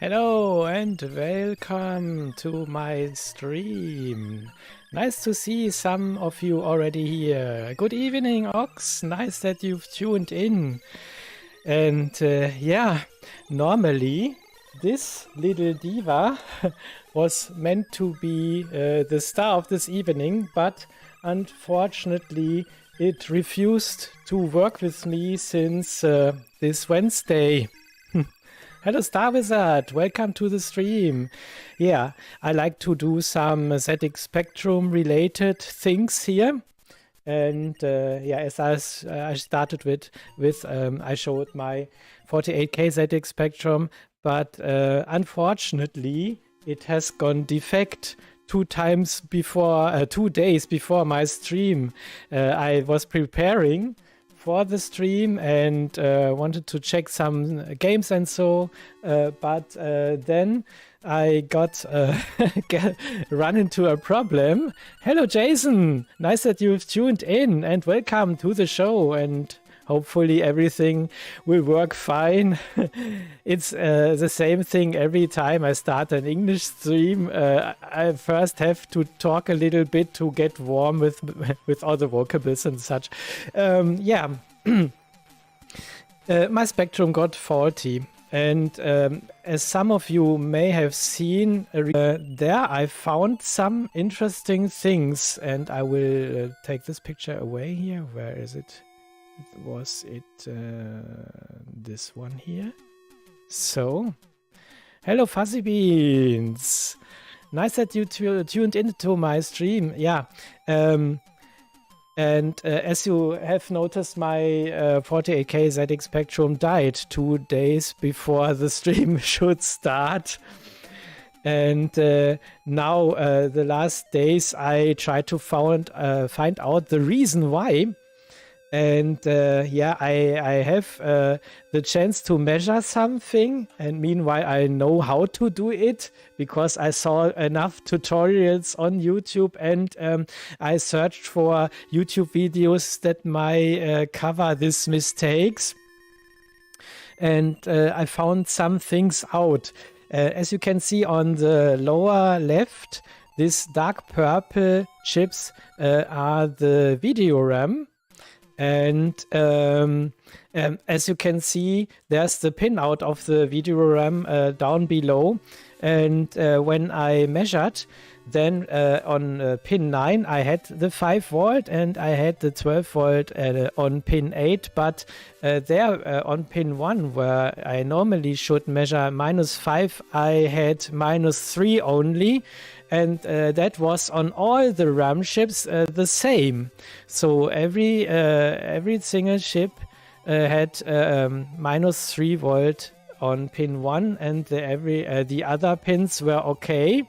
Hello and welcome to my stream. Nice to see some of you already here. Good evening, Ox. Nice that you've tuned in. And yeah, normally this little diva was meant to be the star of this evening, but unfortunately it refused to work with me since this Wednesday. Hello Star Wizard, welcome to the stream. Yeah, I like to do some ZX Spectrum related things here. And yeah, as I started with I showed my 48K ZX Spectrum, but unfortunately it has gone defect 2 days before my stream. I was preparing for the stream and wanted to check some games and so, but then I got run into a problem. Hello Jason, nice that you've tuned in and welcome to the show, and hopefully everything will work fine. It's the same thing every time I start an English stream. I first have to talk a little bit to get warm with all the vocables and such. Yeah, my Spectrum got faulty. And as some of you may have seen, there I found some interesting things. And I will take this picture away here. Where is it? Was it this one here? So, hello Fuzzy Beans. Nice that you tuned into my stream. Yeah. And as you have noticed, my 48K ZX Spectrum died 2 days before the stream should start. And now the last days I try to find out the reason why. And yeah, I have the chance to measure something, and meanwhile I know how to do it because I saw enough tutorials on YouTube, and I searched for YouTube videos that might cover these mistakes. And I found some things out. As you can see on the lower left, these dark purple chips are the video RAM. And as you can see, there's the pinout of the video RAM down below. And when I measured, then on pin 9, I had the 5 volt and I had the 12 volt on pin 8. But there on pin 1, where I normally should measure -5, I had -3 only. And that was on all the RAM chips the same. So every single chip had -3 volt on pin 1, and the other pins were okay.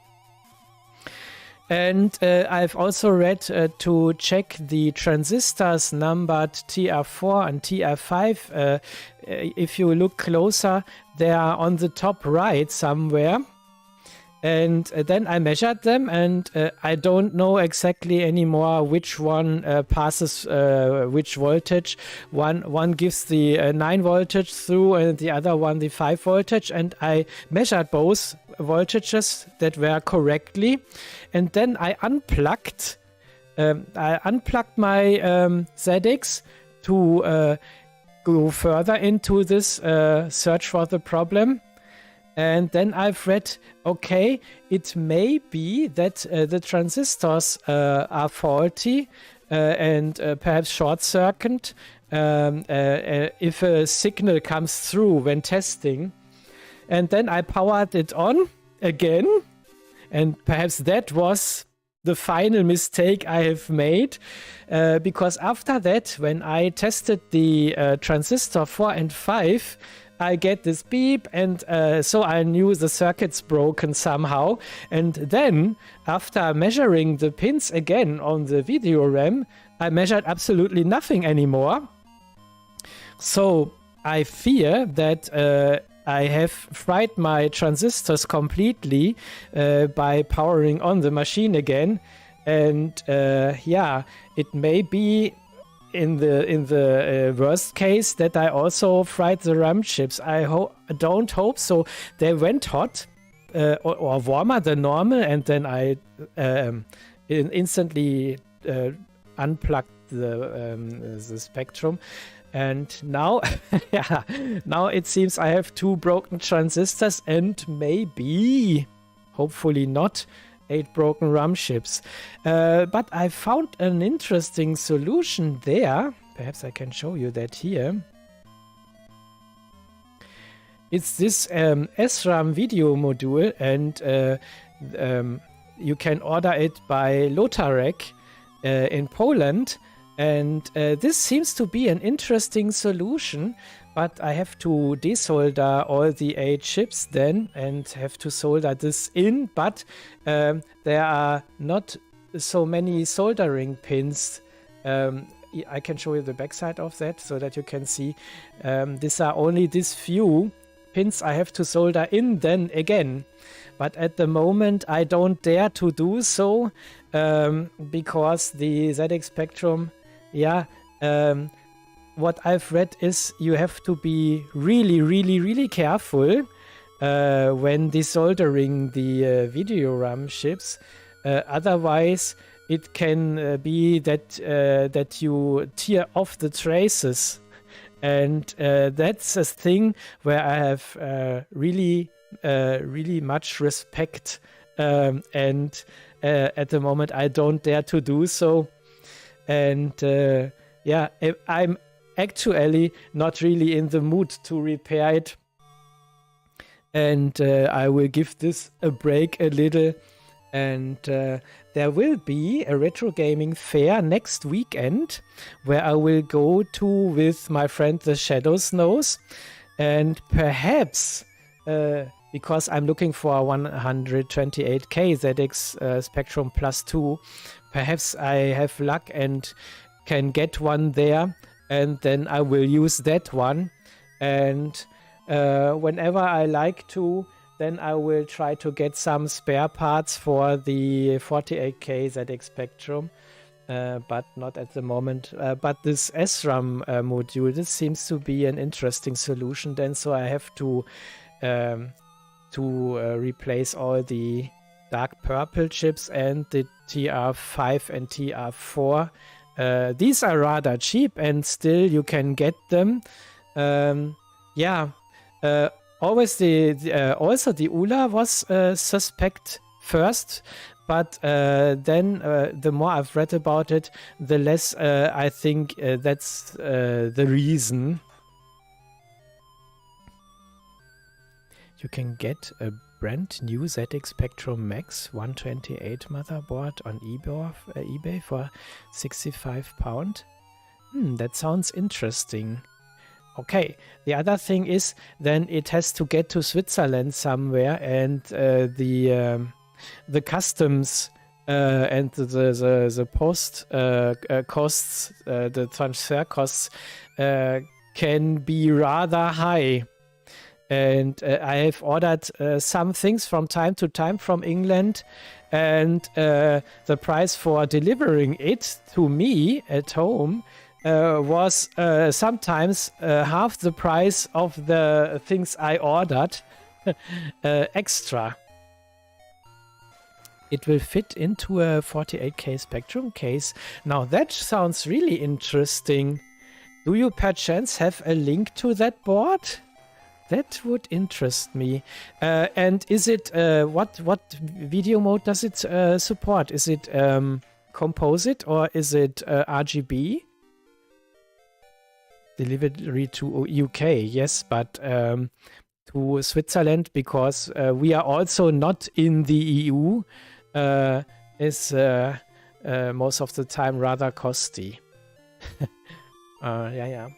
And I've also read to check the transistors numbered TR4 and TR5. If you look closer, they are on the top right somewhere. And then I measured them, and I don't know exactly anymore which one passes which voltage. One gives the 9 voltage through, and the other one the 5 voltage. And I measured both voltages that were correctly. And then I unplugged my ZX to go further into this search for the problem. And then I've read, okay, it may be that the transistors are faulty and perhaps short-circuit if a signal comes through when testing. And then I powered it on again, and perhaps that was the final mistake I have made, because after that, when I tested the transistor 4 and 5, I get this beep, and so I knew the circuit's broken somehow. And then, after measuring the pins again on the video RAM, I measured absolutely nothing anymore. So I fear that I have fried my transistors completely by powering on the machine again. And yeah, it may be in the worst case that I also fried the RAM chips. I don't hope so. They went hot or warmer than normal, and then I instantly unplugged the Spectrum. And now, yeah, now it seems I have 2 broken transistors and maybe, hopefully not, 8 broken RAM chips. But I found an interesting solution there. Perhaps I can show you that here. It's this SRAM video module, and you can order it by Lotarek in Poland. And this seems to be an interesting solution, but I have to desolder all the 8 chips then and have to solder this in, but there are not so many soldering pins. I can show you the backside of that so that you can see these are only these few pins I have to solder in then again. But at the moment I don't dare to do so because the ZX Spectrum, yeah, what I've read is you have to be really careful when desoldering the video RAM chips. Otherwise, it can be that you tear off the traces, and that's a thing where I have really much respect, and at the moment I don't dare to do so. And yeah, I'm actually not really in the mood to repair it, and I will give this a break a little. And there will be a retro gaming fair next weekend where I will go to with my friend the Shadow Snows, and perhaps because I'm looking for a 128K ZX Spectrum Plus 2, perhaps I have luck and can get one there, and then I will use that one. And whenever I like to, then I will try to get some spare parts for the 48K ZX Spectrum, but not at the moment. But this SRAM module, this seems to be an interesting solution then, so I have to replace all the dark purple chips and the TR5 and TR4. These are rather cheap, and still you can get them. Yeah. Always also the ULA was suspect first, but then the more I've read about it, the less I think that's the reason. You can get a brand new ZX Spectrum Max 128 motherboard on eBay for £65. That sounds interesting. Okay, the other thing is then it has to get to Switzerland somewhere, and the customs and the post costs, the transfer costs can be rather high. And I have ordered some things from time to time from England, and the price for delivering it to me at home was sometimes half the price of the things I ordered extra. It will fit into a 48K Spectrum case. Now that sounds really interesting. Do you perchance have a link to that board? That would interest me. And is it what video mode does it support? Is it composite or is it RGB? Delivery to UK, yes, but to Switzerland, because we are also not in the EU, is most of the time rather costly. Yeah.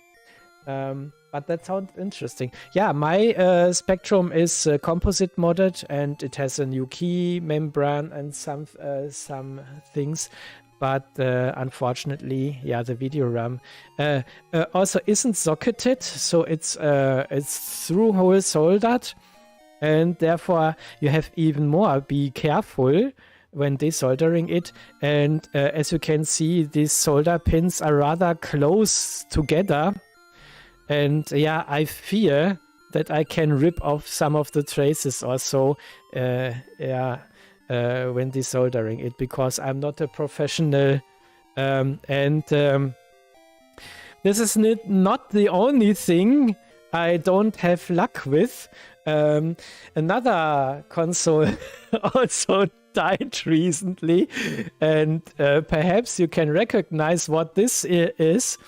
But that sounds interesting. Yeah, my Spectrum is composite modded, and it has a new key membrane and some things. But unfortunately, yeah, the video RAM also isn't socketed, so it's through-hole soldered, and therefore you have even more be careful when desoldering it. And as you can see, these solder pins are rather close together. And yeah, I fear that I can rip off some of the traces or so, when desoldering it, because I'm not a professional. This is not the only thing I don't have luck with. Another console also died recently, and perhaps you can recognize what this is.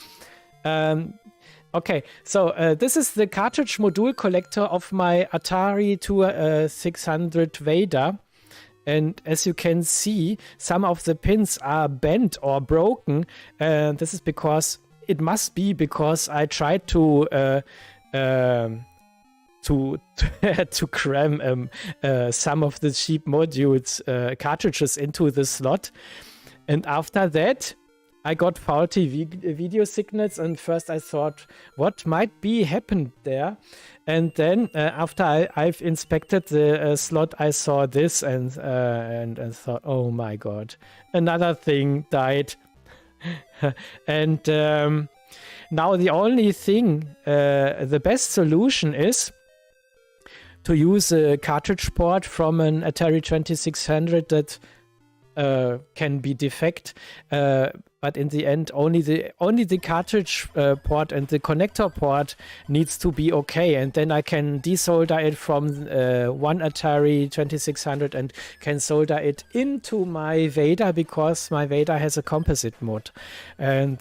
Okay, so this is the cartridge module collector of my Atari 2600 Vader. And as you can see, some of the pins are bent or broken. This is because, it must be because I tried to cram some of the cheap modules, cartridges into the slot. And after that, I got faulty video signals, and first I thought, what might be happened there? And then after I've inspected the slot, I saw this and thought, oh my god, another thing died. And now the only thing, the best solution is to use a cartridge port from an Atari 2600 that can be defect, but in the end only the cartridge port and the connector port needs to be okay, and then I can desolder it from one Atari 2600 and can solder it into my Vader, because my Vader has a composite mode, and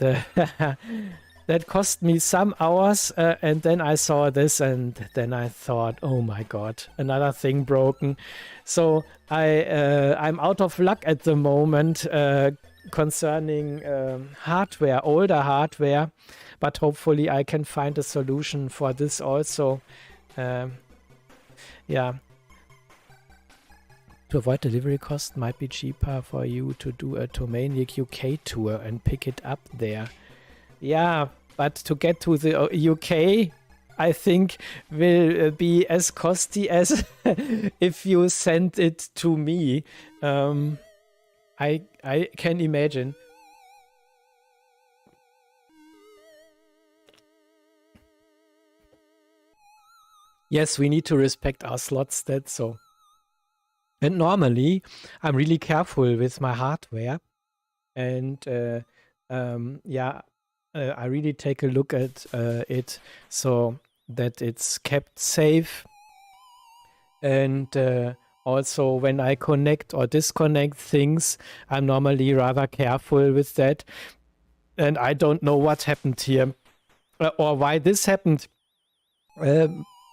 that cost me some hours, and then I saw this, and then I thought, oh my god, another thing broken. So I'm out of luck at the moment concerning hardware, older hardware, but hopefully I can find a solution for this also. Yeah. To avoid delivery cost, might be cheaper for you to do a Tomaniac UK tour and pick it up there. Yeah, but to get to the UK, I think will be as costly as if you send it to me. I can imagine. Yes, we need to respect our slots, that's so. And normally, I'm really careful with my hardware. And yeah, I really take a look at it so that it's kept safe. And also when I connect or disconnect things, I'm normally rather careful with that. And I don't know what happened here or why this happened.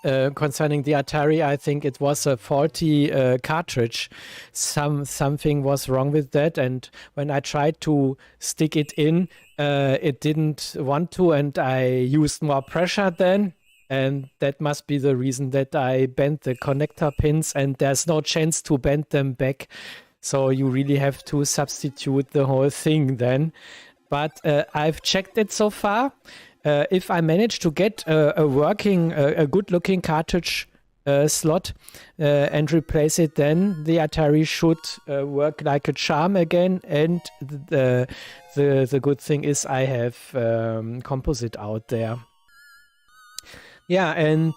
Concerning the Atari, I think it was a faulty cartridge. Something was wrong with that, and when I tried to stick it in, it didn't want to, and I used more pressure then, and that must be the reason that I bent the connector pins, and there's no chance to bend them back. So you really have to substitute the whole thing then. But I've checked it so far. If I manage to get a working, a good-looking cartridge slot and replace it, then the Atari should work like a charm again. And the good thing is I have composite out there. Yeah, and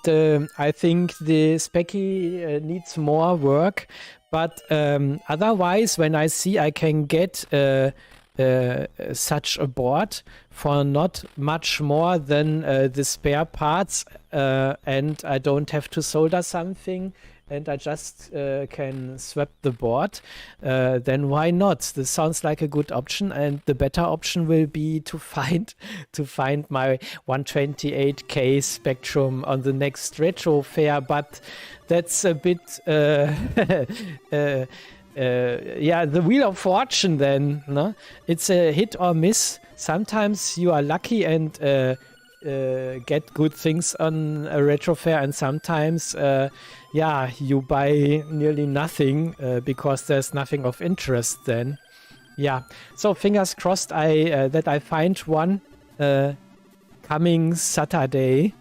I think the Specky needs more work. But otherwise, when I see I can get such a board for not much more than the spare parts, and I don't have to solder something, and I just can swap the board, then why not? This sounds like a good option, and the better option will be to find my 128K Spectrum on the next retro fair, but that's a bit yeah, the Wheel of Fortune then, no? It's a hit or miss. Sometimes you are lucky and get good things on a retro fair, and sometimes, yeah, you buy nearly nothing because there's nothing of interest then. Yeah, so fingers crossed that I find one coming Saturday.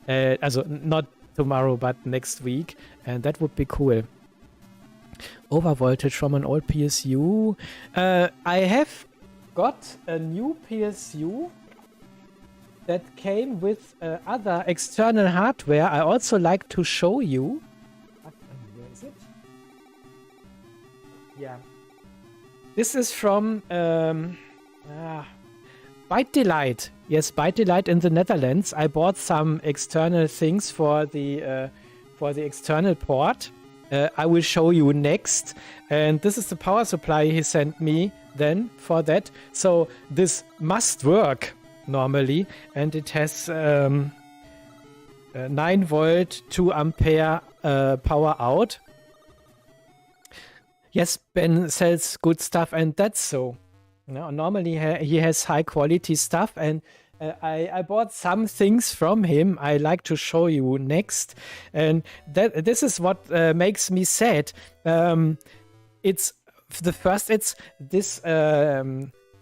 Also not tomorrow, but next week, and that would be cool. Overvoltage from an old PSU. I have got a new PSU that came with other external hardware. I also like to show you. Where is it? Yeah. This is from Byte Delight. Yes, Byte Delight in the Netherlands. I bought some external things for the external port. I will show you next. And this is the power supply he sent me then for that. So this must work normally. And it has 9 volt, 2 ampere power out. Yes, Ben sells good stuff, and that's so. No, normally he has high quality stuff, and I bought some things from him I like to show you next. And this is what makes me sad. It's this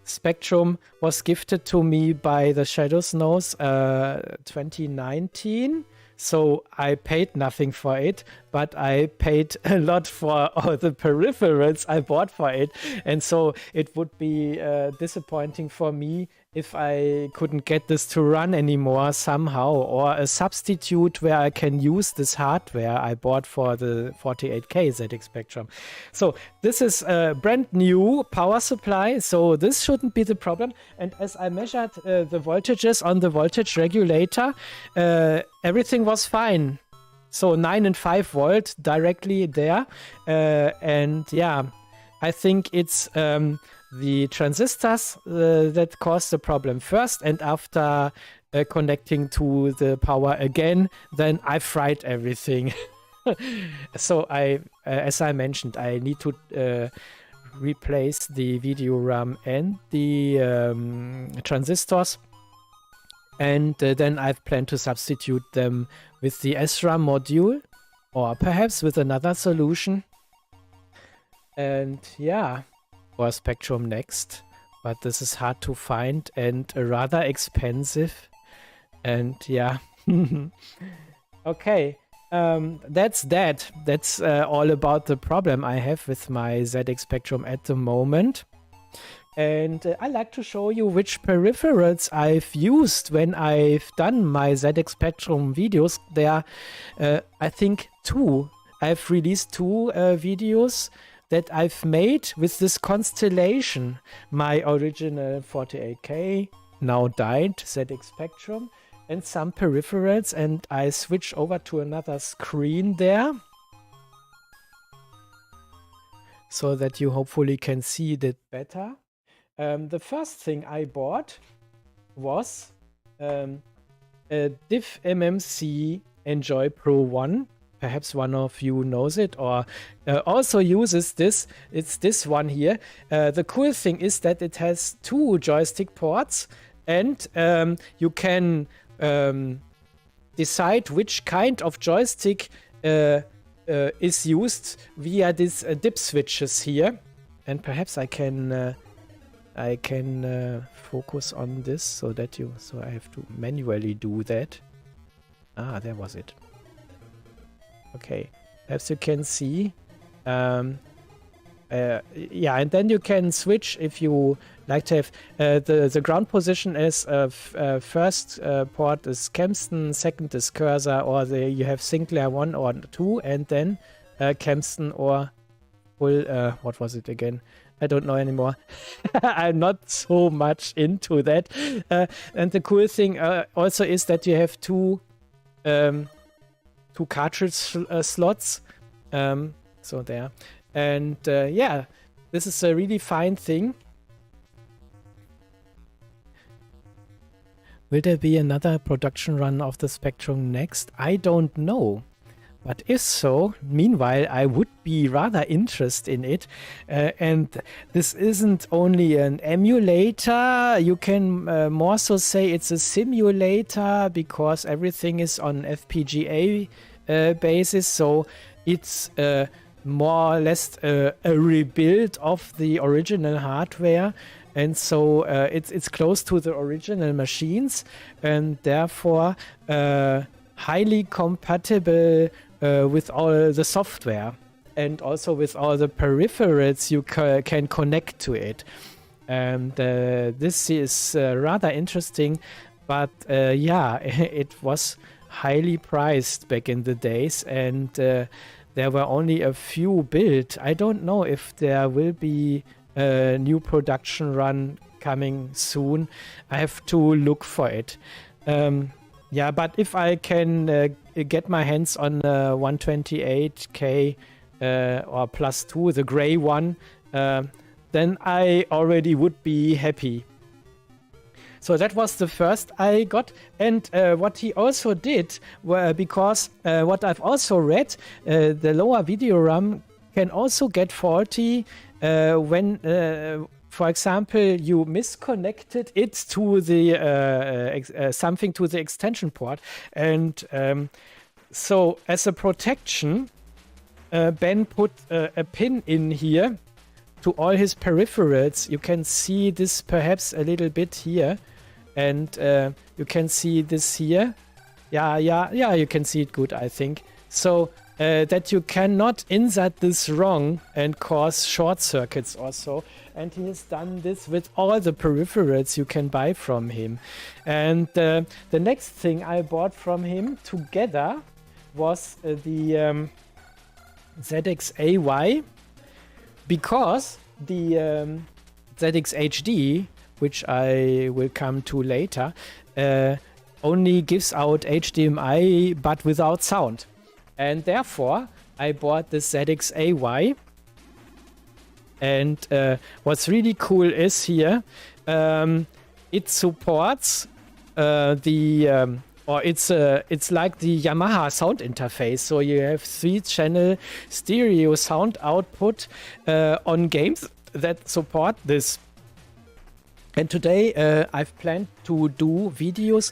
Spectrum was gifted to me by the Shadows Knows 2019. So I paid nothing for it, but I paid a lot for all the peripherals I bought for it. And so it would be disappointing for me if I couldn't get this to run anymore somehow, or a substitute where I can use this hardware I bought for the 48K ZX Spectrum. So this is a brand new power supply, so this shouldn't be the problem. And as I measured the voltages on the voltage regulator, everything was fine. So 9 and 5 volt directly there. And yeah, I think it's the transistors that caused the problem first, and after connecting to the power again, then I fried everything. So as I mentioned, I need to replace the video RAM and the transistors, and then I've planned to substitute them with the SRAM module, or perhaps with another solution. And yeah, or Spectrum next, but this is hard to find and rather expensive. And yeah, okay, that's that. That's all about the problem I have with my ZX Spectrum at the moment. And I like to show you which peripherals I've used when I've done my ZX Spectrum videos. There are, I think, 2. I've released 2 videos that I've made with this constellation. My original 48K, now died ZX Spectrum, and some peripherals, and I switch over to another screen there so that you hopefully can see that better. The first thing I bought was a Diff MMC Enjoy Pro 1. Perhaps one of you knows it or also uses this. It's this one here. The cool thing is that it has 2 joystick ports, and you can decide which kind of joystick is used via these dip switches here. And perhaps I can focus on this so that so I have to manually do that. Ah, there was it. Okay, as you can see, yeah, and then you can switch if you like to have the ground position as first port is Kempston, second is Cursor, or you have Sinclair 1 or 2, and then Kempston or full, what was it again? I don't know anymore. I'm not so much into that. And the cool thing also is that you have 2 cartridge slots. So there. And yeah, this is a really fine thing. Will there be another production run of the Spectrum next? I don't know. But if so, meanwhile, I would be rather interested in it. And this isn't only an emulator. You can more so say it's a simulator, because everything is on FPGA basis. So it's more or less a rebuild of the original hardware. And so it's close to the original machines, and therefore highly compatible with all the software. and also with all the peripherals you can connect to it. And this is rather interesting, but yeah, it was highly priced back in the days, and there were only a few built. I don't know if there will be a new production run coming soon. I have to look for it. Yeah, but if I can get my hands on 128K or plus 2, the gray one, then I already would be happy. So that was the first I got. And what he also did, because what I've also read, the lower video RAM can also get faulty when, for example, you misconnected it to the something to the extension port. And so as a protection, Ben put a pin in here to all his peripherals. You can see this perhaps a little bit here, and you can see this here. Yeah, you can see it good, I think. So that you cannot insert this wrong and cause short circuits also. And he has done this with all the peripherals you can buy from him. And the next thing I bought from him together was the ZX-AY, because the ZX-HD, which I will come to later, only gives out HDMI but without sound. And therefore, I bought the ZX-AY. And what's really cool is here, it supports it's like the Yamaha sound interface. So you have 3-channel stereo sound output on games that support this. And today I've planned to do videos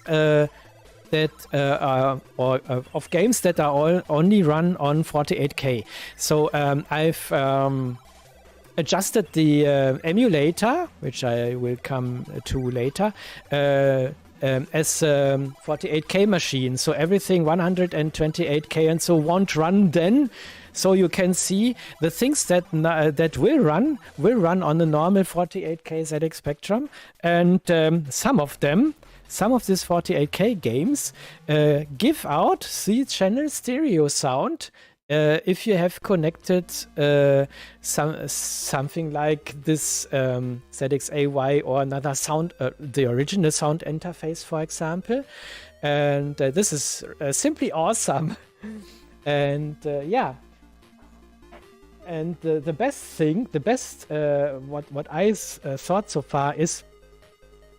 of games that are only run on 48K. So I've adjusted the emulator, which I will come to later, as 48K machine. So everything 128K and so won't run then. So you can see the things that will run on the normal 48K ZX Spectrum. And some of these 48K games give out 3-channel stereo sound if you have connected something like this ZX-AY or another sound, the original sound interface, for example. And this is simply awesome. And yeah. And the best what I thought so far is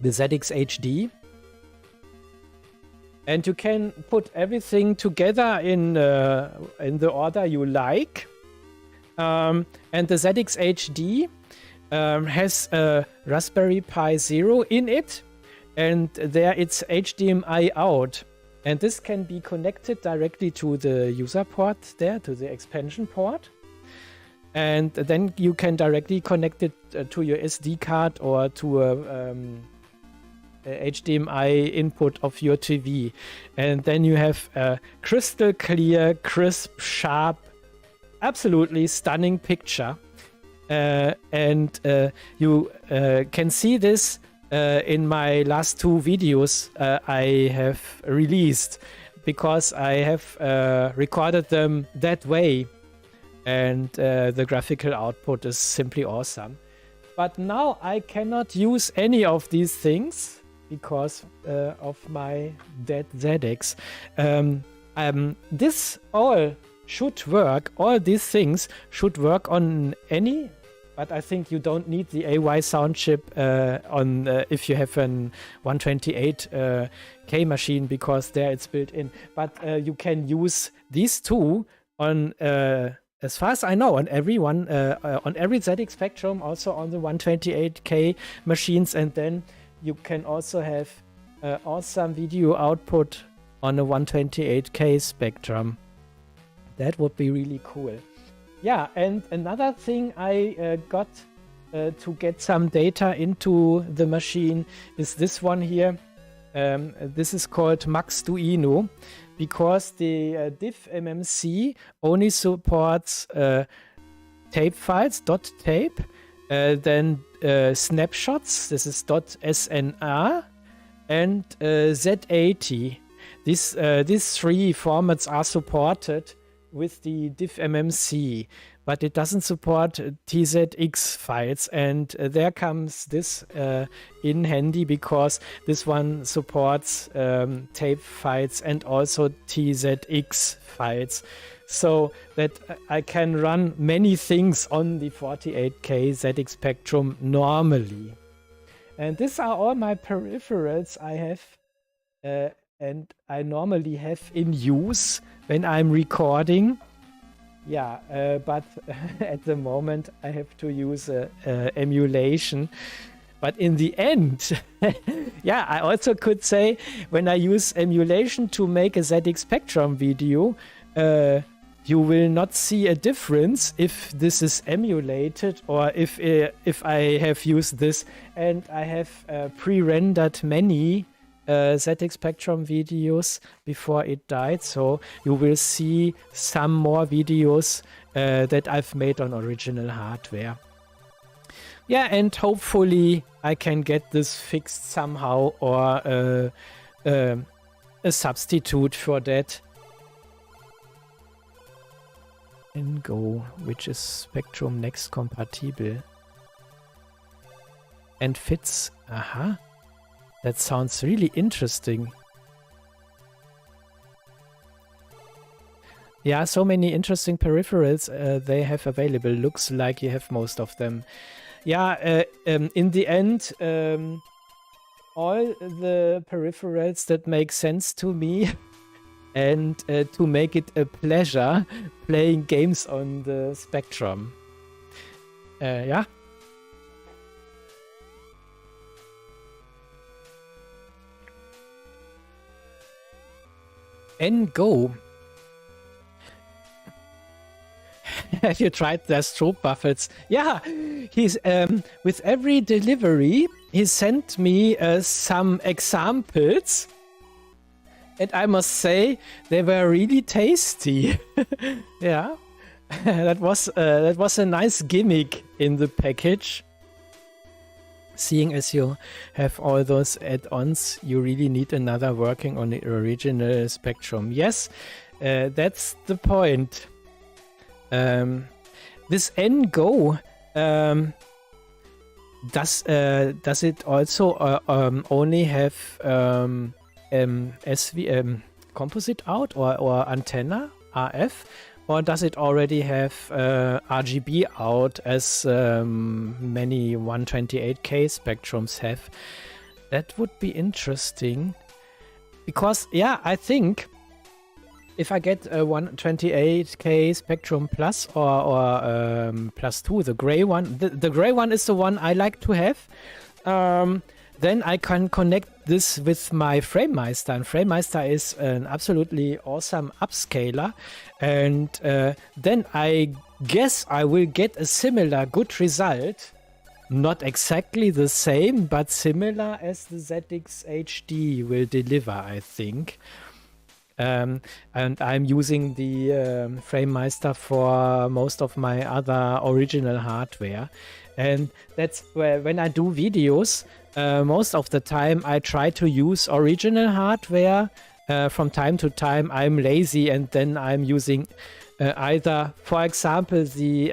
the ZX-HD. And you can put everything together in the order you like. And the ZX-HD has a Raspberry Pi Zero in it. And there it's HDMI out. And this can be connected directly to the user port there, to the expansion port. And then you can directly connect it to your SD card or to a HDMI input of your TV. And then you have a crystal clear, crisp, sharp, absolutely stunning picture. And you can see this in my last 2 videos I have released, because I have recorded them that way. And the graphical output is simply awesome. But now I cannot use any of these things because of my dead ZX. This all should work. All these things should work on any, but I think you don't need the AY sound chip on if you have an 128K machine, because there it's built in. But you can use these two on as far as I know, on every ZX Spectrum, also on the 128K machines, and then you can also have awesome video output on a 128K Spectrum. That would be really cool. Yeah, and another thing I got to get some data into the machine is this one here. this is called Maxduino, because the diff MMC only supports tape files, .tape, then snapshots, this is .snr, and Z80. These three formats are supported with the diff MMC, but it doesn't support TZX files, and there comes this in handy, because this one supports tape files and also TZX files, so that I can run many things on the 48K ZX Spectrum normally. And these are all my peripherals I have and I normally have in use when I'm recording. Yeah, but at the moment I have to use emulation. But in the end, yeah, I also could say when I use emulation to make a ZX Spectrum video, you will not see a difference if this is emulated or if I have used this. And I have pre-rendered many ZX Spectrum videos before it died, so you will see some more videos that I've made on original hardware. Yeah, and hopefully I can get this fixed somehow, or a substitute for that. And go, which is Spectrum Next compatible and fits. Aha. That sounds really interesting. Yeah, so many interesting peripherals they have available. Looks like you have most of them. Yeah, in the end, all the peripherals that make sense to me and to make it a pleasure playing games on the Spectrum. Yeah. And go. Have you tried their strobe buffets? Yeah, he's with every delivery he sent me some examples, and I must say they were really tasty. Yeah, that was a nice gimmick in the package. Seeing as you have all those add-ons, you really need another working on the original Spectrum. Yes, that's the point. This NGO, does it also only have SVM composite out or antenna RF? Or does it already have RGB out, as many 128K Spectrums have? That would be interesting. Because, yeah, I think if I get a 128K Spectrum Plus or Plus 2, the gray one, the gray one is the one I like to have. Then I can connect this with my FrameMeister, and FrameMeister is an absolutely awesome upscaler, and then I guess I will get a similar good result, not exactly the same, but similar as the ZX HD will deliver, I think. And I'm using the FrameMeister for most of my other original hardware, and that's where when I do videos, most of the time I try to use original hardware. From time to time I'm lazy, and then I'm using either, for example, the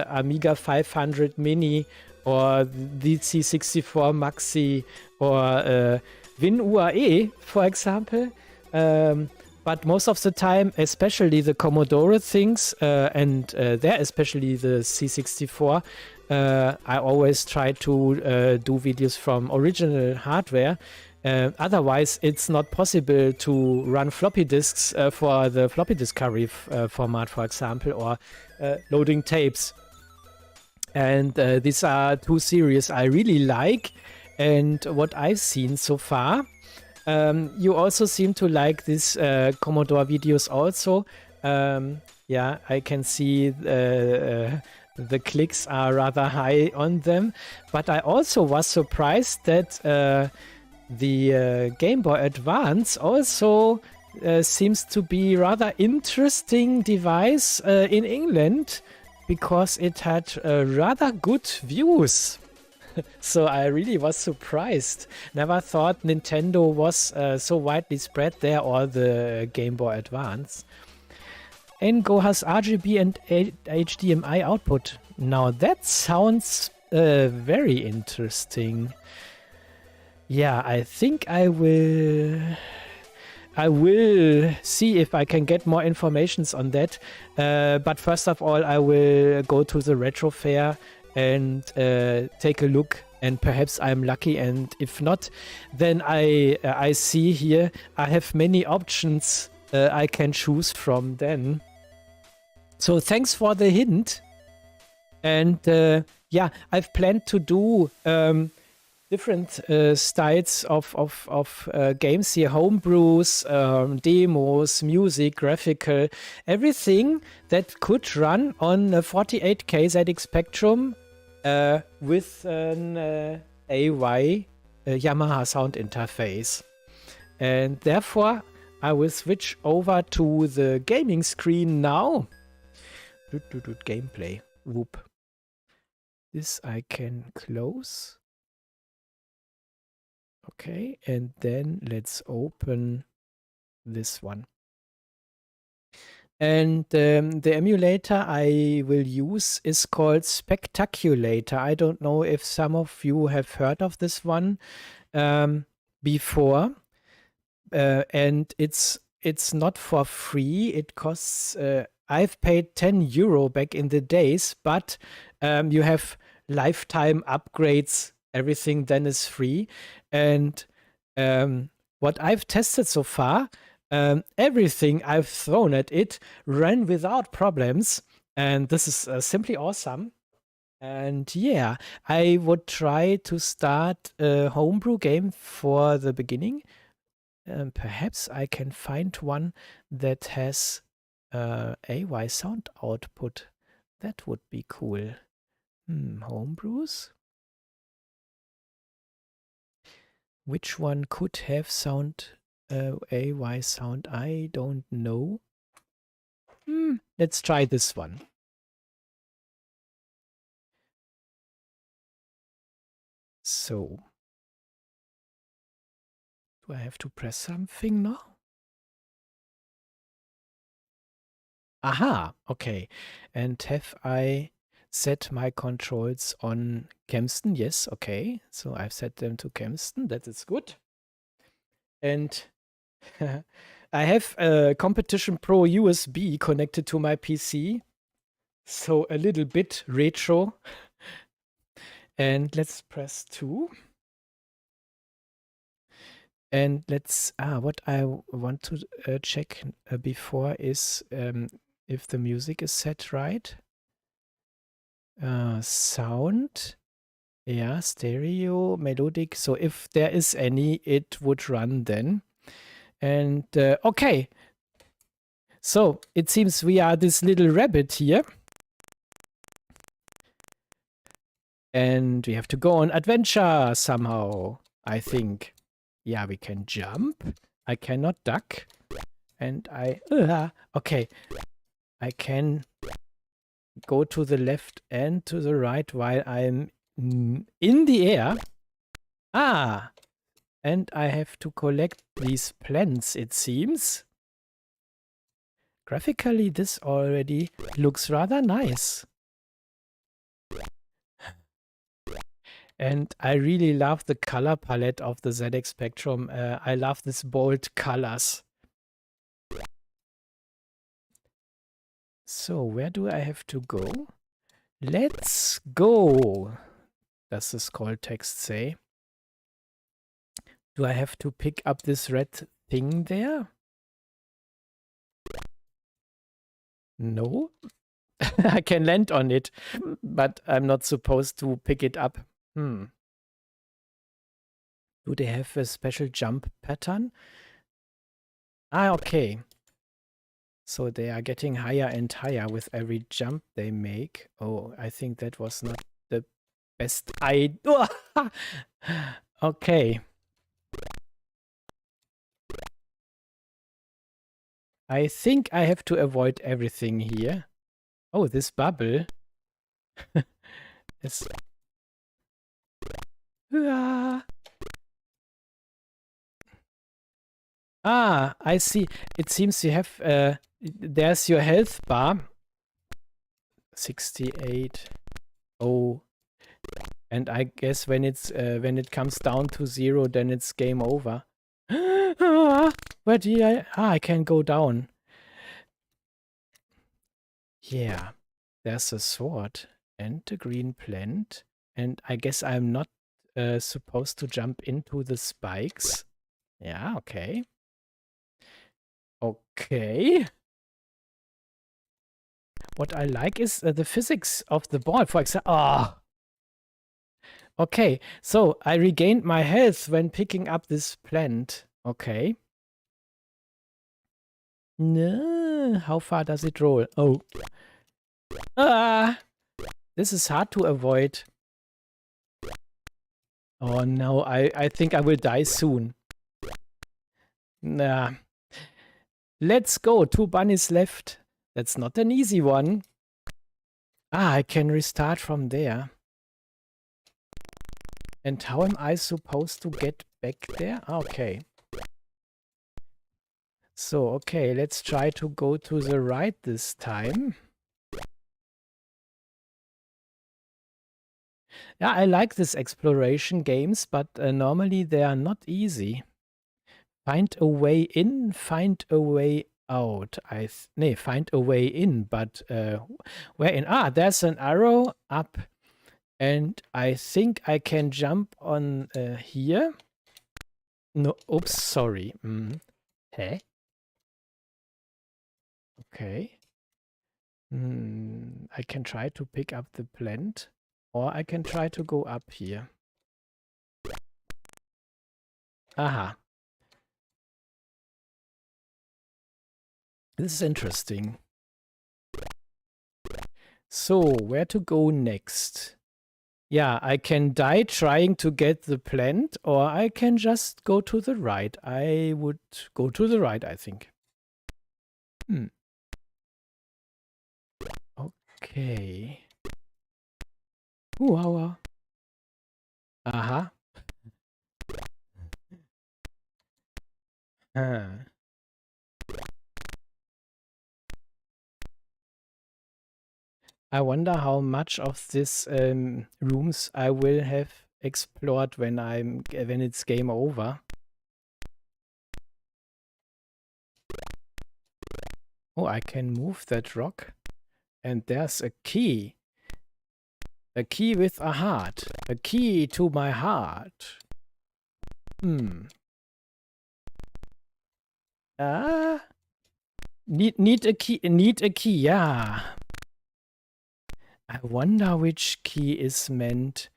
Amiga 500 Mini or the C64 Maxi or WinUAE, for example. But most of the time, especially the Commodore things, and there especially the C64, I always try to do videos from original hardware. Otherwise, it's not possible to run floppy disks for the floppy discovery format, for example, or loading tapes. And these are two series I really like, and what I've seen so far. You also seem to like these Commodore videos also. Yeah, I can see the clicks are rather high on them. But I also was surprised that the Game Boy Advance also seems to be rather interesting device in England because it had rather good views. So I really was surprised. Never thought Nintendo was so widely spread there, or the Game Boy Advance. N-Go has RGB and HDMI output. Now that sounds very interesting. Yeah, I think I will see if I can get more informations on that. But first of all, I will go to the Retro Fair and take a look, and perhaps I'm lucky, and if not, then I see here I have many options I can choose from then. So thanks for the hint. And yeah, I've planned to do different styles of games here: homebrews, demos, music, graphical, everything that could run on a 48K ZX Spectrum with an AY Yamaha sound interface. And therefore, I will switch over to the gaming screen now. Gameplay. Whoop. This I can close. Okay, and then let's open this one. And the emulator I will use is called Spectaculator. I don't know if some of you have heard of this one before. And it's not for free. It costs, I've paid €10 back in the days, but you have lifetime upgrades. Everything then is free. And what I've tested so far, everything I've thrown at it ran without problems. And this is simply awesome. And yeah, I would try to start a homebrew game for the beginning. Perhaps I can find one that has AY sound output. That would be cool. Homebrews? Which one could have sound AY sound? I don't know. Let's try this one. So, do I have to press something now? Aha, okay. And have I set my controls on Kempston? Yes, okay. So I've set them to Kempston. That is good. And I have a Competition Pro USB connected to my PC. So a little bit retro. And let's press 2. And let's, what I want to check before is if the music is set right. Sound, yeah, stereo, melodic. So if there is any, it would run then. And okay. So it seems we are this little rabbit here. And we have to go on adventure somehow, I think. Yeah, we can jump. I cannot duck. And okay. I can go to the left and to the right while I'm in the air. And I have to collect these plants, it seems. Graphically, this already looks rather nice. And I really love the color palette of the ZX Spectrum. I love these bold colors. So where do I have to go? Let's go. Does the scroll text say? Do I have to pick up this red thing there? No. I can land on it, but I'm not supposed to pick it up. Do they have a special jump pattern? Okay. So they are getting higher and higher with every jump they make. Oh, I think that was not the best idea. Okay. I think I have to avoid everything here. Oh, this bubble is... Ah, I see. It seems you have... there's your health bar. 68. Oh. And I guess when it comes down to 0, then it's game over. Where do I... Ah, I can go down. Yeah. There's a sword and a green plant. And I guess I'm not supposed to jump into the spikes. Yeah, okay. Okay. What I like is the physics of the ball. For example... Ah! Okay, so I regained my health when picking up this plant. Okay. No, how far does it roll? Oh. Ah! This is hard to avoid. Oh no, I think I will die soon. Nah. Let's go. 2 bunnies left. That's not an easy one. Ah, I can restart from there. And how am I supposed to get back there? Okay. So, okay, let's try to go to the right this time. Yeah, I like this exploration games, but normally they are not easy. Find a way in, find a way out. Find a way in, but where in? Ah, there's an arrow up. And I think I can jump on here. No, oops, sorry. Hey? Okay. I can try to pick up the plant. Or I can try to go up here. Aha. This is interesting. So, where to go next? Yeah, I can die trying to get the plant, or I can just go to the right. I would go to the right, I think. Okay. Wow. Aha. I wonder how much of this rooms I will have explored when it's game over. Oh, I can move that rock. And there's a key. A key with a heart. A key to my heart. Need a key, yeah. I wonder which key is meant.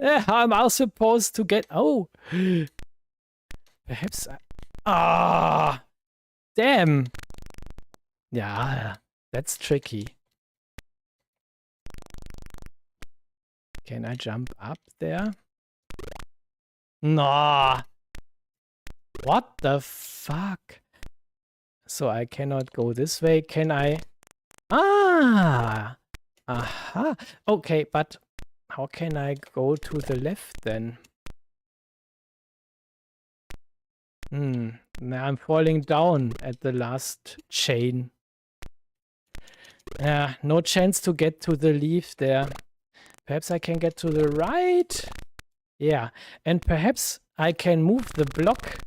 How am I supposed to get... Oh! Perhaps I... Ah! Damn! Yeah, that's tricky. Can I jump up there? No! What the fuck? So I cannot go this way. Can I... Ah! Aha! Okay, but how can I go to the left then? Now I'm falling down at the last chain. Yeah, no chance to get to the leaf there. Perhaps I can get to the right? Yeah, and perhaps I can move the block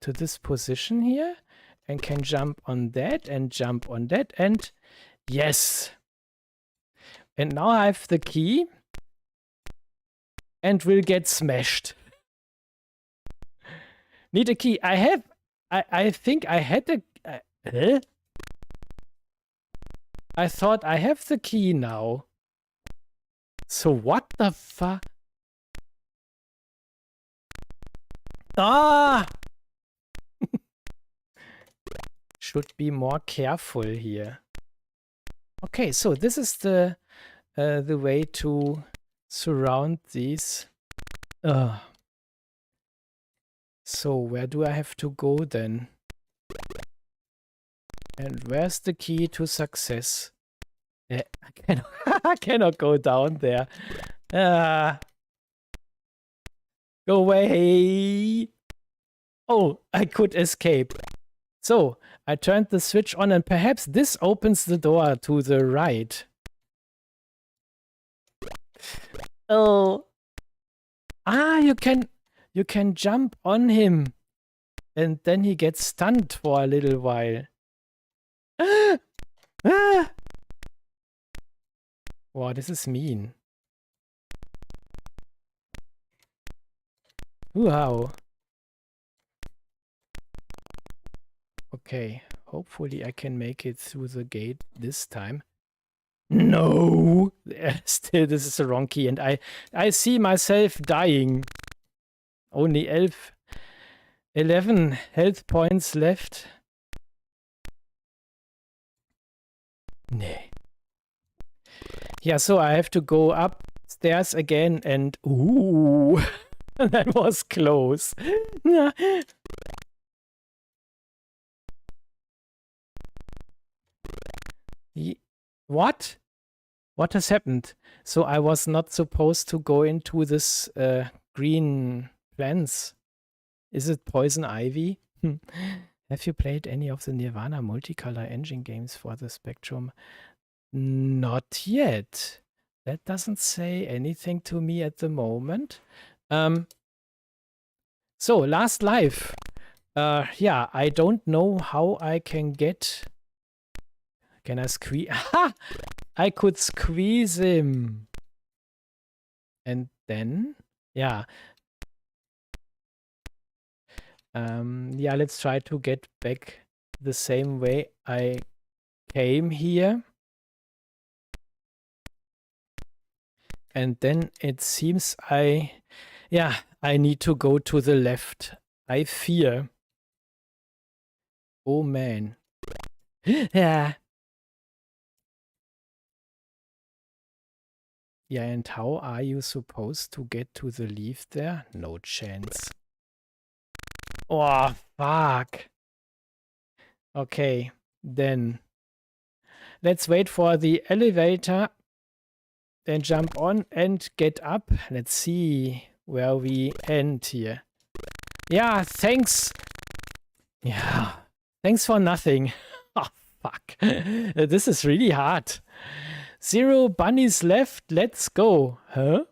to this position here and can jump on that and jump on that and yes! And now I have the key and will get smashed. Need a key. I think I had a... I thought I have the key now. So what the fuck? Ah! Should be more careful here. Okay, so this is the way to surround these. So where do I have to go then? And where's the key to success? I cannot, I cannot go down there. Go away. Oh, I could escape. So, I turned the switch on and perhaps this opens the door to the right. Oh. Ah, you can jump on him. And then he gets stunned for a little while. Ah! Wow, this is mean. Wow. Okay, hopefully I can make it through the gate this time. No! Still, this is the wrong key, and I see myself dying. Only 11 health points left. Nee. Yeah, so I have to go upstairs again and... Ooh! That was close. What? What has happened? So I was not supposed to go into this green plants. Is it poison ivy? Have you played any of the Nirvana multicolor engine games for the Spectrum? Not yet. That doesn't say anything to me at the moment. So, last life. Yeah, I don't know how I can get... Can I squeeze? Ha! I could squeeze him. And then... Yeah. Yeah, let's try to get back the same way I came here. And then it seems I need to go to the left. I fear. Oh man. Yeah. Yeah, and how are you supposed to get to the leaf there? No chance. Oh, fuck. Okay, then let's wait for the elevator. Then jump on and get up. Let's see where we end here. Yeah, thanks. Yeah, thanks for nothing. Oh, fuck. This is really hard. 0 bunnies left. Let's go. Huh?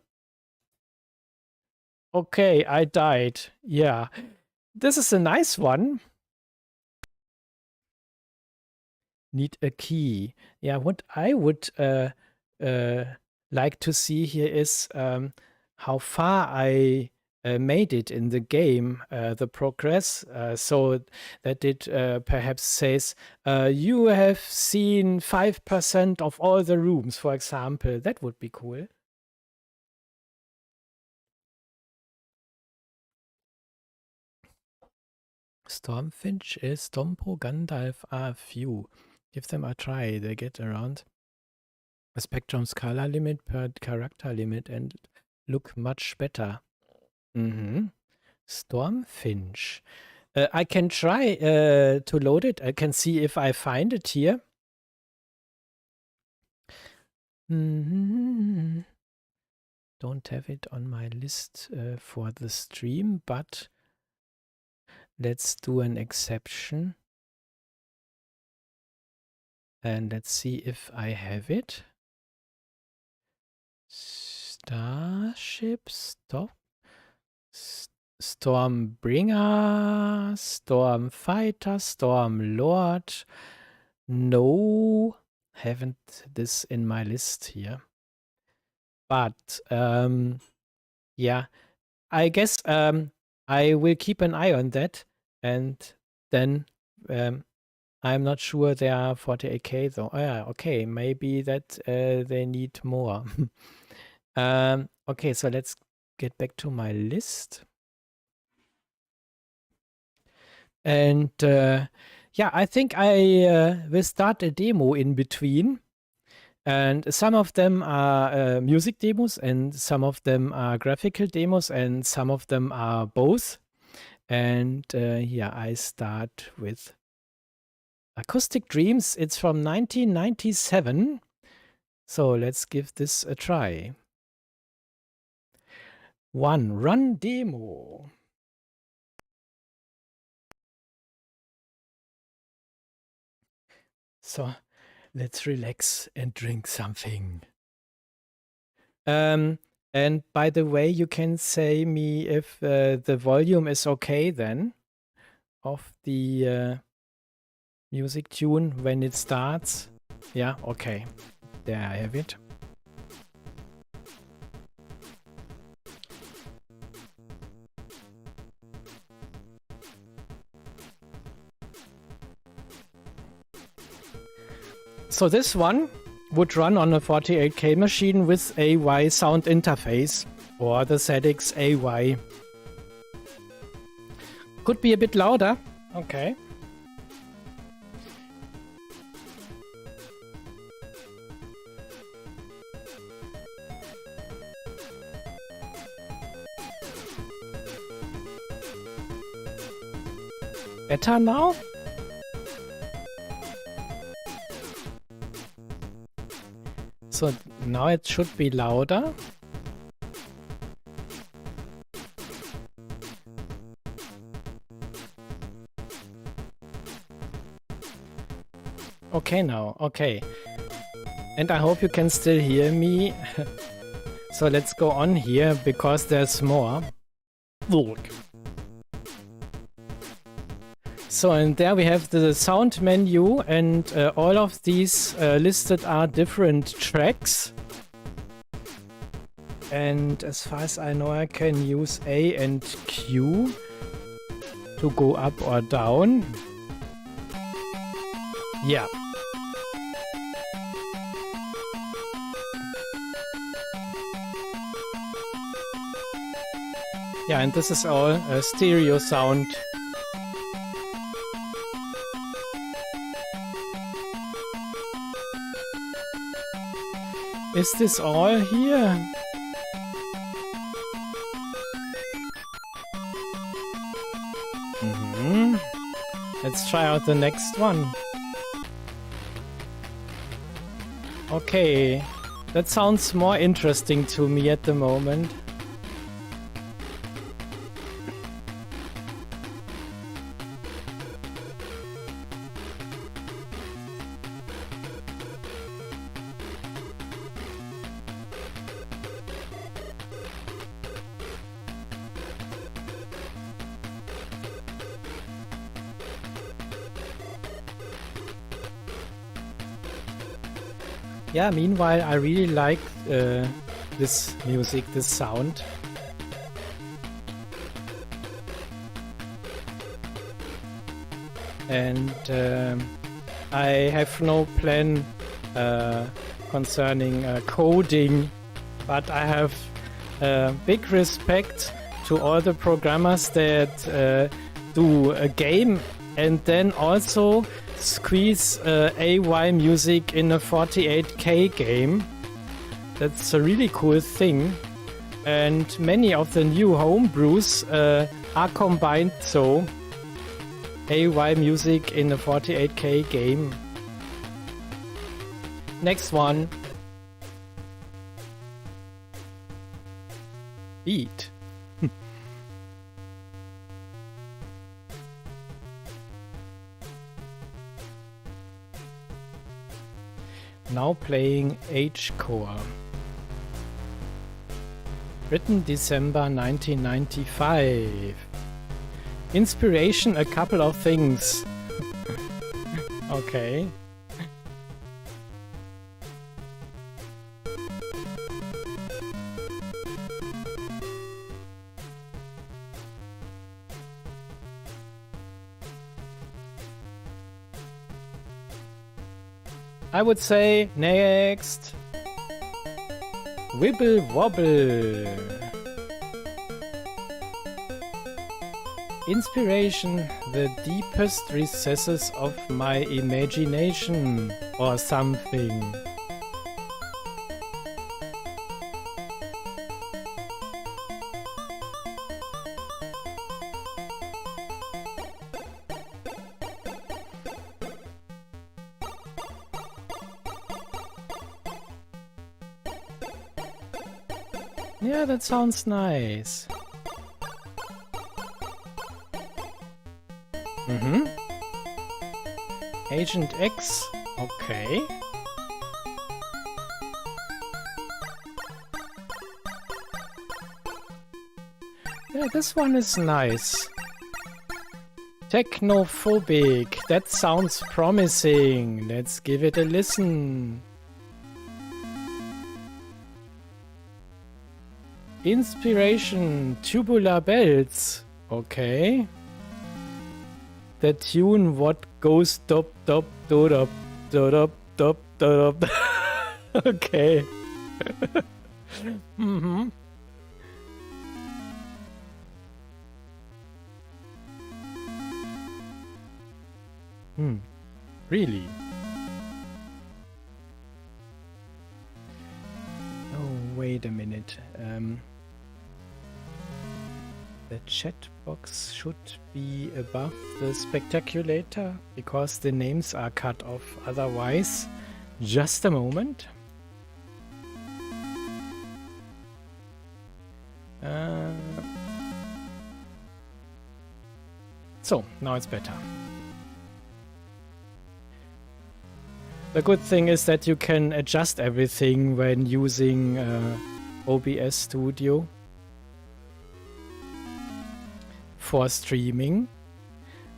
Okay, I died. Yeah. This is a nice one. Need a key. Yeah, what I would like to see here is how far I made it in the game, the progress, so that it perhaps says you have seen 5% of all the rooms, for example. That would be cool. Stormfinch is Stompo, Gandalf are few. Give them a try. They get around a Spectrum's color limit per character limit and look much better. Stormfinch. I can try to load it. I can see if I find it here. Don't have it on my list for the stream, but let's do an exception. And let's see if I have it. Starship stop. Stormbringer, Stormfighter, Stormlord. No, haven't this in my list here. But yeah, I guess I will keep an eye on that. And then I'm not sure there are 48k though. Oh, yeah, okay, maybe that they need more. Okay, so let's get back to my list. And yeah, I think I will start a demo in between. And some of them are music demos, and some of them are graphical demos, and some of them are both. And yeah, I start with Acoustic Dreams, it's from 1997. So let's give this a try. Run demo. So let's relax and drink something. And by the way, you can say me if the volume is okay then of the music tune when it starts. Yeah, okay. There I have it. So this one would run on a 48K machine with AY sound interface or the ZX AY. Could be a bit louder. Okay. Better now? So now it should be louder. Okay now, okay. And I hope you can still hear me. So let's go on here because there's more. Look. So and there we have the sound menu, and all of these listed are different tracks. And as far as I know, I can use A and Q to go up or down. Yeah. Yeah, and this is all stereo sound. Is this all here? Let's try out the next one. Okay, that sounds more interesting to me at the moment. Yeah, meanwhile, I really like this music, this sound. And I have no plan concerning coding, but I have big respect to all the programmers that do a game and then also squeeze AY music in a 48K game. That's a really cool thing. And many of the new homebrews are combined so. AY music in a 48K game. Next one. Beat. Now playing H-Core. Written December 1995. Inspiration, a couple of things. Okay. I would say next. Wibble Wobble. Inspiration, the deepest recesses of my imagination or something. Yeah, that sounds nice. Mm-hmm. Agent X. Okay. Yeah, this one is nice. Technophobic. That sounds promising. Let's give it a listen. Inspiration. Tubular bells. Okay. The tune what goes dop dop do dop do dop dop do dop. Okay. Mm-hmm. Really? Oh, wait a minute. The chat box should be above the spectaculator because the names are cut off otherwise. Just a moment. So, now it's better. The good thing is that you can adjust everything when using OBS Studio for streaming.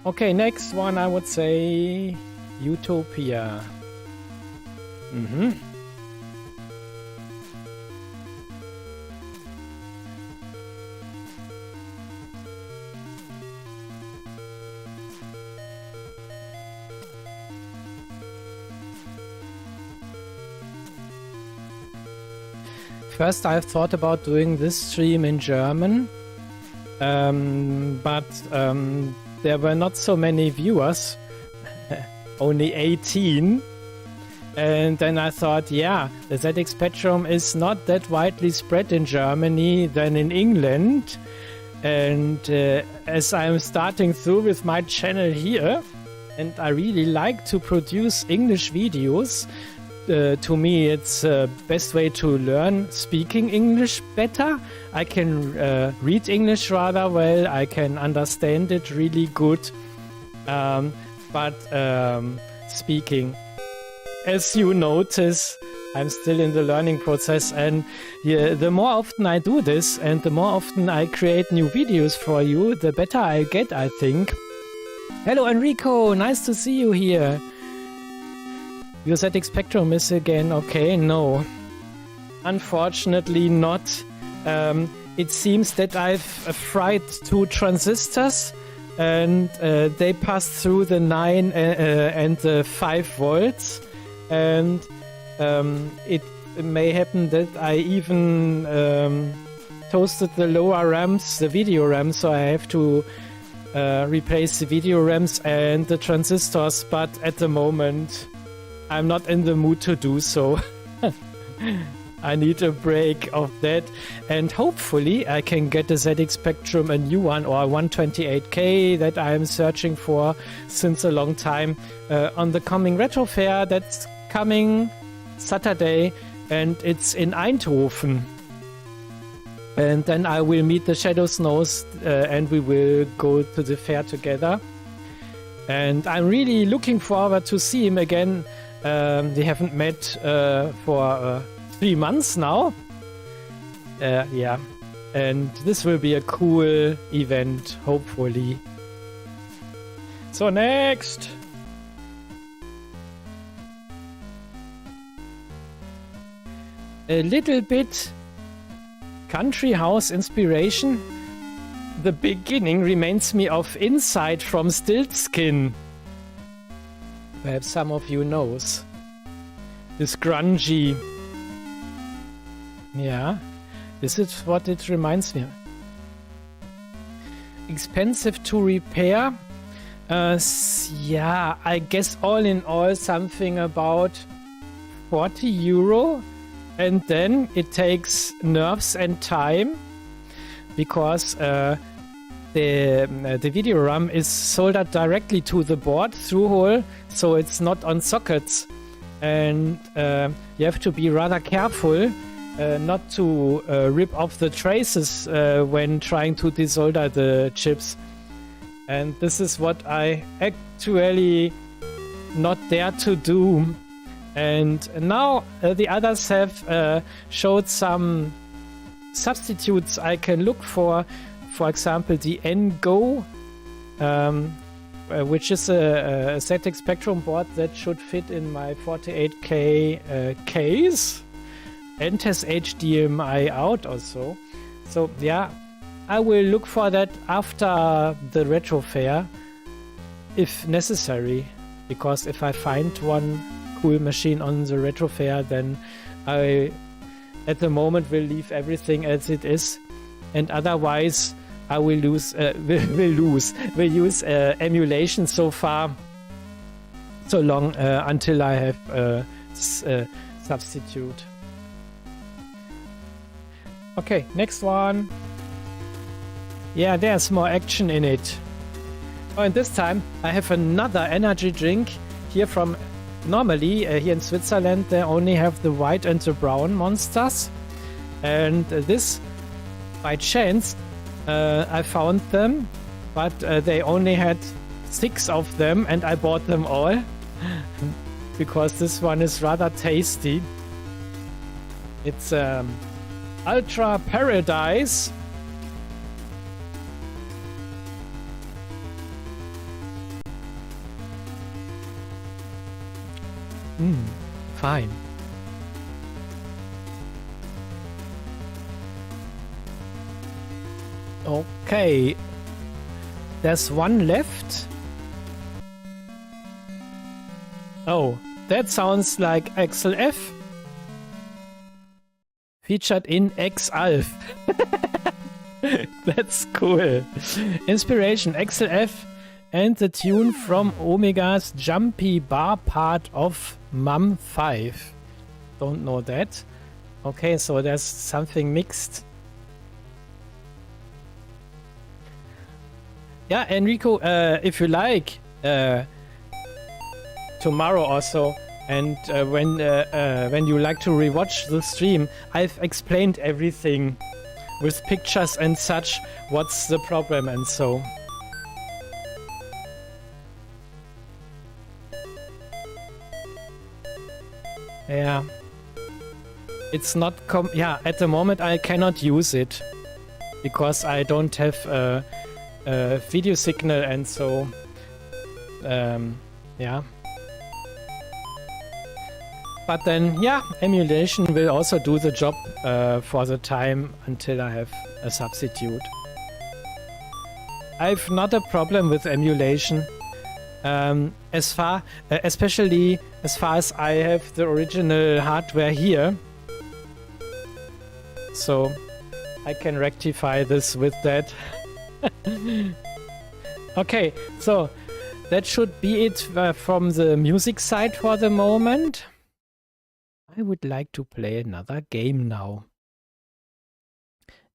Okay, next one I would say Utopia. Mm-hmm. First, I've thought about doing this stream in German, but there were not so many viewers, only 18. And then I thought, yeah, the ZX Spectrum is not that widely spread in Germany than in England. And as I'm starting through with my channel here, and I really like to produce English videos, to me, it's the best way to learn speaking English better. I can read English rather well. I can understand it really good. But speaking, as you notice, I'm still in the learning process. And the more often I do this and the more often I create new videos for you, the better I get, I think. Hello, Enrico. Nice to see you here. Your ZX Spectrum is again okay? No. Unfortunately not. It seems that I've fried 2 transistors and they passed through the 9 and the 5 volts. And it may happen that I even toasted the lower RAMs, the video RAMs, so I have to replace the video RAMs and the transistors, but at the moment I'm not in the mood to do so. I need a break of that, and hopefully I can get the ZX Spectrum, a new one, or 128K that I am searching for since a long time, on the coming Retro Fair that's coming Saturday, and it's in Eindhoven. And then I will meet the Shadow Snows and we will go to the fair together. And I'm really looking forward to see him again. We haven't met for 3 months now. Yeah, and this will be a cool event, hopefully. So next! A little bit country house inspiration. The beginning reminds me of Inside from Stiltskin. Perhaps some of you knows. This grungy. Yeah, this is what it reminds me of. Expensive to repair. Yeah, I guess all in all something about 40 euro. And then it takes nerves and time because the video RAM is soldered directly to the board through hole, so it's not on sockets, and you have to be rather careful not to rip off the traces when trying to desolder the chips. And this is what I actually not dare to do. And now the others have showed some substitutes I can look for. For example, the NGO, which is a ZX Spectrum board that should fit in my 48K case and has HDMI out also. So yeah, I will look for that after the retro fair if necessary, because if I find one cool machine on the retro fair, then I at the moment will leave everything as it is, and otherwise I will use emulation so long until I have a substitute. Okay, next one. Yeah, there's more action in it. Oh, and this time I have another energy drink here from... Normally, here in Switzerland, they only have the white and the brown monsters. And this, by chance, I found them, but they only had 6 of them, and I bought them all. Because this one is rather tasty. It's Ultra Paradise. Fine. Okay. There's one left. Oh, that sounds like XLF. Featured in XALF. That's cool. Inspiration XLF. And the tune from Omega's Jumpy Bar part of Mum 5. Don't know that. Okay, so there's something mixed. Yeah, Enrico, if you like, tomorrow also, and when you like to rewatch the stream, I've explained everything with pictures and such, what's the problem and so. Yeah, it's not at the moment I cannot use it because I don't have a video signal and so yeah. But then yeah, emulation will also do the job for the time until I have a substitute. I've not a problem with emulation. Especially as far as I have the original hardware here. So I can rectify this with that. Okay, so that should be it from the music side for the moment. I would like to play another game now.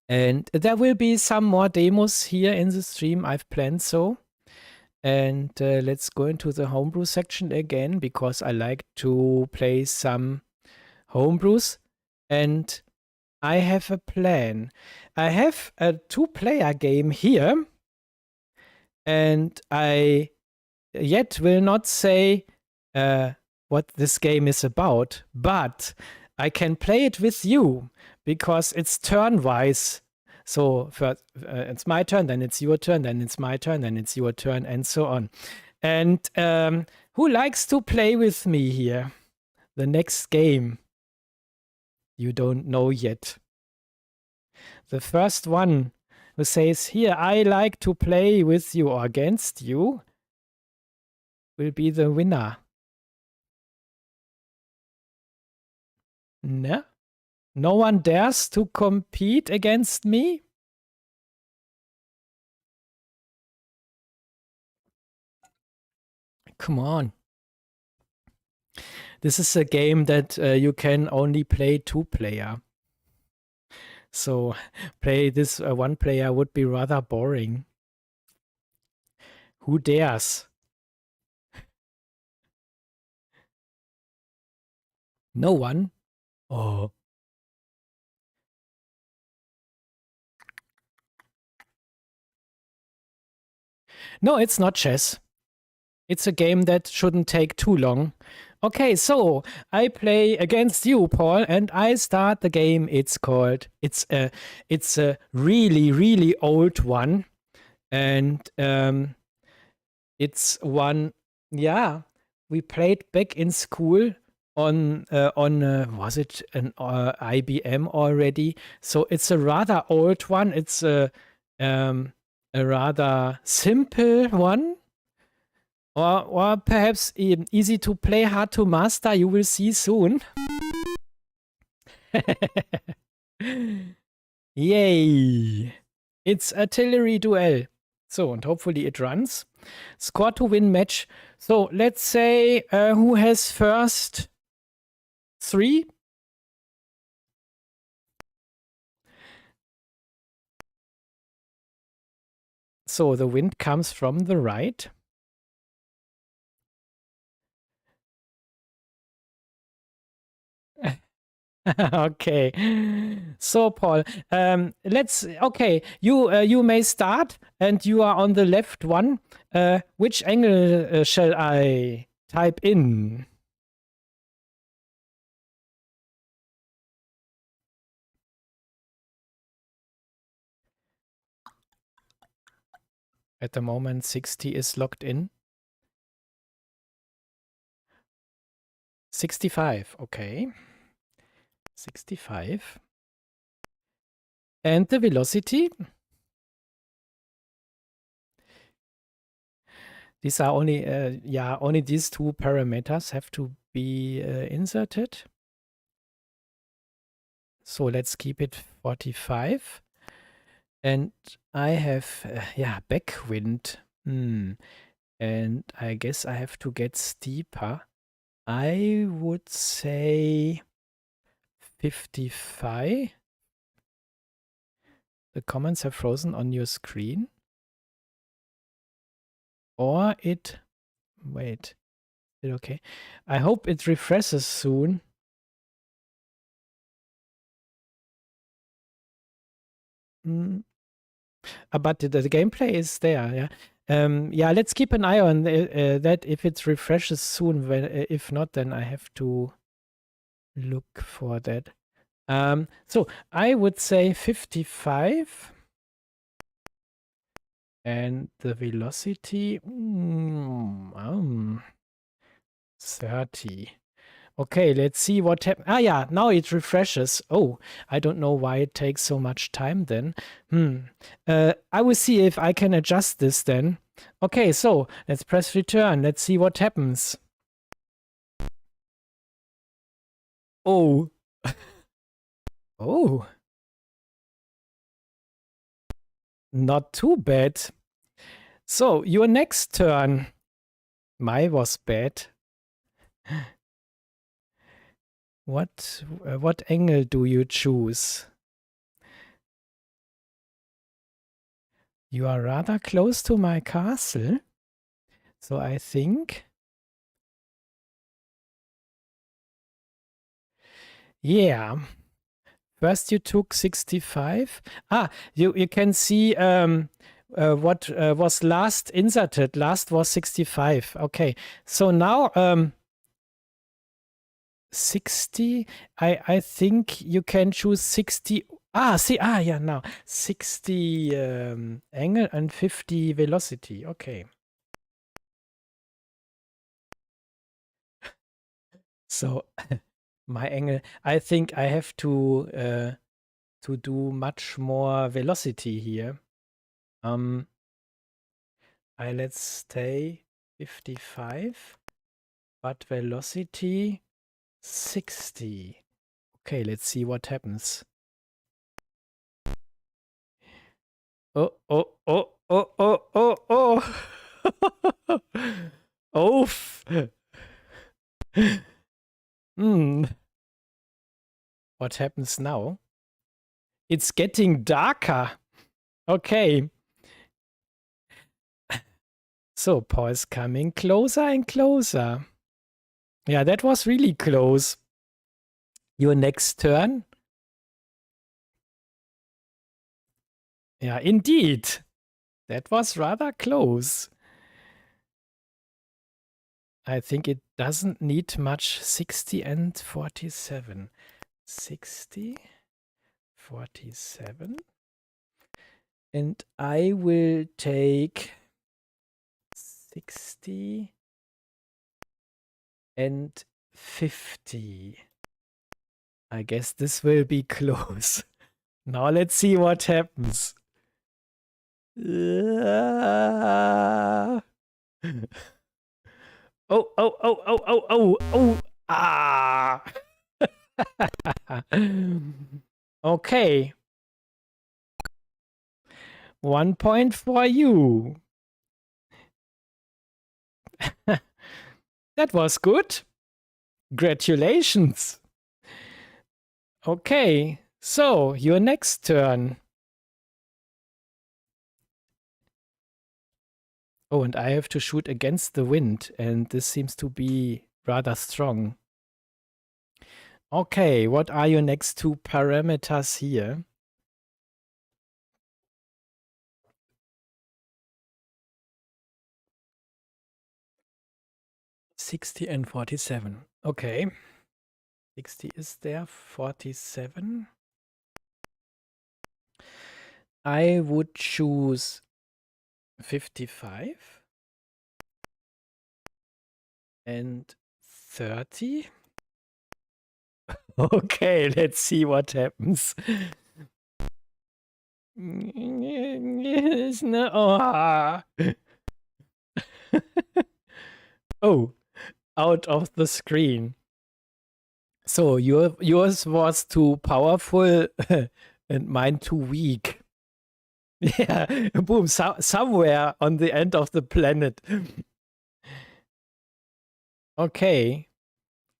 And there will be some more demos here in the stream, I've planned so. And let's go into the homebrew section again, because I like to play some homebrews. And I have a plan. I have a 2-player game here. And I yet will not say what this game is about. But I can play it with you, because it's turn-wise. So first, it's my turn, then it's your turn, then it's my turn, then it's your turn, and so on. And who likes to play with me here? The next game. You don't know yet. The first one who says, here, I like to play with you or against you, will be the winner. No? No one dares to compete against me? Come on. This is a game that you can only play 2-player. So play this 1-player would be rather boring. Who dares? No one? Oh. No, it's not chess. It's a game that shouldn't take too long. Okay, so I play against you, Paul, and I start the game. It's a really, really old one. And it's one, yeah, we played back in school on was it an IBM already? So it's a rather old one. It's a rather simple one. Or perhaps easy to play, hard to master. You will see soon. Yay! It's artillery duel. So, and hopefully it runs. Score to win match. So, let's say who has first 3? So, the wind comes from the right. Okay. So, Paul, you may start, and you are on the left one. Which angle shall I type in? At the moment, 60 is locked in. 65, okay. 65. And the velocity? These are only, only these two parameters have to be inserted. So let's keep it 45. And I have, backwind. And I guess I have to get steeper. I would say 55. The comments have frozen on your screen. Or wait, is it okay? I hope it refreshes soon. But the gameplay is there, yeah. Let's keep an eye on that if it refreshes soon. If not, then I have to look for that. So I would say 55. And the velocity, 30. Okay, let's see what happens. Ah, yeah, now it refreshes. Oh, I don't know why it takes so much time then. I will see if I can adjust this then. Okay, so let's press return. Let's see what happens. Oh. Oh. Not too bad. So, your next turn. My was bad. What angle do you choose? You are rather close to my castle. So I think, yeah. First you took 65. You can see what was last inserted. Last was 65. Okay. So now 60. I think you can choose 60. Now 60 angle and 50 velocity. Okay. So my angle, I think I have to do much more velocity here. Let's stay 55, but velocity 60. Okay, let's see what happens. Oh. Oof. What happens now? It's getting darker. Okay. So, Paul's coming closer and closer. Yeah, that was really close. Your next turn? Yeah, indeed. That was rather close. I think it doesn't need much. 60 and 47. 60, 47. And I will take 60 and 50. I guess this will be close. Now let's see what happens. Oh. Ah. Okay. 1 point for you. That was good. Congratulations. Okay, so your next turn. Oh, and I have to shoot against the wind, and this seems to be rather strong. Okay, what are your next two parameters here? $60 and 47. Okay. 60 is there, 47. I would choose 55 and 30. Okay, let's see what happens. No. Oh, out of the screen. So yours was too powerful and mine too weak. Yeah, boom, somewhere on the end of the planet. Okay.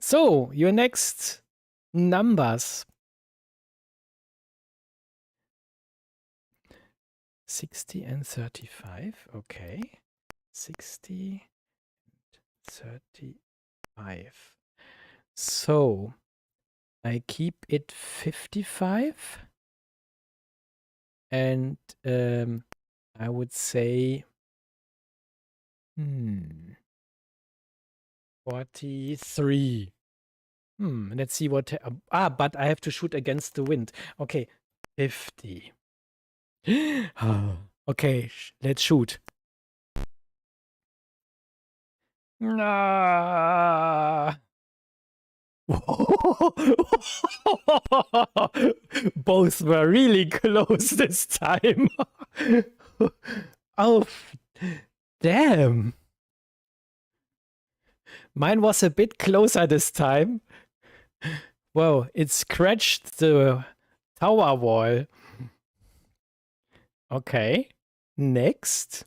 So, your next numbers. 60 and 35. Okay. 60 and 35. So, I keep it 55. And I would say 43. Let's see what... but I have to shoot against the wind. Okay, 50. Okay, let's shoot. Ah. Both were really close this time. Oh, damn. Mine was a bit closer this time. Whoa, it scratched the tower wall. Okay, next.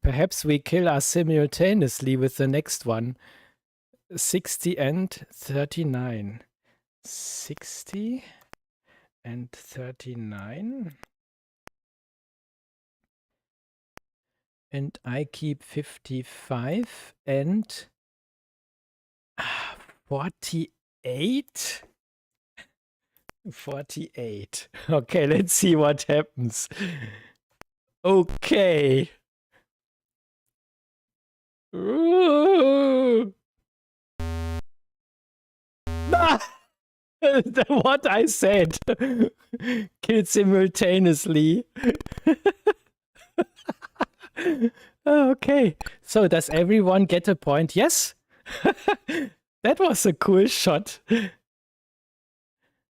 Perhaps we kill us simultaneously with the next one. 60 and 39. 60 and 39. And I keep 55 and 48. 48. Okay, let's see what happens. Okay. Ooh. What I said. Kill simultaneously. Okay. So does everyone get a point? Yes? That was a cool shot.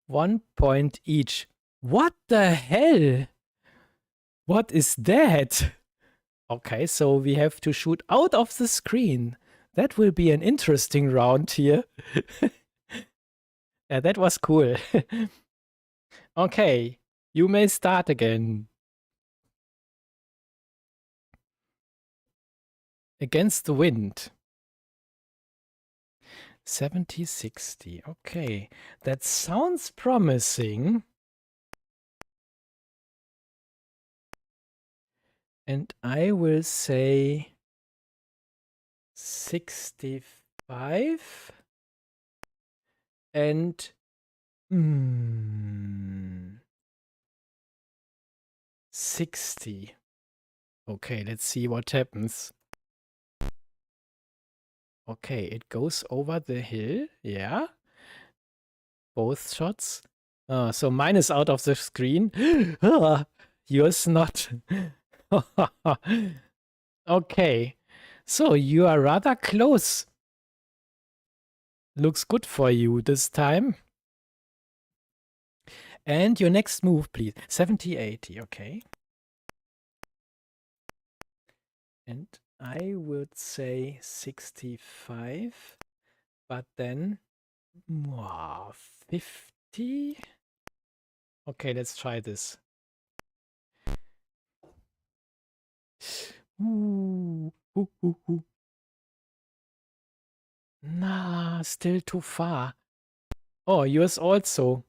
1 point each. What the hell? What is that? Okay, so we have to shoot out of the screen. That will be an interesting round here. Yeah, that was cool. Okay, you may start again. Against the wind. 70, 60. Okay, that sounds promising. And I will say 65 and Hmm. 60. Okay, let's see what happens. Okay, it goes over the hill. Yeah. Both shots. So mine is out of the screen. Yours not. Okay. So you are rather close. Looks good for you this time. And your next move, please. 70, 80. Okay. And I would say 65. But then 50. Okay, let's try this. Ooh. Ooh, ooh, ooh. Nah, still too far. Oh, yours also.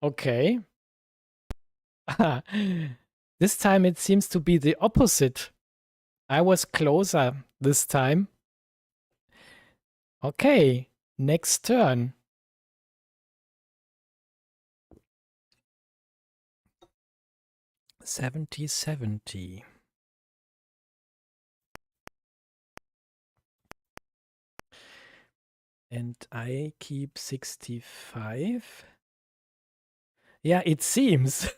Okay. This time it seems to be the opposite. I was closer this time. Okay, next turn. $70. And I keep 65. Yeah, it seems.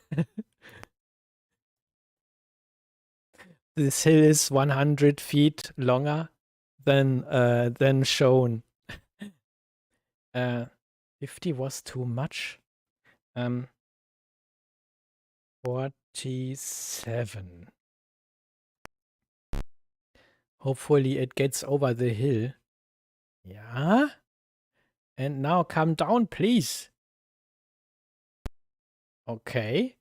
This hill is 100 feet longer than shown. 50 was too much. 47. Hopefully it gets over the hill. Yeah. And now come down, please. Okay.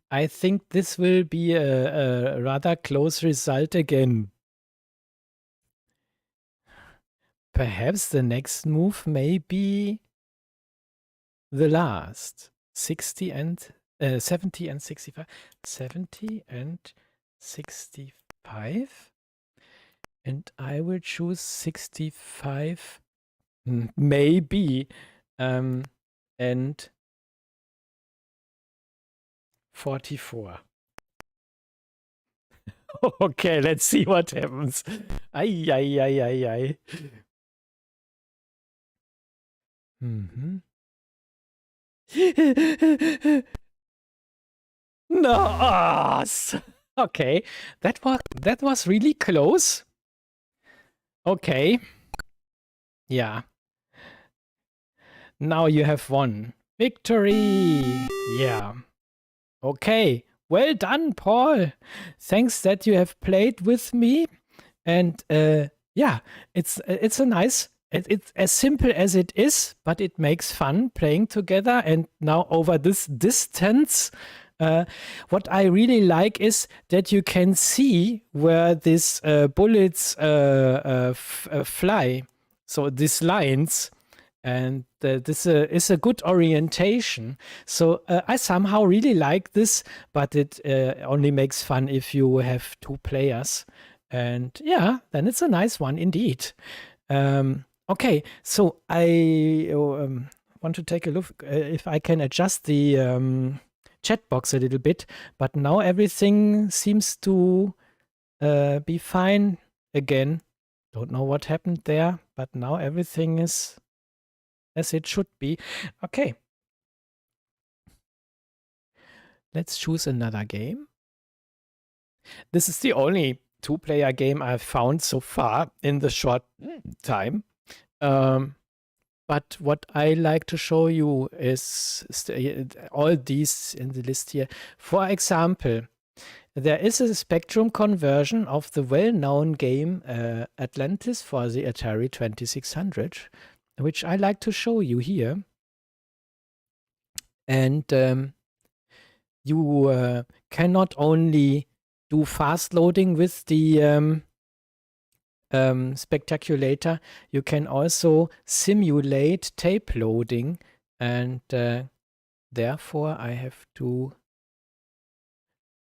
I think this will be a rather close result again. Perhaps the next move may be the last. 60 and 70 and 65. 70 and 65. And I will choose 65. Maybe. And 44. Okay, let's see what happens. Ay, ay, ay, ay, ay. Mhm. No. Okay, that was really close. Okay. Yeah. Now you have won. Victory. Yeah. Okay. Well done, Paul. Thanks that you have played with me. And yeah, it's a nice. It's as simple as it is, but it makes fun playing together. And now over this distance, what I really like is that you can see where these bullets fly. So these lines. And this is a good orientation. So I somehow really like this, but it only makes fun if you have two players. And yeah, then it's a nice one indeed. Okay, so I want to take a look if I can adjust the chat box a little bit. But now everything seems to be fine again. Don't know what happened there, but now everything is as it should be. Okay. Let's choose another game. This is the only two-player game I've found so far in the short time. But what I like to show you is all these in the list here. For example, there is a Spectrum conversion of the well-known game Atlantis for the Atari 2600, which I like to show you here. And you can not only do fast loading with the Spectaculator, you can also simulate tape loading, and therefore I have to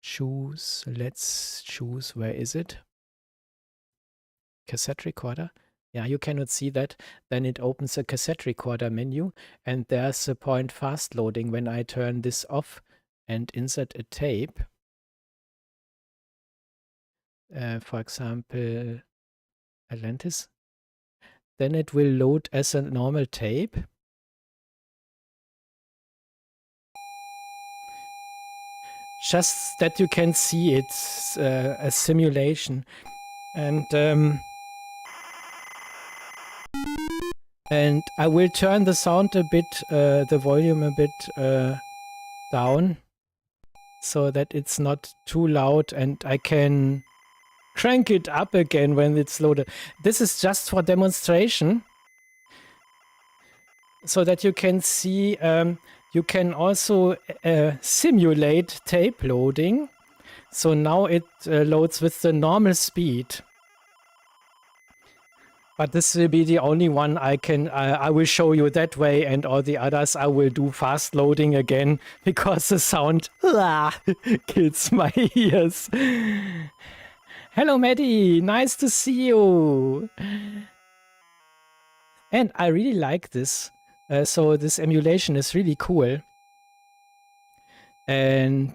choose. Let's choose, where is it? Cassette recorder. Yeah, you cannot see that. Then it opens a cassette recorder menu, and there's a point fast loading when I turn this off and insert a tape. For example, Atlantis. Then it will load as a normal tape. Just that you can see it's a simulation. And I will turn the sound a bit, the volume a bit down, so that it's not too loud, and I can crank it up again when it's loaded. This is just for demonstration, so that you can see, you can also simulate tape loading. So now it loads with the normal speed. But this will be the only one I will show you that way, and all the others I will do fast loading again, because the sound kills my ears. Hello, Maddie. Nice to see you. And I really like this. So this emulation is really cool. And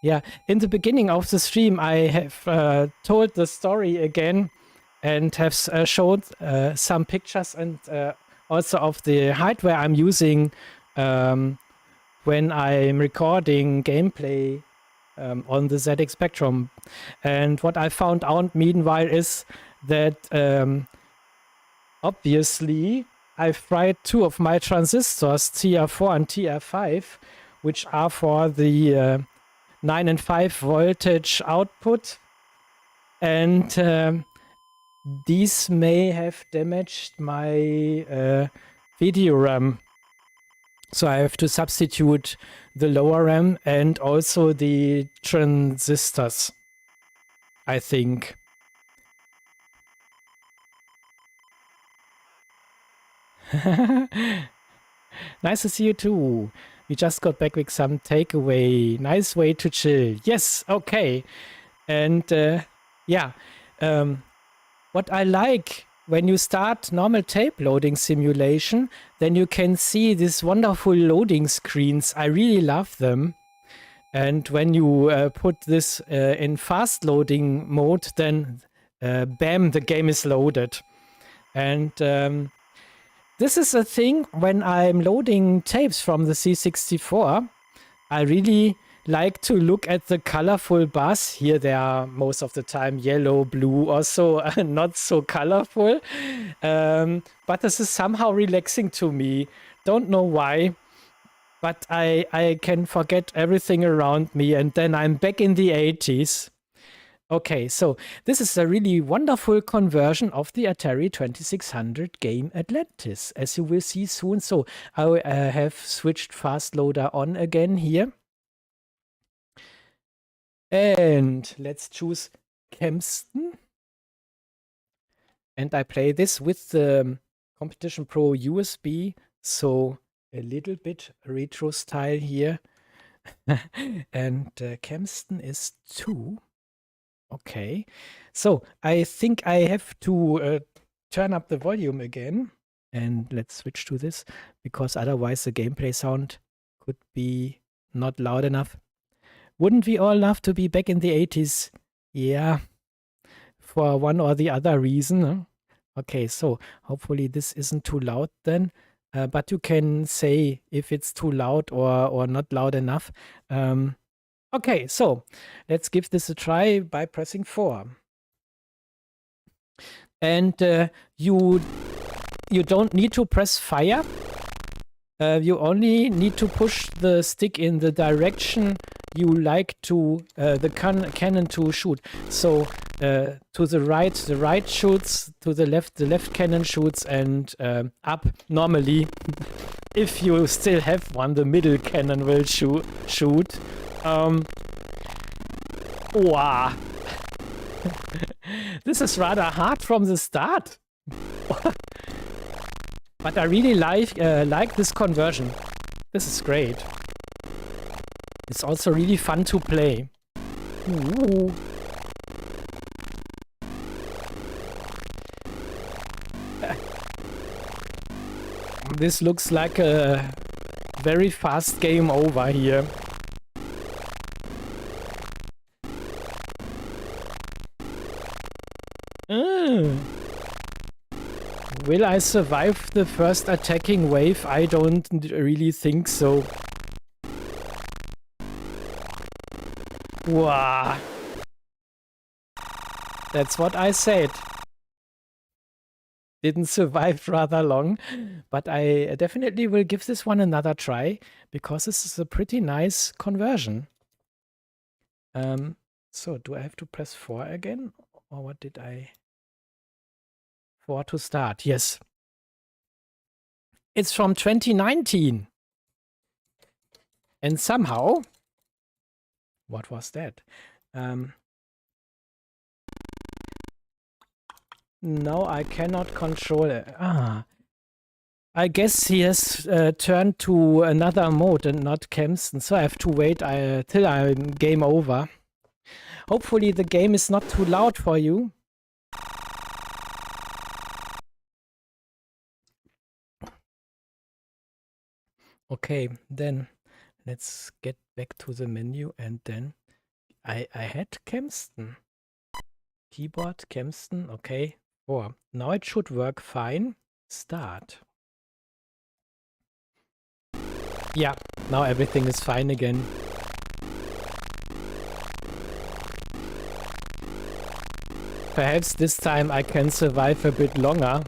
yeah, in the beginning of the stream, I have told the story again, and have showed some pictures, and also of the hardware I'm using when I'm recording gameplay on the ZX Spectrum. And what I found out meanwhile is that obviously I've fried two of my transistors, TR4 and TR5, which are for the 9 and 5 voltage output. And these may have damaged my video RAM. So I have to substitute the lower RAM and also the transistors, I think. Nice to see you too. We just got back with some takeaway. Nice way to chill. Yes, okay. And yeah. What I like, when you start normal tape loading simulation, then you can see these wonderful loading screens. I really love them. And when you put this in fast loading mode, then bam, the game is loaded. And this is a thing when I'm loading tapes from the C64. I really like to look at the colorful bars. Here they are most of the time yellow, blue, also not so colorful. But this is somehow relaxing to me. Don't know why, but I can forget everything around me, and then I'm back in the 80s. Okay, so this is a really wonderful conversion of the Atari 2600 game Atlantis, as you will see soon. So I have switched fast loader on again here. And let's choose Kempston. And I play this with the Competition Pro USB, so a little bit retro style here. And Kempston is 2. Okay, so I think I have to turn up the volume again. And let's switch to this, because otherwise the gameplay sound could be not loud enough. Wouldn't we all love to be back in the 80s? Yeah, for one or the other reason. Huh? Okay, so hopefully this isn't too loud then. But you can say if it's too loud or not loud enough. Okay, so let's give this a try by pressing 4. And you don't need to press fire. You only need to push the stick in the direction you like to the cannon to shoot. So to the right shoots, to the left cannon shoots, and up normally. If you still have one, the middle cannon will shoot. Wow. This is rather hard from the start. But I really like this conversion. This is great. It's also really fun to play. Ooh. This looks like a very fast game over here. Will I survive the first attacking wave? I don't really think so. Wow. That's what I said. Didn't survive rather long, but I definitely will give this one another try because this is a pretty nice conversion. So do I have to press 4 again? Or what did I... 4 to start, yes. It's from 2019. And somehow... What was that? No, I cannot control it. I guess he has turned to another mode and not Kempston, so I have to wait till I'm game over. Hopefully the game is not too loud for you. Okay, then let's get back to the menu and then I had Kempston. Keyboard, Kempston, okay. 4. Now it should work fine. Start. Yeah, now everything is fine again. Perhaps this time I can survive a bit longer.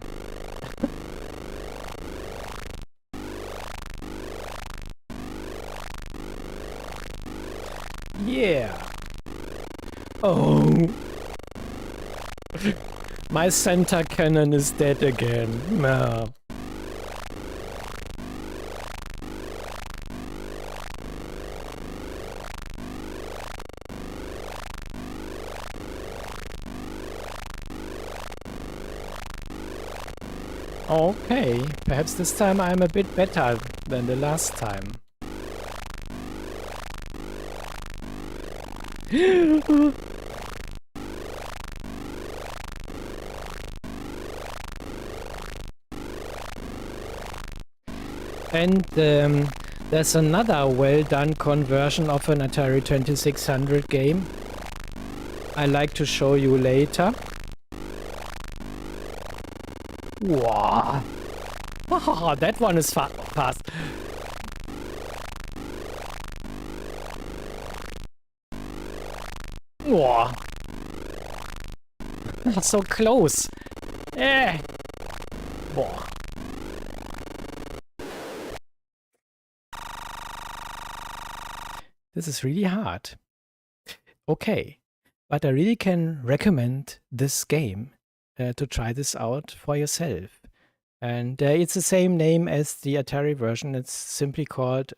Yeah. Oh. My center cannon is dead again. No. Okay, perhaps this time I'm a bit better than the last time. And there's another well-done conversion of an Atari 2600 game I like to show you later. Wow. That one is fast. Wow. So close. Eh. Boah. This is really hard. Okay. But I really can recommend this game to try this out for yourself. And it's the same name as the Atari version. It's simply called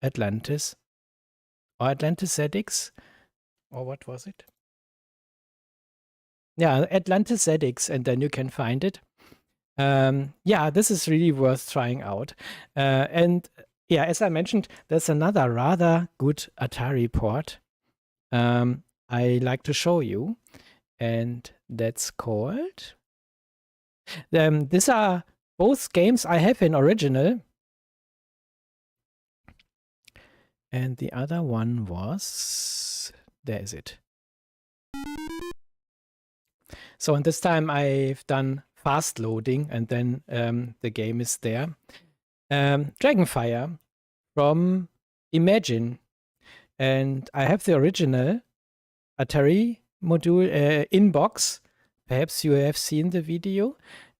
Atlantis. Or Atlantis ZX. Or what was it? Yeah, Atlantis ZX, and then you can find it. Yeah, this is really worth trying out. And yeah, as I mentioned, there's another rather good Atari port I like to show you. And that's called... these are both games I have in original. And the other one was... There is it. So, and this time I've done fast loading and then the game is there. Dragonfire from Imagine. And I have the original Atari module in box. Perhaps you have seen the video.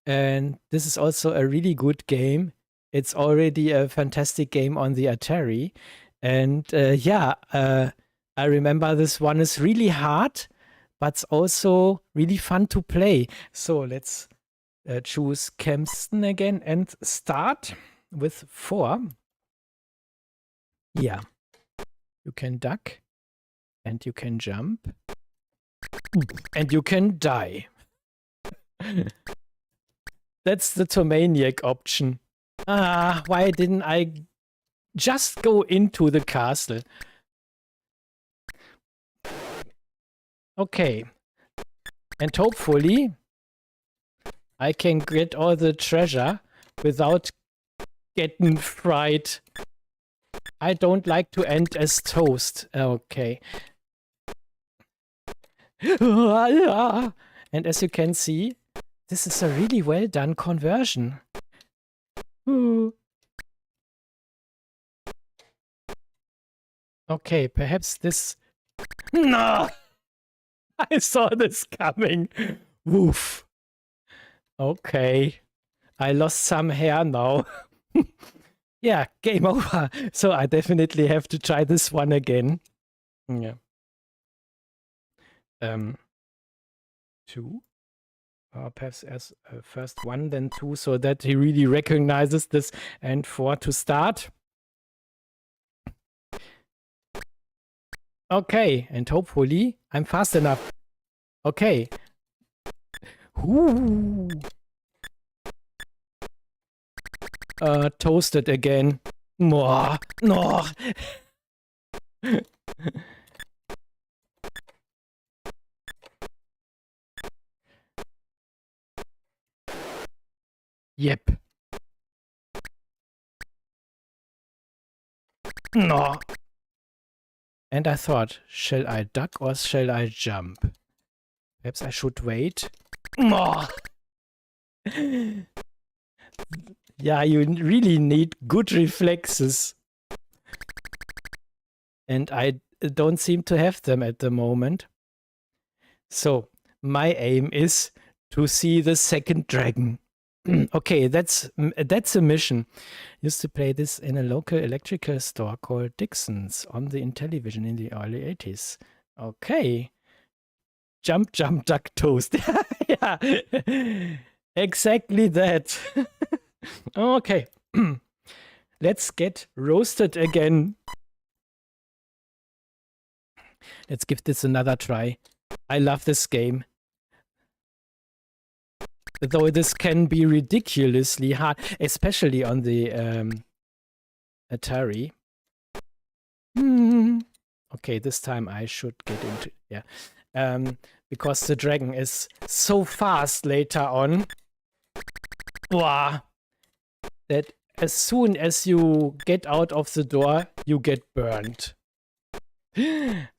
And this is also a really good game. It's already a fantastic game on the Atari. And yeah, I remember this one is really hard, but it's also really fun to play. So let's choose Kempston again and start with 4. Yeah, you can duck and you can jump and you can die. That's the Tomaniac option. Why didn't I just go into the castle? Okay. And hopefully I can get all the treasure without getting fried. I don't like to end as toast. Okay. And as you can see, this is a really well done conversion. Okay, perhaps this... No! I saw this coming. Woof. Okay. I lost some hair now. Yeah, game over. So I definitely have to try this one again. Yeah. 2. Perhaps as first 1, then 2, so that he really recognizes this. And 4 to start. Okay, and hopefully I'm fast enough. Okay. Ooh. Toasted again. No. Yep. No. And I thought, shall I duck or shall I jump? Perhaps I should wait. No. Yeah, you really need good reflexes. And I don't seem to have them at the moment. So, my aim is to see the second dragon. Okay, that's a mission. Used to play this in a local electrical store called Dixon's on the Intellivision in the early 80s. Okay. Jump, jump, duck, toast. Yeah, exactly that. Okay. Let's get roasted again. Let's give this another try. I love this game. Though this can be ridiculously hard, especially on the Atari. Okay, this time I should get into... Yeah. Because the dragon is so fast later on. Wow. That as soon as you get out of the door, you get burned.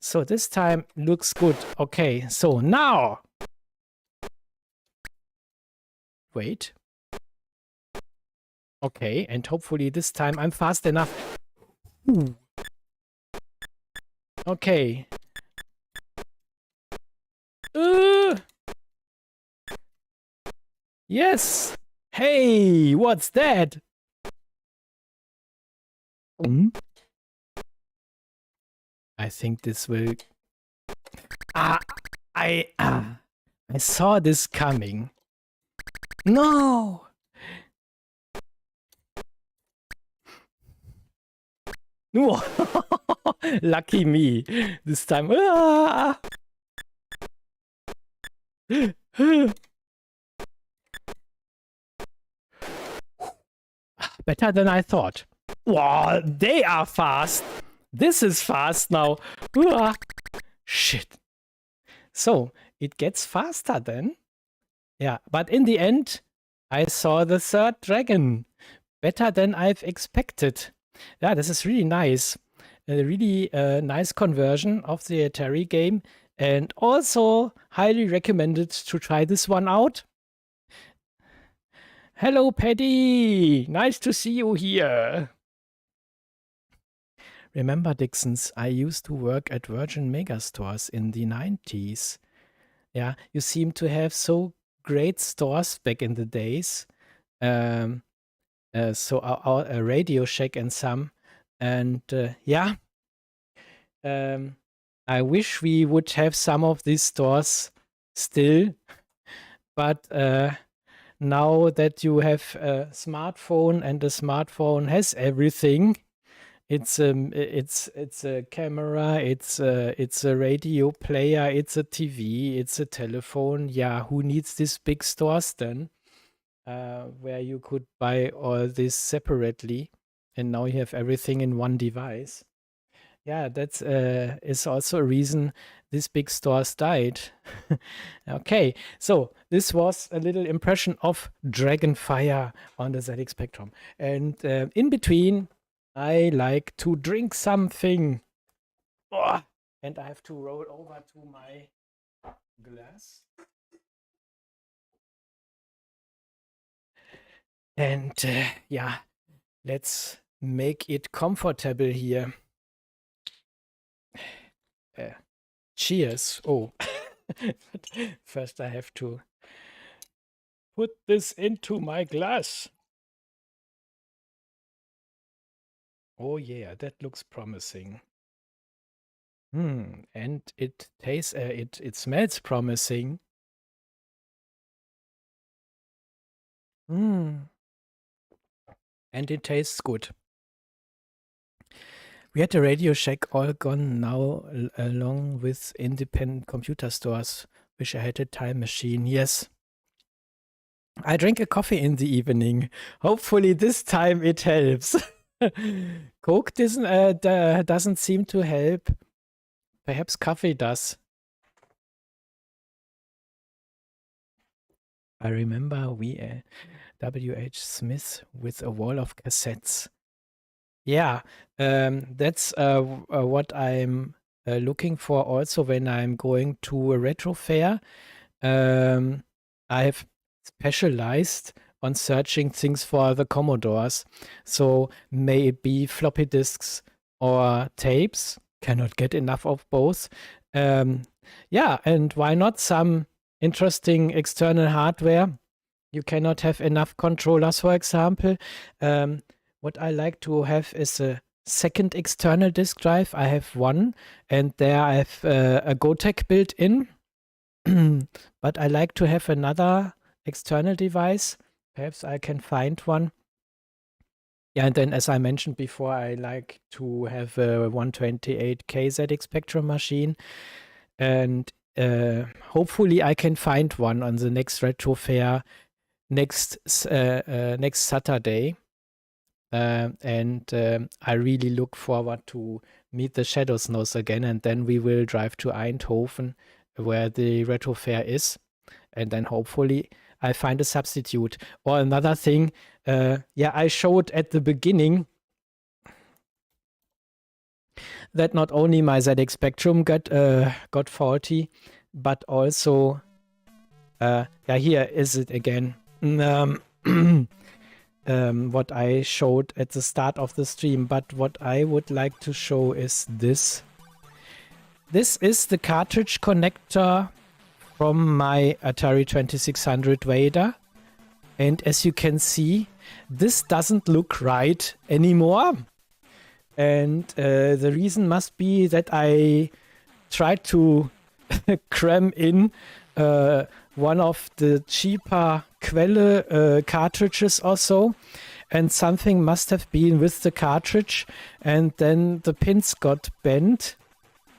So this time looks good. Okay, so now... Wait. Okay, and hopefully this time I'm fast enough. Ooh. Okay. Yes! Hey, what's that? I think this will... I saw this coming. No! Lucky me. This time. Better than I thought. Wow, they are fast. This is fast now. Shit. So, it gets faster then. Yeah, but in the end, I saw the third dragon. Better than I've expected. Yeah, this is really nice. A really nice conversion of the Atari game. And also highly recommended to try this one out. Hello, Paddy. Nice to see you here. Remember, Dixons, I used to work at Virgin Megastores in the 90s. Yeah, you seem to have so great stores back in the days. So our Radio Shack and some. And yeah, I wish we would have some of these stores still. But now that you have a smartphone and the smartphone has everything, it's a camera, it's a radio player, it's a TV, it's a telephone. Yeah, who needs these big stores then? Where you could buy all this separately, and now you have everything in one device. Yeah, that's is also a reason these big stores died. Okay, so this was a little impression of Dragonfire on the ZX Spectrum. And in between, I like to drink something. Oh, and I have to roll over to my glass. And yeah, let's make it comfortable here. Cheers. Oh, first I have to put this into my glass. Oh yeah, that looks promising. And it tastes, it smells promising. And it tastes good. We had a Radio Shack all gone now, along with independent computer stores. Wish I had a time machine. Yes. I drink a coffee in the evening. Hopefully this time it helps. Coke doesn't seem to help. Perhaps coffee does. I remember W.H. Smith with a wall of cassettes. Yeah, that's what I'm looking for also when I'm going to a retro fair. I have specialized on searching things for the Commodores. So maybe floppy disks or tapes. Cannot get enough of both. Yeah, and why not some interesting external hardware? You cannot have enough controllers, for example. What I like to have is a second external disk drive. I have one, and there I have a Gotek built in. But I like to have another external device. Perhaps I can find one. Yeah, and then as I mentioned before, I like to have a 128K ZX Spectrum machine. And hopefully I can find one on the next retro fair next Saturday. And I really look forward to meet the Shadow Snows again, and then we will drive to Eindhoven, where the retro fair is, and then hopefully I find a substitute. Or another thing, yeah, I showed at the beginning that not only my ZX Spectrum got faulty, but also, yeah, here is it again. What I showed at the start of the stream, but what I would like to show is this. This is the cartridge connector from my Atari 2600 Vader, and as you can see, this doesn't look right anymore. And the reason must be that I tried to cram in one of the cheaper Quelle cartridges or so, and something must have been with the cartridge, and then the pins got bent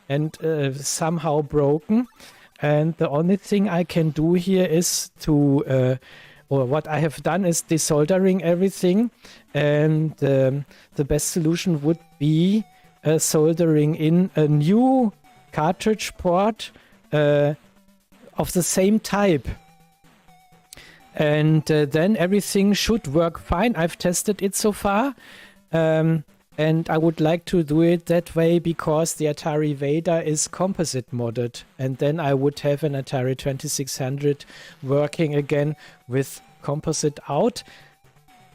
and somehow broken. And the only thing I can do here is to, or what I have done is desoldering everything, and the best solution would be soldering in a new cartridge port of the same type. And then everything should work fine. I've tested it so far. And I would like to do it that way because the Atari Vader is composite modded. And then I would have an Atari 2600 working again with composite out.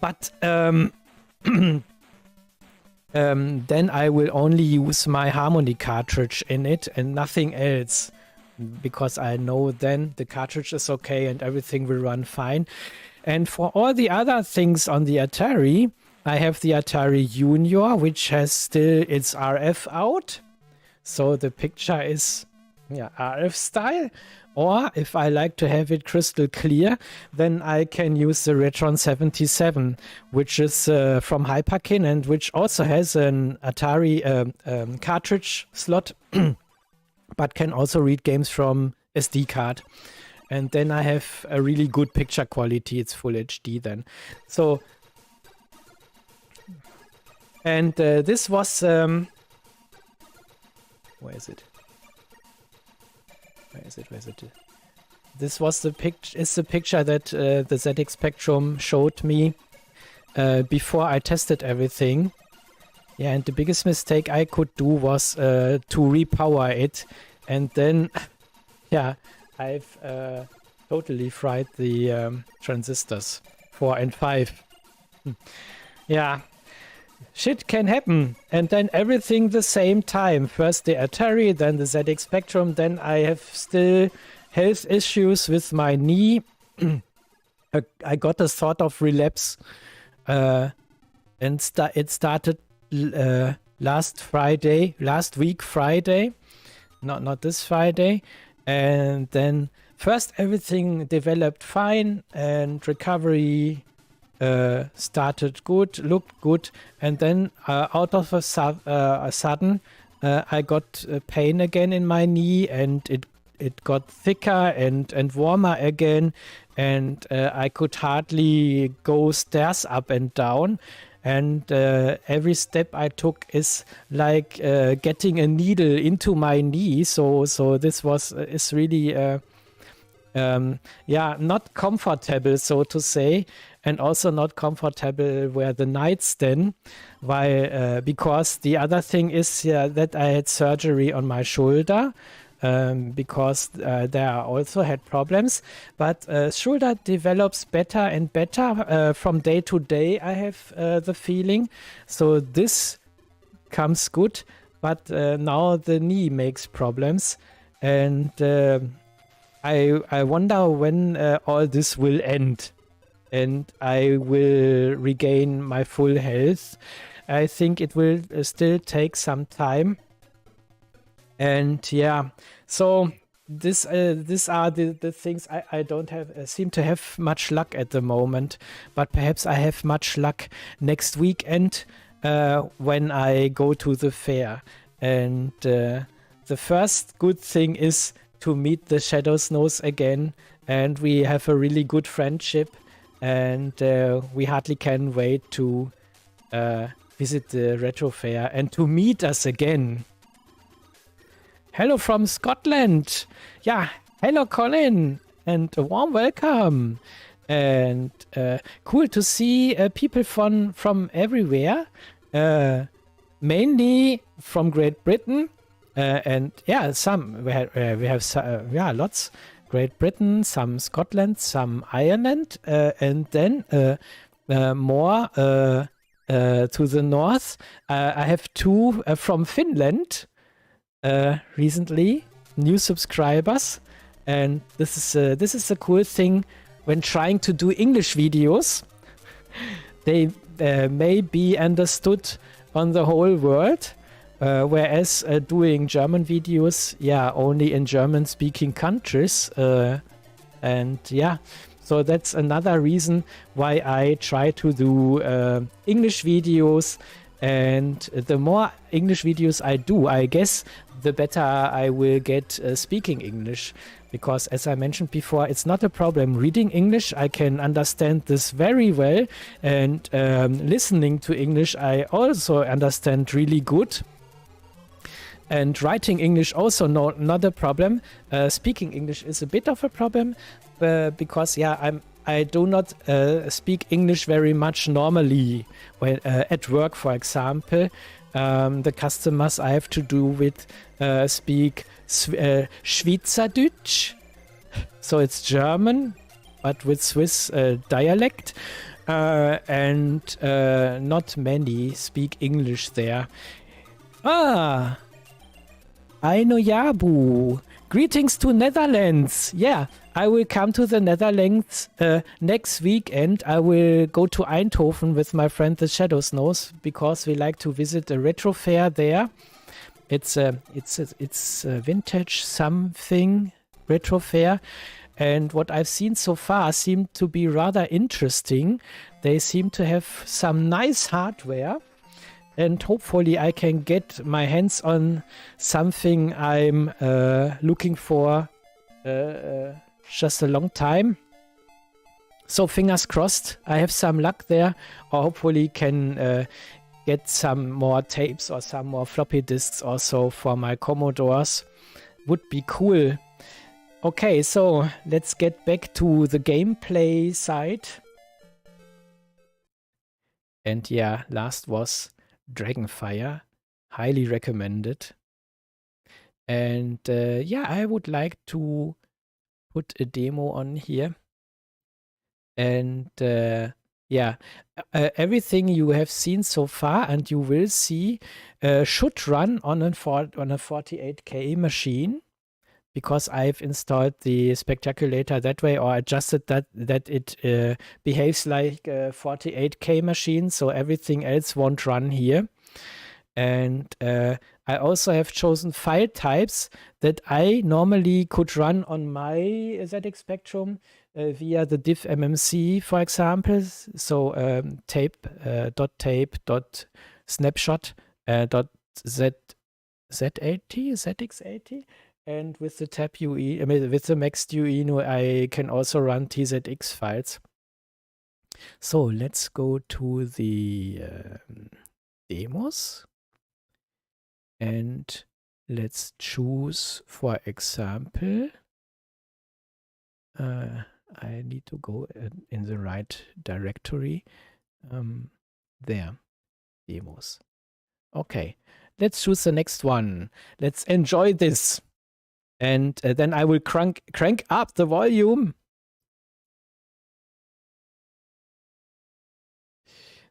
But then I will only use my Harmony cartridge in it and nothing else. Because I know then the cartridge is okay and everything will run fine. And for all the other things on the Atari, I have the Atari Junior, which has still its RF out. So the picture is RF style. Or if I like to have it crystal clear, then I can use the Retron 77, which is from Hyperkin and which also has an Atari cartridge slot. But can also read games from SD card. And then I have a really good picture quality. It's full HD then. So, and this was, where is it? Where is it? Where is it? This was the picture that the ZX Spectrum showed me before I tested everything. Yeah, and the biggest mistake I could do was to repower it, and then, yeah, I've totally fried the transistors 4 and 5. Yeah, shit can happen, and then everything the same time. First the Atari, then the ZX Spectrum, then I have still health issues with my knee. I got a sort of relapse, and it started last week Friday, not this Friday, and then first everything developed fine and recovery started good, looked good, and then out of a sudden I got pain again in my knee, and it got thicker and warmer again, and I could hardly go stairs up and down. And every step I took is like getting a needle into my knee. So this is really not comfortable, so to say, and also not comfortable where the nights then. Because the other thing is that I had surgery on my shoulder. Because there I also had problems, but shoulder develops better and better from day to day, I have the feeling. So this comes good, but now the knee makes problems, and I wonder when all this will end and I will regain my full health. I think it will still take some time. And yeah, so these are the things I don't seem to have much luck at the moment, but perhaps I have much luck next weekend when I go to the fair. And the first good thing is to meet the Shadow Snows again, and we have a really good friendship, and we hardly can wait to visit the retro fair and to meet us again. Hello from Scotland. Yeah, hello Colin, and a warm welcome. And cool to see people from everywhere, mainly from Great Britain, and yeah, we have lots. Great Britain, some Scotland, some Ireland, and then more to the north. I have 2 from Finland. Recently, new subscribers, and this is a cool thing when trying to do English videos. They may be understood on the whole world, whereas doing German videos, only in German-speaking countries, and yeah. So that's another reason why I try to do English videos. And the more English videos I do, I guess, the better I will get speaking English. Because as I mentioned before, it's not a problem reading English. I can understand this very well. And listening to English, I also understand really good. And writing English also not a problem. Speaking English is a bit of a problem because I do not speak English very much normally when at work, for example. The customers I have to do with speak Schweizerdeutsch, so it's German, but with Swiss dialect, and not many speak English there. Aino Yabu. Greetings to Netherlands. Yeah, I will come to the Netherlands next weekend. I will go to Eindhoven with my friend the Shadow Snows because we like to visit a retro fair there. It's a vintage something retro fair, and what I've seen so far seemed to be rather interesting. They seem to have some nice hardware, and hopefully I can get my hands on something I'm looking for just a long time. So fingers crossed I have some luck there, or hopefully can get some more tapes or some more floppy disks also for my Commodores. Would be cool. Okay, so let's get back to the gameplay side. And yeah, last was Dragonfire. Highly recommended. And yeah, I would like to put a demo on here. And yeah, everything you have seen so far and you will see should run on a 48K machine, because I've installed the spectaculator that way, or adjusted that it behaves like a 48K machine, so everything else won't run here. And I also have chosen file types that I normally could run on my ZX Spectrum via the diff MMC, for example. So .tape.snapshot ZX80, and with the tab UE, I mean, with the Max UE, I can also run TZX files. So let's go to the demos. And let's choose, for example, I need to go in the right directory. There, demos. Okay, let's choose the next one. Let's enjoy this. And then I will crank up the volume.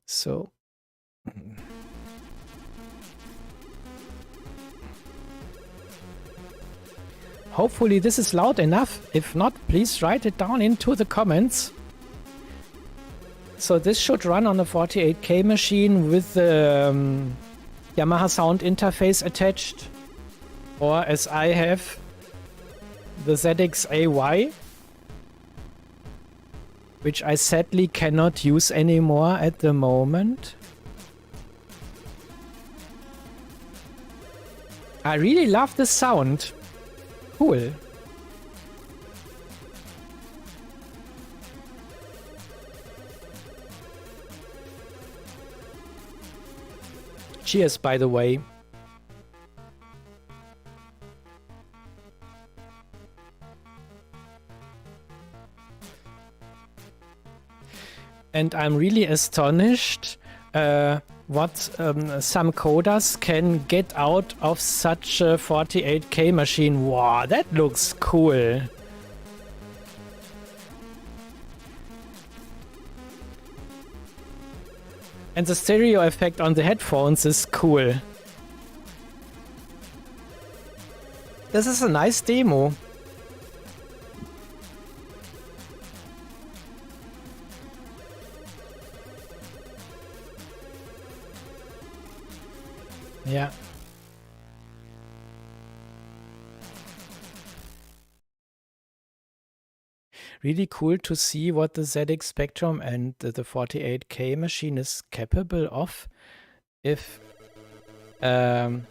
So. Hopefully this is loud enough. If not, please write it down into the comments. So this should run on a 48K machine with the Yamaha sound interface attached. Or as I have, the ZX-AY, which I sadly cannot use anymore at the moment. I really love the sound. Cool. Cheers, by the way. And I'm really astonished what some coders can get out of such a 48K machine. Wow, that looks cool. And the stereo effect on the headphones is cool. This is a nice demo. Yeah. Really cool to see what the ZX Spectrum and the 48K machine is capable of if yeah.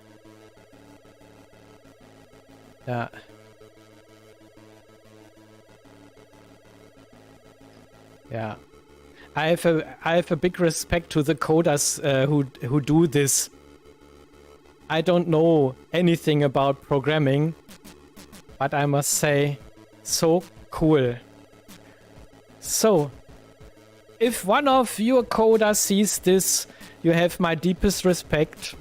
Yeah. I have a big respect to the coders who do this. I don't know anything about programming, but I must say, so cool. So, if one of your coders sees this, you have my deepest respect.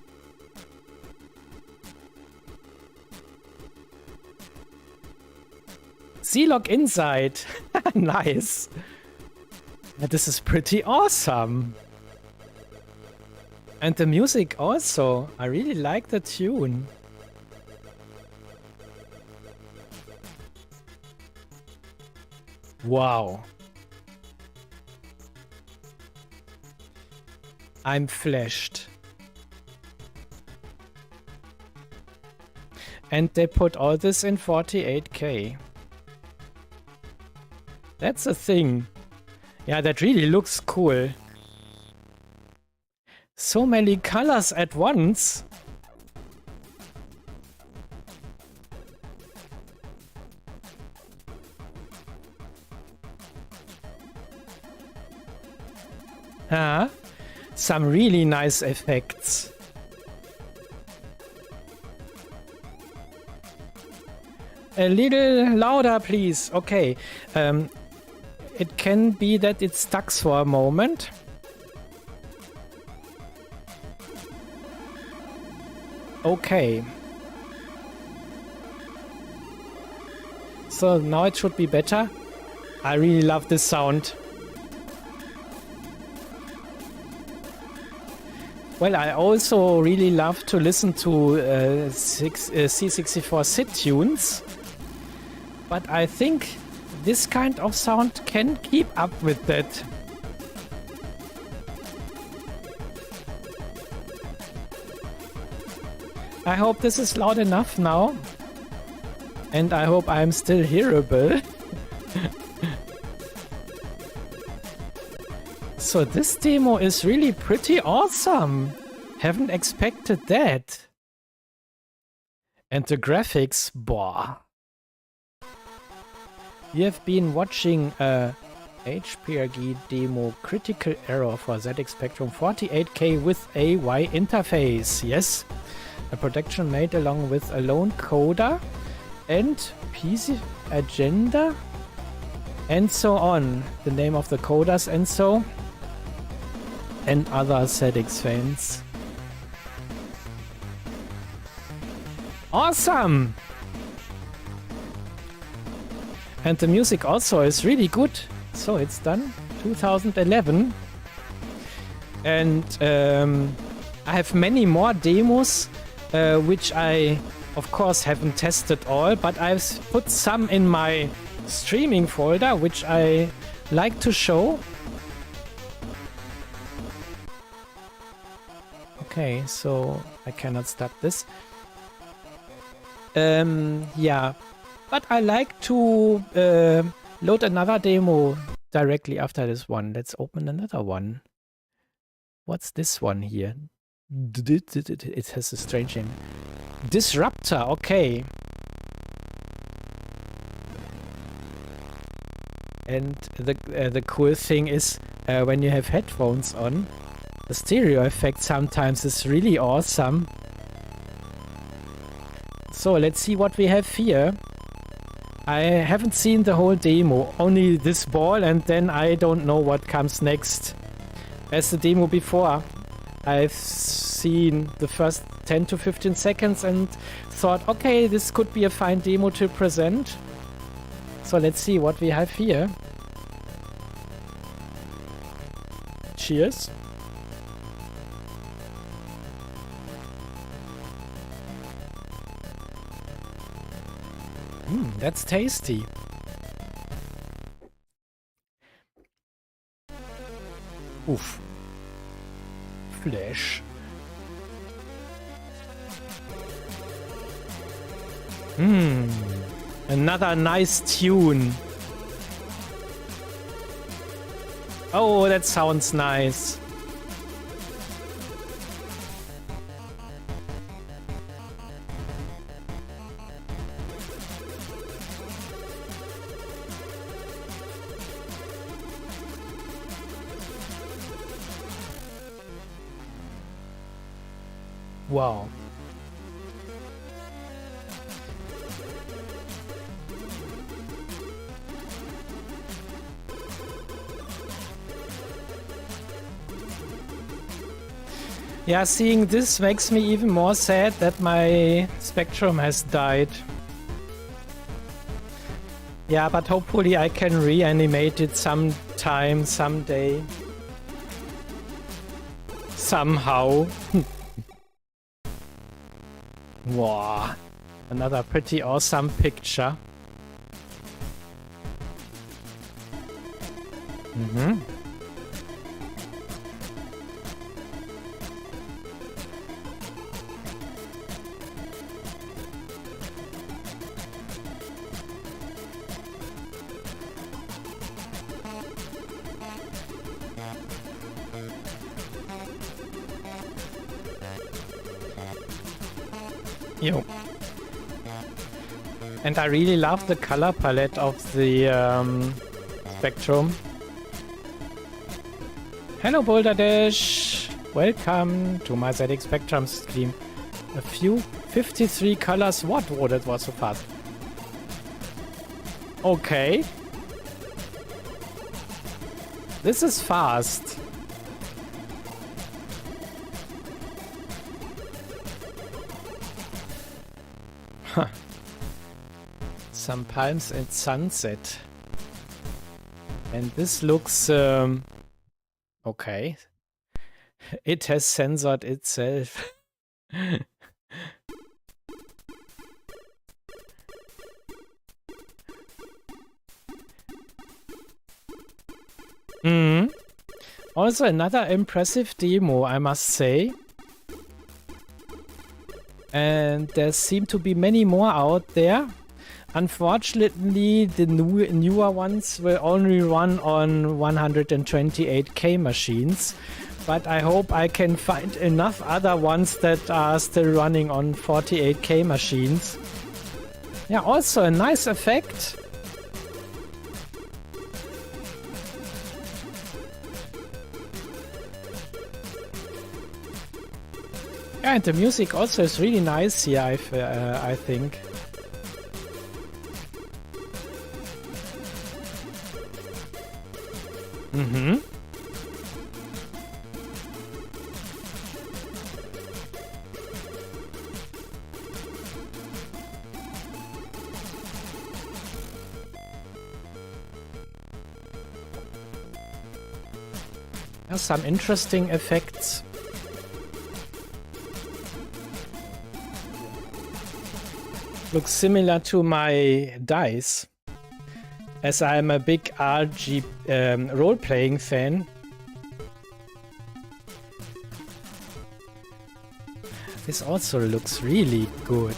Z-Log inside. Nice. This is pretty awesome. And the music also. I really like the tune. Wow. I'm flashed. And they put all this in 48K. That's a thing. Yeah, that really looks cool. So many colors at once. Huh? Some really nice effects. A little louder, please. Okay. It can be that it stuck for a moment. Okay. So now it should be better. I really love this sound. Well, I also really love to listen to C64 SID tunes. But I think this kind of sound can keep up with that. I hope this is loud enough now. And I hope I'm still hearable. So this demo is really pretty awesome. Haven't expected that. And the graphics, boah. You have been watching a HPRG demo critical error for ZX Spectrum 48K with a Y interface. Yes, a production made along with a lone coder and PC agenda and so on. The name of the coders and so and other ZX fans. Awesome! And the music also is really good. So it's done 2011. And I have many more demos, which I of course haven't tested all, but I've put some in my streaming folder, which I like to show. Okay, so I cannot stop this. Yeah, but I like to load another demo directly after this one. Let's open another one. What's this one here? It has a strange name. Disruptor, okay. And the cool thing is when you have headphones on, the stereo effect sometimes is really awesome. So let's see what we have here. I haven't seen the whole demo, only this ball, and then I don't know what comes next. As the demo before, I've seen the first 10 to 15 seconds and thought, okay, this could be a fine demo to present. So let's see what we have here. Cheers. That's tasty. Oof. Flesh. Another nice tune. Oh, that sounds nice. Wow. Yeah, seeing this makes me even more sad that my Spectrum has died. Yeah, but hopefully I can reanimate it sometime, someday. Somehow. Wow, another pretty awesome picture. Yo. And I really love the color palette of the Spectrum. Hello Boulder Dash! Welcome to my ZX Spectrum stream. A few 53 colors. What? Oh, that was so fast. Okay. This is fast. Huh. Some palms and sunset. And this looks... okay. It has censored itself. Also another impressive demo, I must say. And there seem to be many more out there. Unfortunately, the newer ones will only run on 128K machines. But I hope I can find enough other ones that are still running on 48K machines. Yeah, also a nice effect. Yeah, and the music also is really nice here, I think. Mm-hmm. There's some interesting effects. Looks similar to my dice, as I'm a big RG role-playing fan. This also looks really good.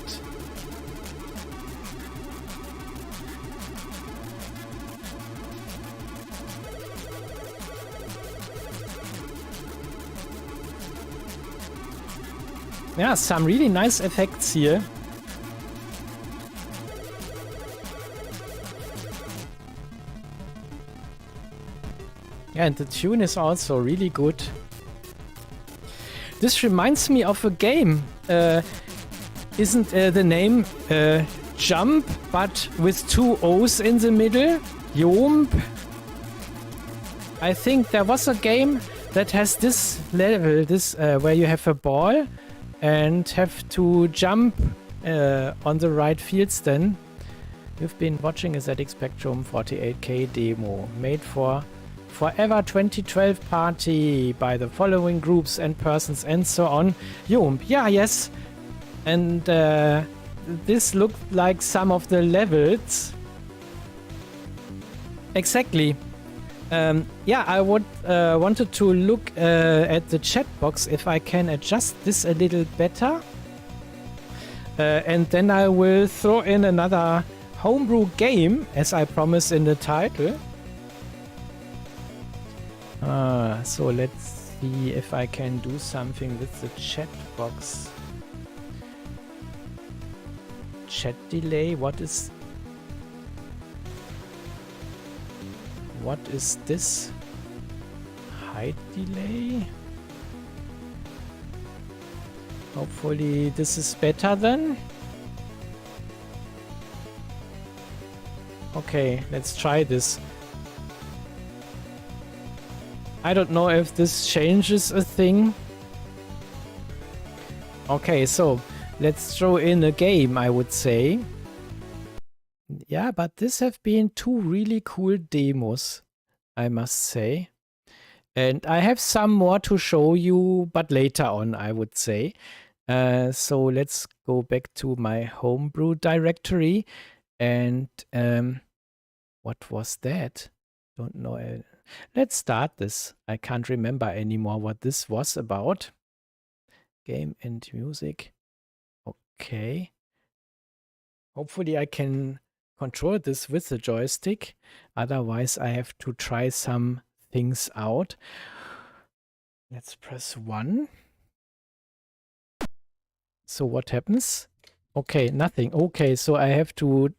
Yeah, some really nice effects here. Yeah, and the tune is also really good. This reminds me of a game. Isn't the name Jump, but with two O's in the middle? Jomp? I think there was a game that has this level, this where you have a ball and have to jump on the right fields then. You've been watching a ZX Spectrum 48K demo made for Forever 2012 party by the following groups and persons and so on. Jomp, yeah, yes. And this looked like some of the levels. Exactly. Yeah, I would wanted to look at the chat box if I can adjust this a little better. And then I will throw in another homebrew game, as I promised in the title. So let's see if I can do something with the chat box. Chat delay, what is this? Hide delay? Hopefully this is better then. Okay, let's try this. I don't know if this changes a thing. Okay, so let's throw in a game, I would say. Yeah, but this have been two really cool demos, I must say. And I have some more to show you, but later on, I would say. So let's go back to my homebrew directory. And what was that? Don't know. Let's start this. I can't remember anymore what this was about. Game and music. Okay. Hopefully I can control this with the joystick. Otherwise I have to try some things out. Let's press 1. So what happens? Okay, nothing. Okay, so I have to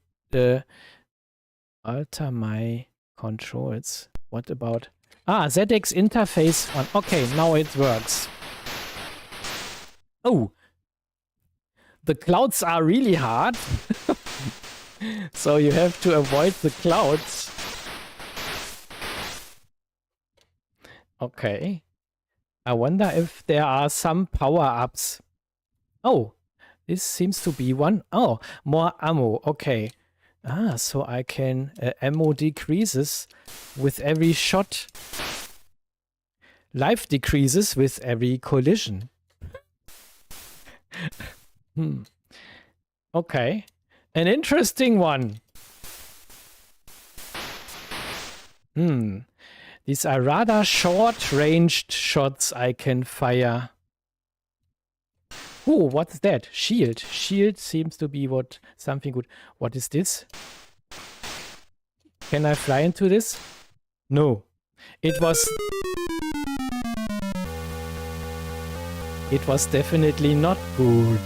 alter my controls. What about... ZX interface on. Okay, now it works. Oh! The clouds are really hard. So you have to avoid the clouds. Okay. I wonder if there are some power-ups. Oh, this seems to be one. Oh, more ammo. Okay. Ah, so I can... ammo decreases with every shot. Life decreases with every collision. Okay. An interesting one. These are rather short-ranged shots I can fire. Oh, what's that? Shield. Shield seems to be something good. What is this? Can I fly into this? No. It was definitely not good.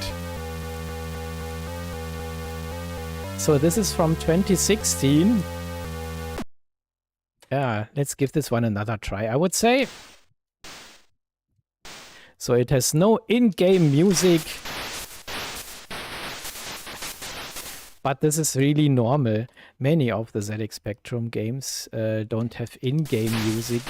So this is from 2016. Yeah, let's give this one another try, I would say. So it has no in-game music. But this is really normal. Many of the ZX Spectrum games don't have in-game music.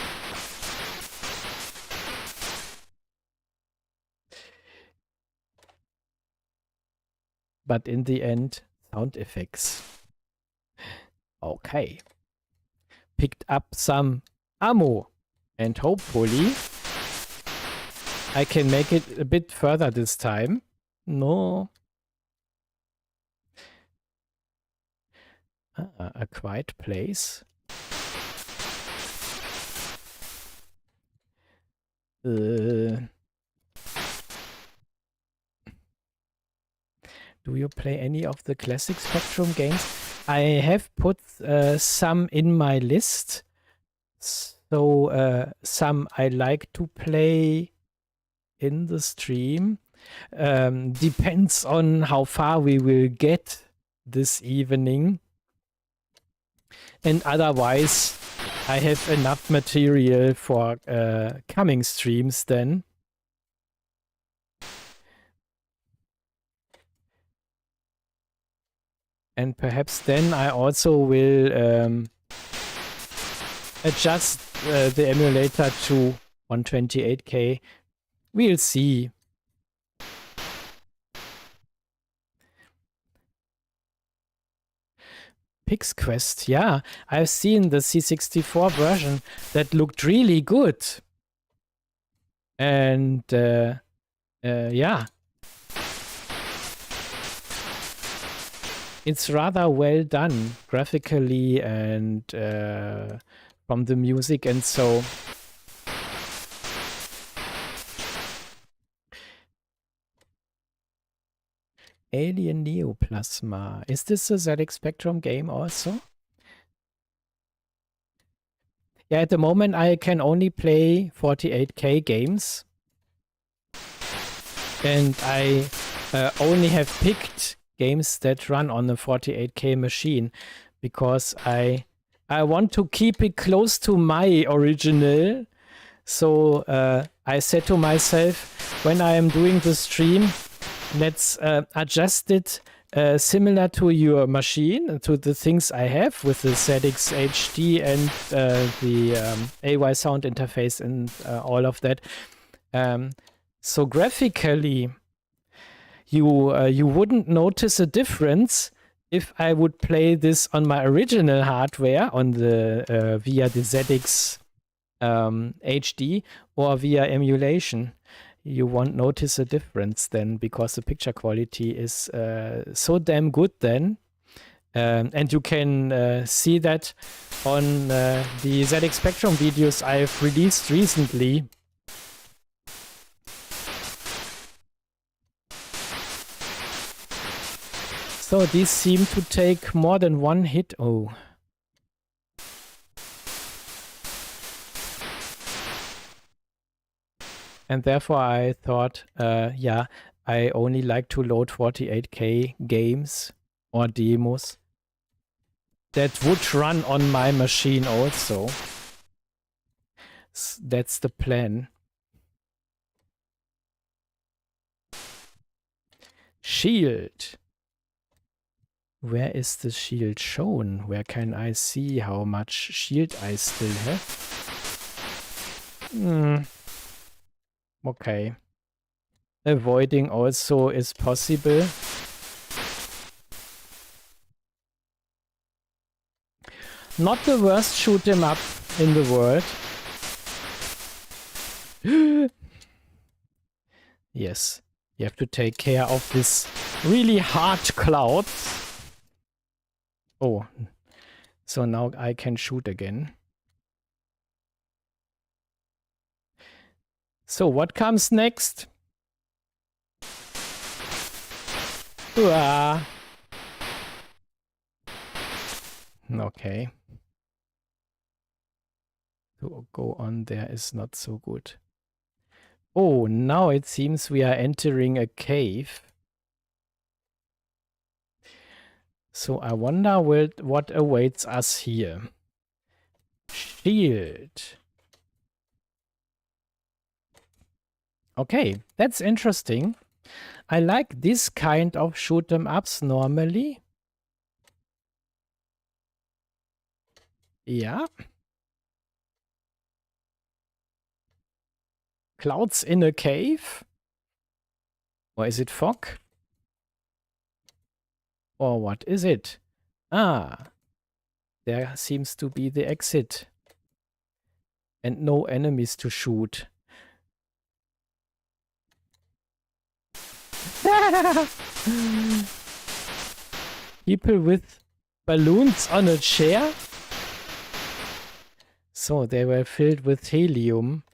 But in the end, sound effects. Okay. Picked up some ammo. And hopefully I can make it a bit further this time. No. A quiet place. Do you play any of the classic Spectrum games? I have put some in my list. So some I like to play in the stream. Depends on how far we will get this evening. And otherwise, I have enough material for coming streams then. And perhaps then I also will adjust the emulator to 128K. We'll see. Pix Quest, yeah. I've seen the C64 version that looked really good. And yeah. It's rather well done graphically and from the music and so. Alien Neoplasma. Is this a ZX Spectrum game also? Yeah, at the moment I can only play 48K games. And I only have picked games that run on a 48K machine because I want to keep it close to my original. So I said to myself, when I am doing the stream, let's adjust it similar to your machine, to the things I have with the ZX HD and the AY sound interface and all of that. So graphically, you wouldn't notice a difference if I would play this on my original hardware on the via the ZX HD or via emulation. You won't notice a difference then because the picture quality is so damn good then. And you can see that on the ZX Spectrum videos I've released recently. So these seem to take more than one hit. Oh. And therefore I thought, yeah, I only like to load 48K games or demos that would run on my machine also. That's the plan. Shield. Where is the shield shown? Where can I see how much shield I still have? Okay. Avoiding also is possible. Not the worst shoot 'em up in the world. Yes, you have to take care of this really hard cloud. Oh, so now I can shoot again. So what comes next? Okay. To go on there is not so good. Oh, now it seems we are entering a cave. So I wonder what awaits us here. Shield. Okay, that's interesting. I like this kind of shoot 'em ups normally. Yeah. Clouds in a cave? Or is it fog? Or what is it? Ah, there seems to be the exit. And no enemies to shoot. People with balloons on a chair? So they were filled with helium,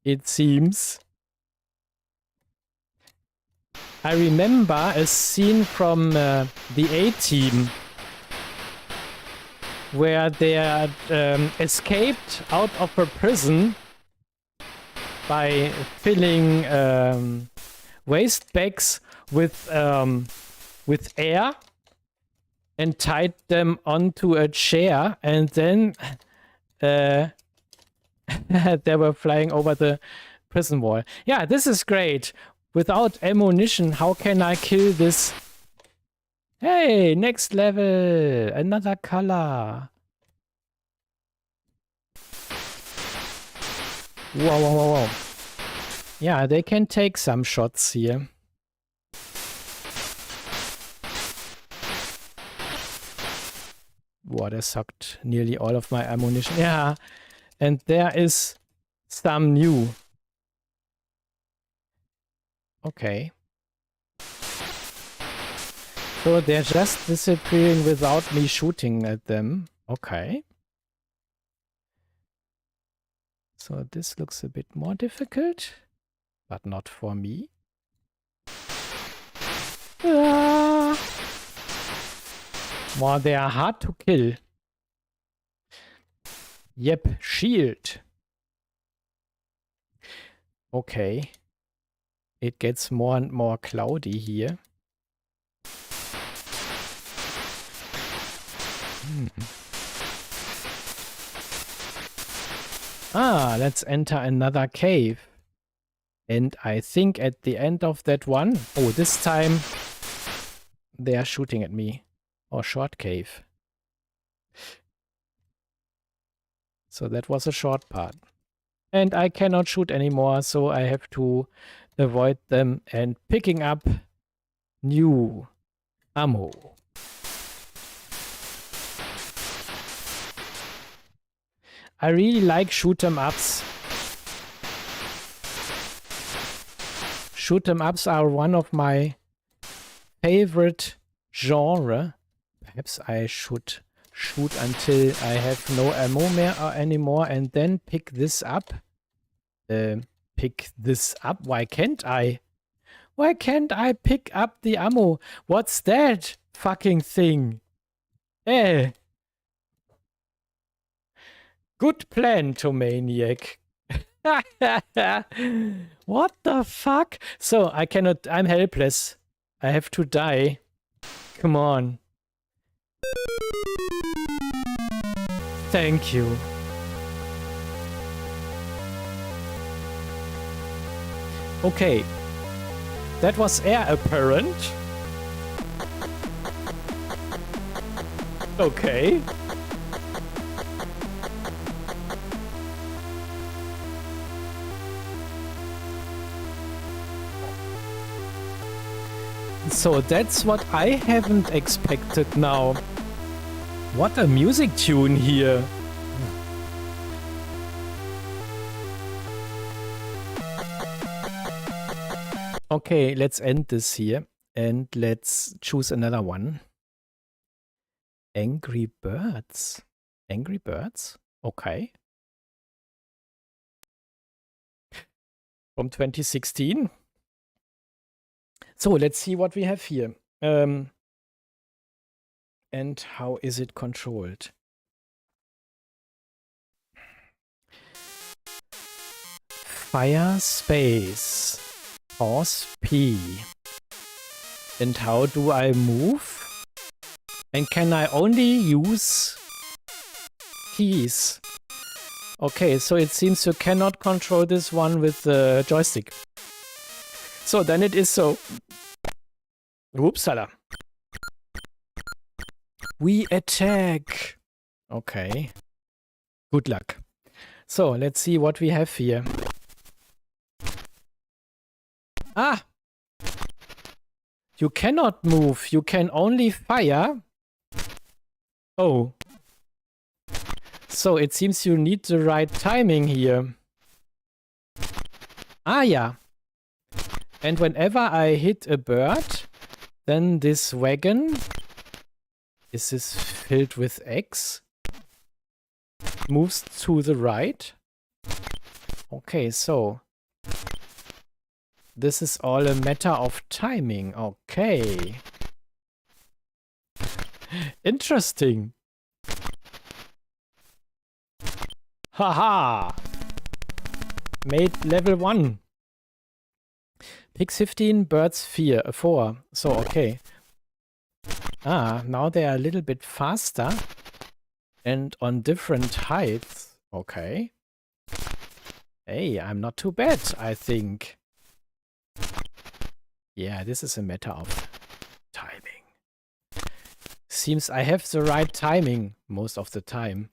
it seems. I remember a scene from the A-Team where they escaped out of a prison by filling waste bags with air and tied them onto a chair, and then they were flying over the prison wall. Yeah, this is great. Without ammunition, how can I kill this? Hey, next level! Another color! Whoa, whoa, whoa, whoa. Yeah, they can take some shots here. Water sucked nearly all of my ammunition. Yeah, and there is some new. Okay. So they're just disappearing without me shooting at them. Okay. So this looks a bit more difficult, but not for me. Ah! Well, they are hard to kill. Yep, shield. Okay. It gets more and more cloudy here. Ah, let's enter another cave. And I think at the end of that one... Oh, this time they are shooting at me. Or short cave. So that was a short part. And I cannot shoot anymore, so I have to avoid them and picking up new ammo. I really like shoot 'em ups. Shoot 'em ups are one of my favorite genre. Perhaps I should shoot until I have no ammo anymore and then pick this up. Pick this up? Why can't I? Why can't I pick up the ammo? What's that fucking thing? Eh. Good plan, Tomaniac. What the fuck? So, I cannot... I'm helpless. I have to die. Come on. Thank you. Okay. That was air apparent. Okay. So that's what I haven't expected now. What a music tune here. Okay, let's end this here and let's choose another one. Angry Birds. Angry Birds? Okay. From 2016. So let's see what we have here. And how is it controlled? Fire space. Pause P. And how do I move? And can I only use keys? Okay, so it seems you cannot control this one with the joystick. So then it is so. Upsala. We attack. Okay. Good luck. So let's see what we have here. Ah! You cannot move. You can only fire. Oh. So it seems you need the right timing here. Ah, yeah. And whenever I hit a bird, then this wagon, is this filled with eggs, moves to the right. Okay, so this is all a matter of timing. Okay. Interesting. Haha. Made level 1. Pigs 15, birds 4. So, okay. Ah, now they are a little bit faster. And on different heights. Okay. Hey, I'm not too bad, I think. Yeah, this is a matter of timing. Seems I have the right timing most of the time.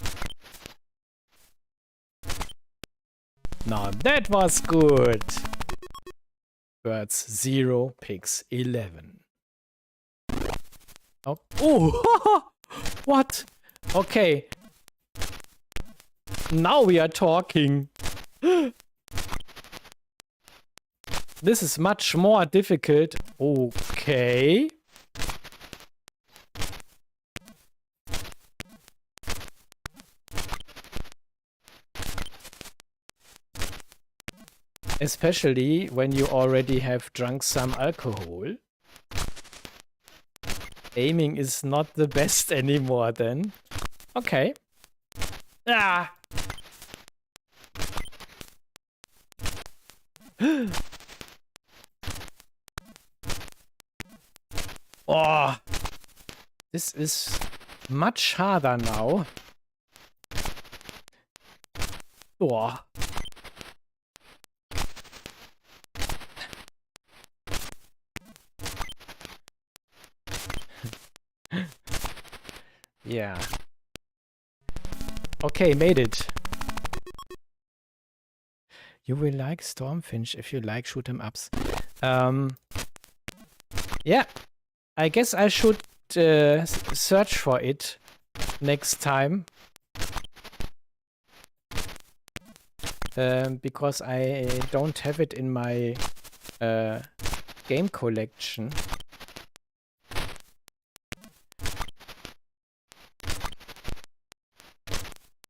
Now that was good. Birds 0, pigs 11. Oh, oh. What? Okay. Now we are talking. This is much more difficult. Okay. Especially when you already have drunk some alcohol. Aiming is not the best anymore then. Okay. Ah! Oh! This is much harder now. Oh. Yeah. Okay, made it. You will like Stormfinch if you like shoot 'em ups. Yeah. I guess I should search for it next time. Because I don't have it in my game collection.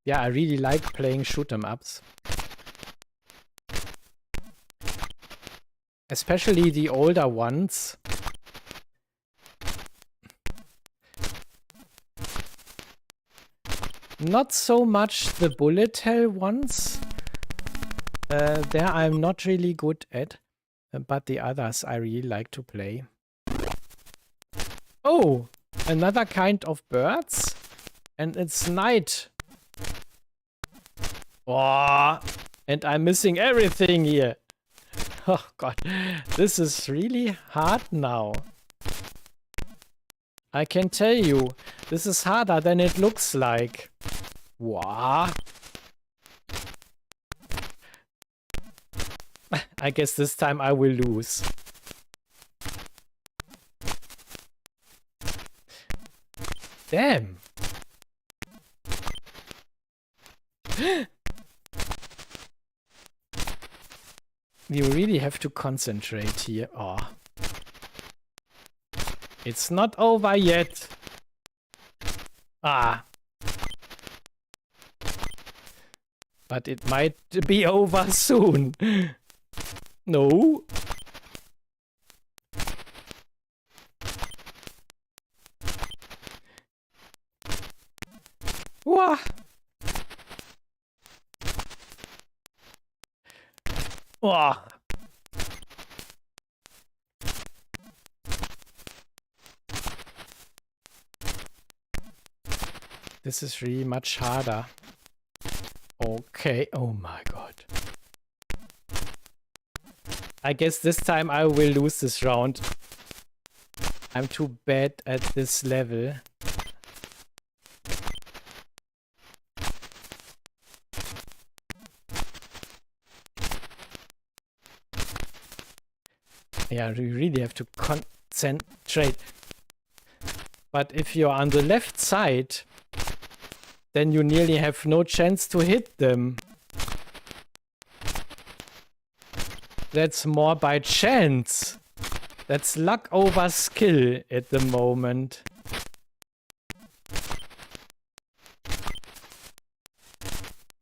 Yeah, I really like playing shoot 'em ups. Especially the older ones. Not so much the bullet hell ones. There I'm not really good at. But the others I really like to play. Oh! Another kind of birds. And it's night. Oh! And I'm missing everything here. Oh god. This is really hard now. I can tell you, this is harder than it looks like. Wow. I guess this time I will lose. Damn. You really have to concentrate here. Oh. It's not over yet. Ah. But it might be over soon. No. Wah. Wah. This is really much harder. Okay. Oh my god. I guess this time I will lose this round. I'm too bad at this level. Yeah, you really have to concentrate. But if you're on the left side, then you nearly have no chance to hit them. That's more by chance. That's luck over skill at the moment.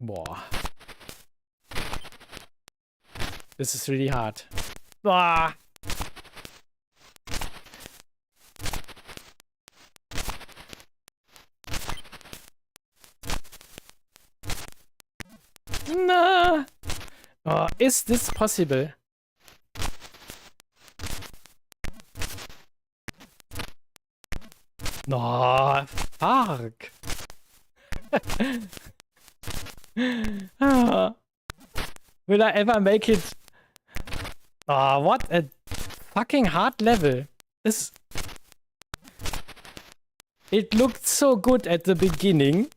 Boah. This is really hard. Boah. No. Oh, is this possible? No, fuck. Will I ever make it? Oh, what a fucking hard level. This... It looked so good at the beginning.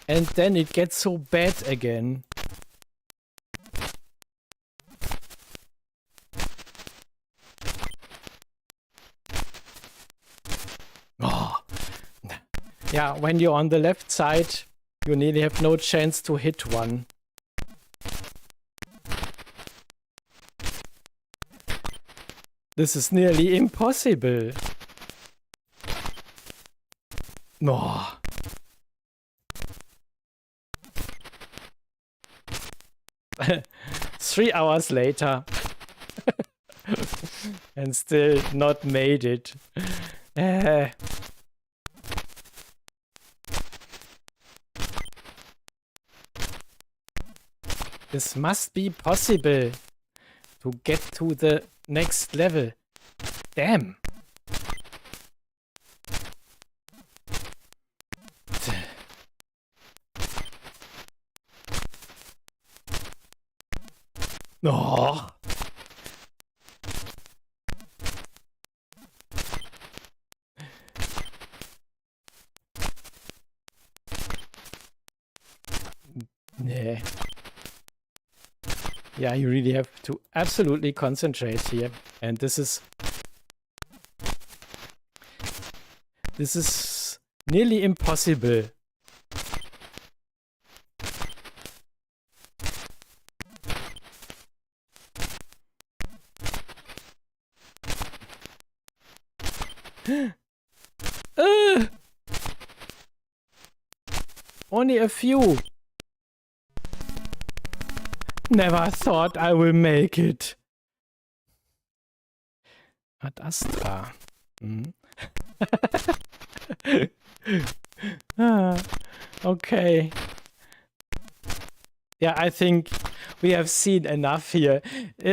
And then it gets so bad again. Oh. Yeah, when you're on the left side, you nearly have no chance to hit one. This is nearly impossible. Oh. 3 hours later. And still not made it. This must be possible to get to the next level. Damn. Oh. Yeah. Yeah, you really have to absolutely concentrate here. And this is nearly impossible. Only a few. Never thought I will make it. Ad Astra. Okay. Yeah, I think we have seen enough here.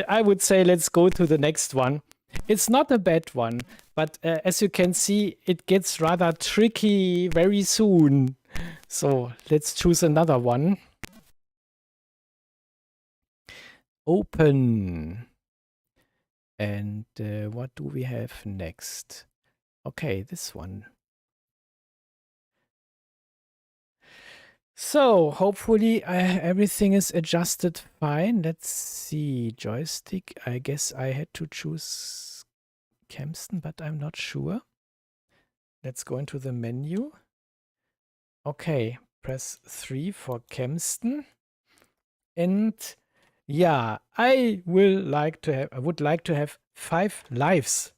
I would say let's go to the next one. It's not a bad one, but as you can see, it gets rather tricky very soon. So let's choose another one. Open. And what do we have next? Okay, this one. So, hopefully everything is adjusted fine. Let's see. Joystick. I guess I had to choose Kempston, but I'm not sure. Let's go into the menu. Okay, press 3 for Kempston. And yeah, I would like to have 5 lives.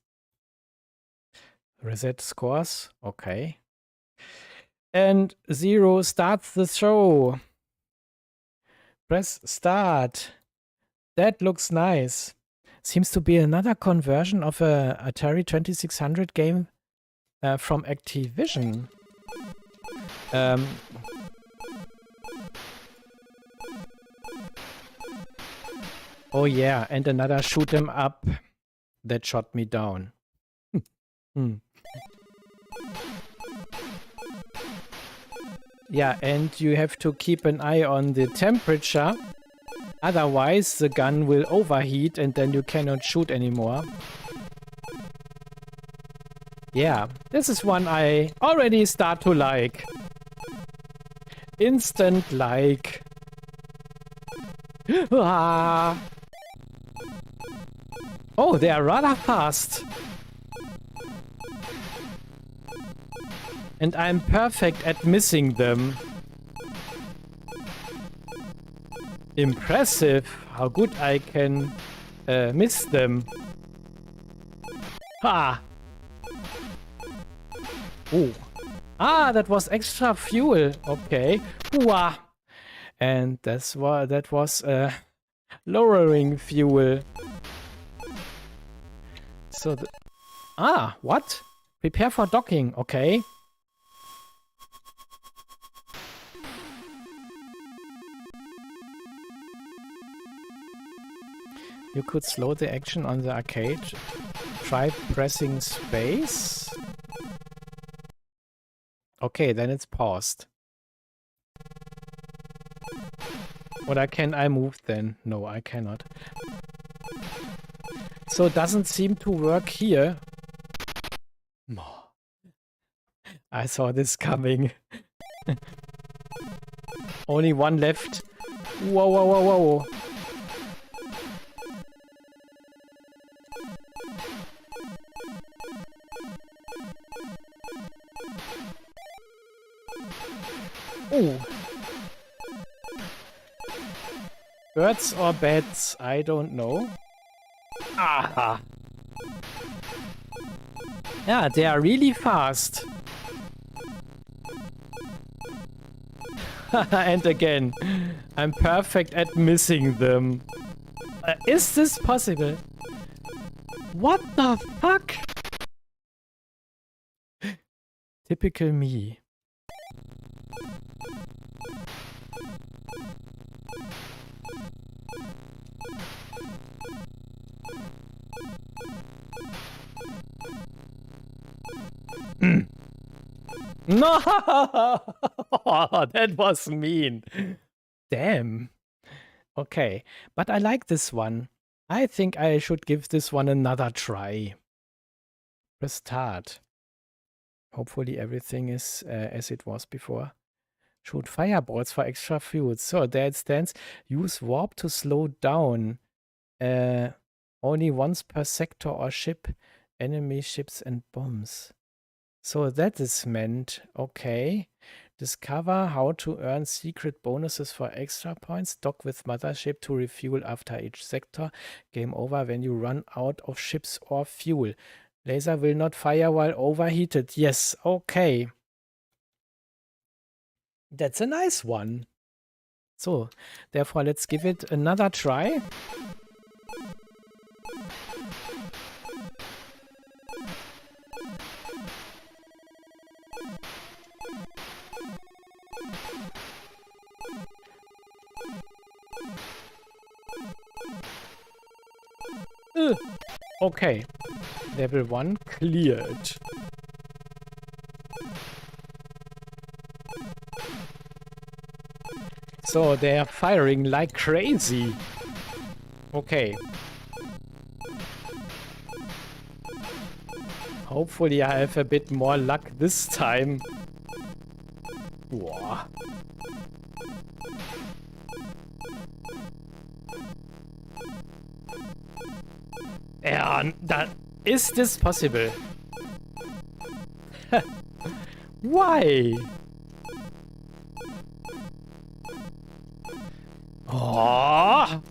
Reset scores. Okay. And 0 starts the show. Press start. That looks nice. Seems to be another conversion of a Atari 2600 game from Activision. Oh yeah, and another shoot 'em up that shot me down. Yeah, and you have to keep an eye on the temperature. Otherwise, the gun will overheat and then you cannot shoot anymore. Yeah, this is one I already start to like. Instant like. Ah. Oh, they are rather fast. And I'm perfect at missing them. Impressive how good I can miss them. Ha! Oh. Ah, that was extra fuel. Okay. Wah. And that was lowering fuel. So what? Prepare for docking. Okay. You could slow the action on the arcade. Try pressing space. Okay, then it's paused. Or can I move then? No, I cannot. So it doesn't seem to work here. I saw this coming. Only one left. Whoa, whoa, whoa, whoa. Oh. Birds or bats? I don't know. Ah. Yeah, they are really fast. And again, I'm perfect at missing them. Is this possible? What the fuck? Typical me. No! That was mean. Damn. Okay, but I like this one. I think I should give this one another try. Press start. Hopefully everything is as it was before. Shoot fireballs for extra fuel. So there it stands. Use warp to slow down. Only once per sector or ship. Enemy ships and bombs. So that is meant. Okay. Discover how to earn secret bonuses for extra points. Dock with mothership to refuel after each sector. Game over when you run out of ships or fuel. Laser will not fire while overheated. Yes, okay. That's a nice one. So, therefore, let's give it another try. Okay. Level 1 cleared. So they are firing like crazy. Okay. Hopefully I have a bit more luck this time. Boah. Yeah, is this possible? Why? Oh.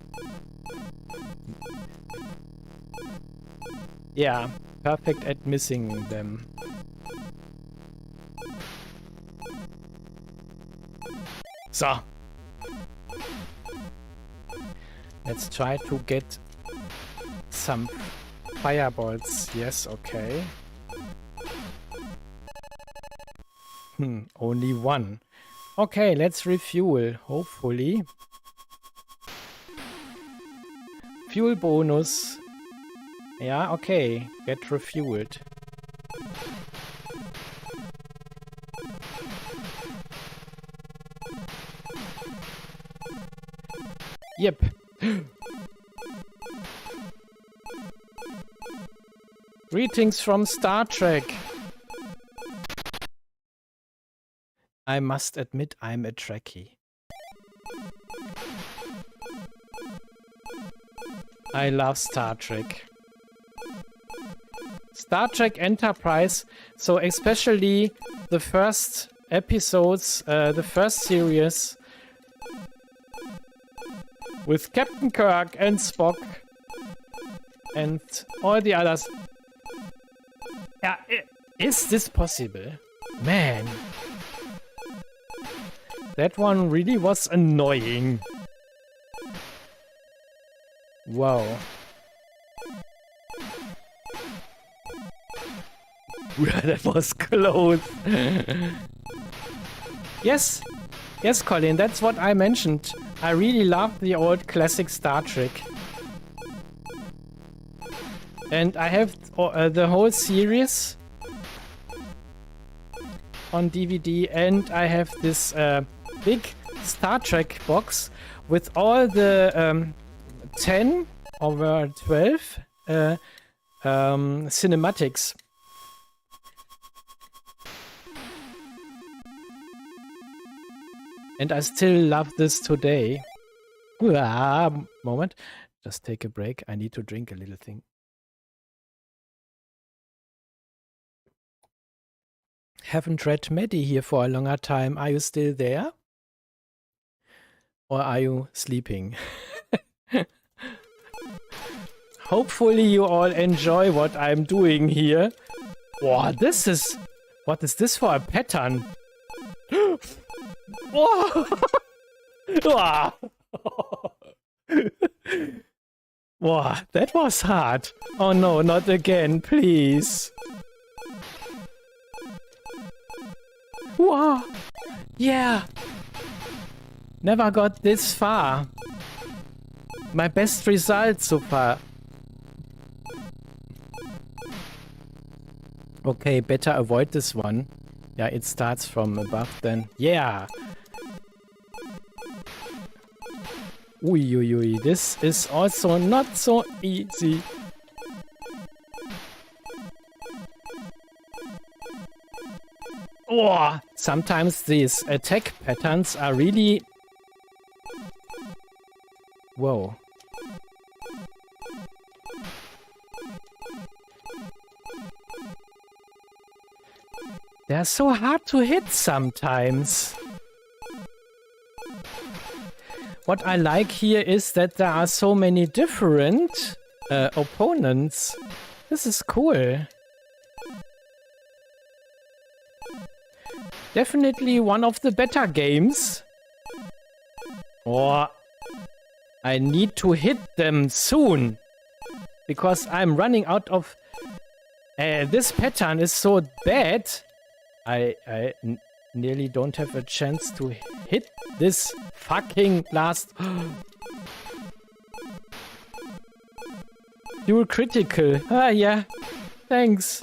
Yeah, perfect at missing them. So. Let's try to get some fireballs. Yes, okay. Only one. Okay, let's refuel, hopefully. Fuel bonus. Yeah, okay. Get refueled. Yep. Greetings from Star Trek. I must admit I'm a Trekkie. I love Star Trek. Star Trek Enterprise, so especially the first episodes, the first series with Captain Kirk and Spock and all the others. Yeah, is this possible? Man. That one really was annoying. Wow. That was close. Yes. Yes, Colin, that's what I mentioned. I really love the old classic Star Trek. And I have the whole series on DVD, and I have this big Star Trek box with all the 10 or 12 cinematics. And I still love this today. Moment. Just take a break. I need to drink a little thing. Haven't read Maddie here for a longer time. Are you still there? Or are you sleeping? Hopefully you all enjoy what I'm doing here. Wow, this is... What is this for a pattern? Wow. Wow, that was hard. Oh no, not again, please. Wow. Yeah. Never got this far. My best result so far. Okay, better avoid this one. Yeah, it starts from above then. Yeah! Ui, this is also not so easy. Oh, sometimes these attack patterns are really... Whoa. They're so hard to hit sometimes. What I like here is that there are so many different opponents. This is cool. Definitely one of the better games. Oh, I need to hit them soon. Because I'm running out of... this pattern is so bad. I nearly don't have a chance to hit this fucking last... You're critical. Ah, yeah. Thanks.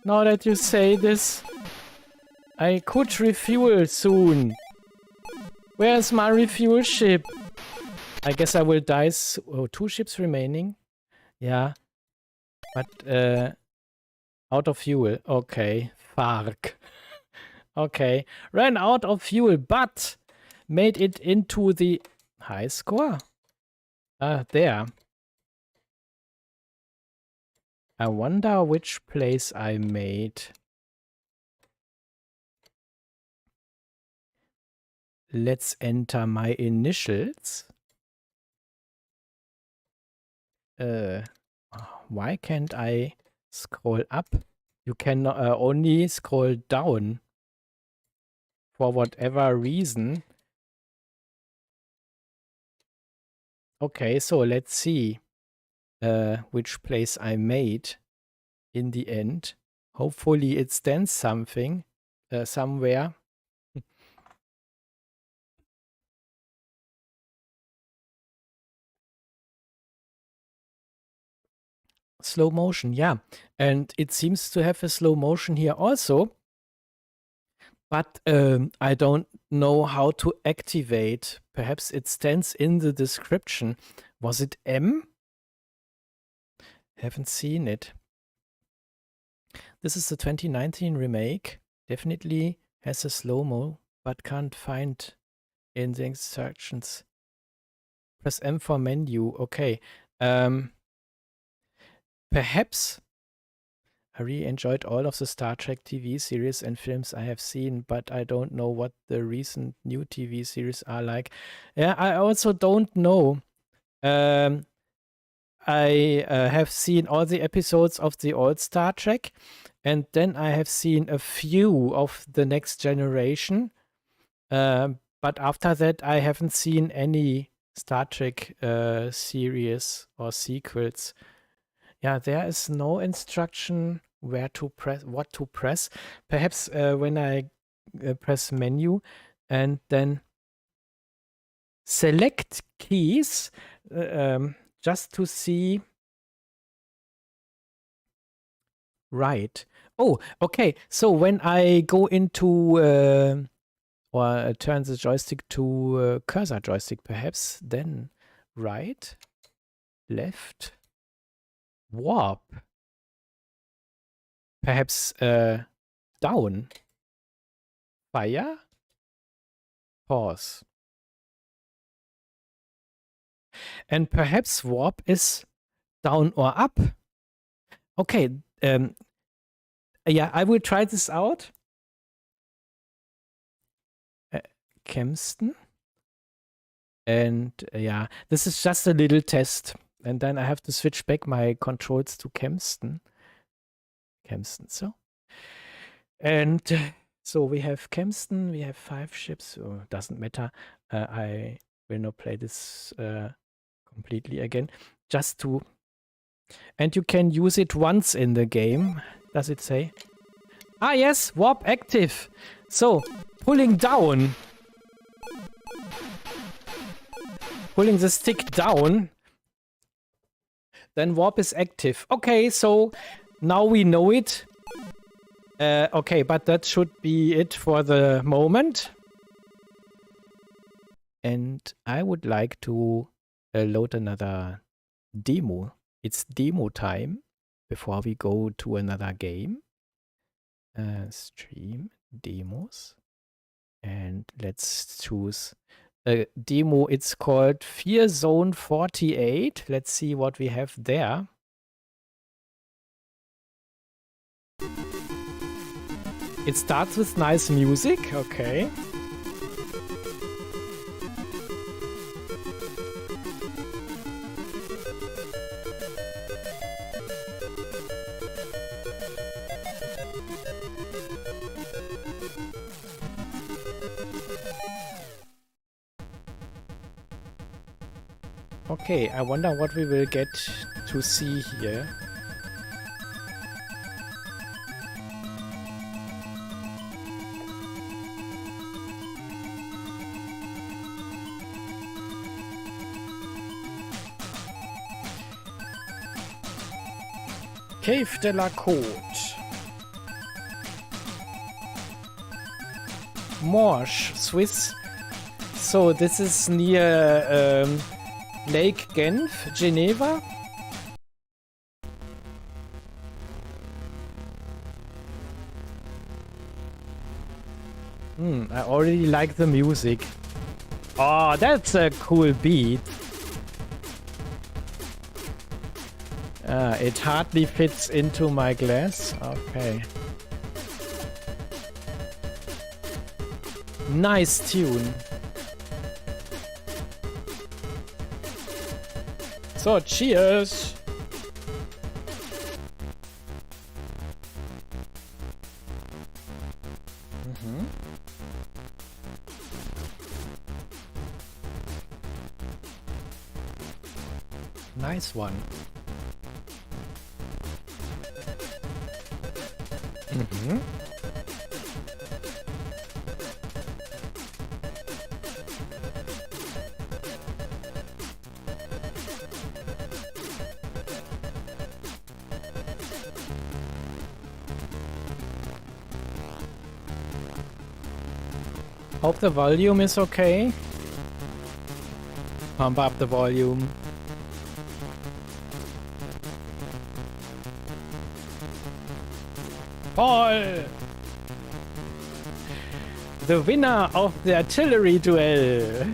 Now that you say this. I could refuel soon. Where's my refuel ship? I guess I will die. Oh, 2 ships remaining. Yeah. But, Out of fuel. Okay. Fuck. Okay. Ran out of fuel, but made it into the high score. There. I wonder which place I made. Let's enter my initials. Why can't I scroll up? You can only scroll down for whatever reason. Okay, so let's see which place I made in the end. Hopefully it stands something somewhere. Slow motion, yeah. And it seems to have a slow motion here also. But I don't know how to activate. Perhaps it stands in the description. Was it M? Haven't seen it. This is the 2019 remake. Definitely has a slow-mo, but can't find in the instructions. Press M for menu. Okay. Perhaps I really enjoyed all of the Star Trek TV series and films I have seen, but I don't know what the recent new TV series are like. Yeah, I also don't know. I have seen all the episodes of the old Star Trek, and then I have seen a few of the Next Generation. But after that, I haven't seen any Star Trek series or sequels. Yeah, there is no instruction where to press, what to press. Perhaps when I press menu and then select keys, just to see. Right. Oh, okay. So when I go into or turn the joystick to cursor joystick, perhaps, then right, left, warp. Perhaps down, fire, pause. And perhaps warp is down or up. Okay, yeah, I will try this out. Kempston. And yeah, this is just a little test. And then I have to switch back my controls to Kempston. Kempston, so. And so we have Kempston, we have 5 ships, so doesn't matter. I will not play this completely again. Just to... And you can use it once in the game, does it say? Ah, yes, warp active. So, pulling down. Pulling the stick down. Then warp is active. Okay, so now we know it. Okay, but that should be it for the moment. And I would like to load another demo. It's demo time before we go to another game. Stream demos. And let's choose a demo. It's called Fear Zone 48. Let's see what we have there. It starts with nice music. Okay. Okay, I wonder what we will get to see here. Cave de la Côte. Morges, Swiss. So this is near Lake Genf, Geneva. I already like the music. Oh, that's a cool beat. It hardly fits into my glass. Okay. Nice tune. So, cheers! Nice one. Hope the volume is okay. Pump up the volume. Paul! The winner of the artillery duel!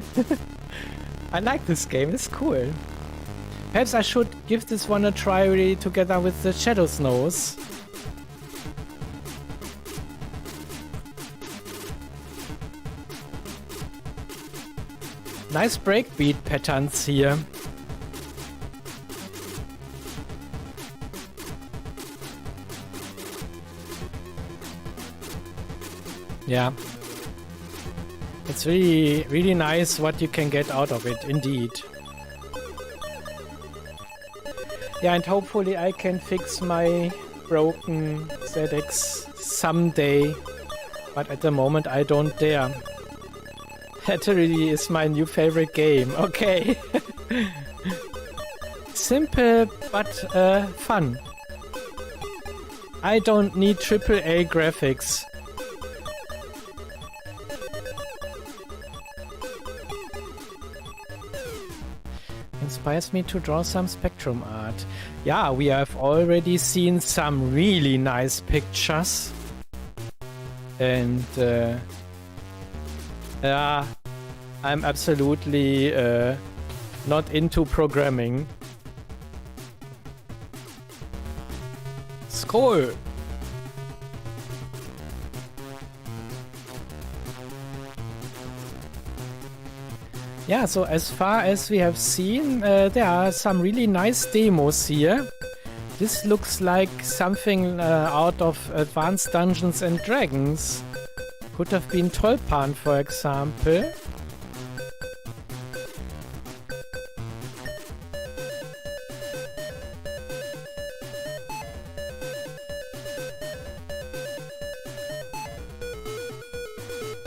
I like this game, it's cool. Perhaps I should give this one a try really together with the Shadow Snows. Nice breakbeat patterns here. Yeah. It's really, really nice what you can get out of it, indeed. Yeah, and hopefully I can fix my broken ZX someday. But at the moment I don't dare. That really is my new favorite game. Okay. Simple but fun. I don't need AAA graphics. Inspires me to draw some Spectrum art. Yeah, we have already seen some really nice pictures. And yeah, I'm absolutely not into programming. Scroll! Yeah, so as far as we have seen, there are some really nice demos here. This looks like something out of Advanced Dungeons and Dragons. Could have been Trollpan, for example.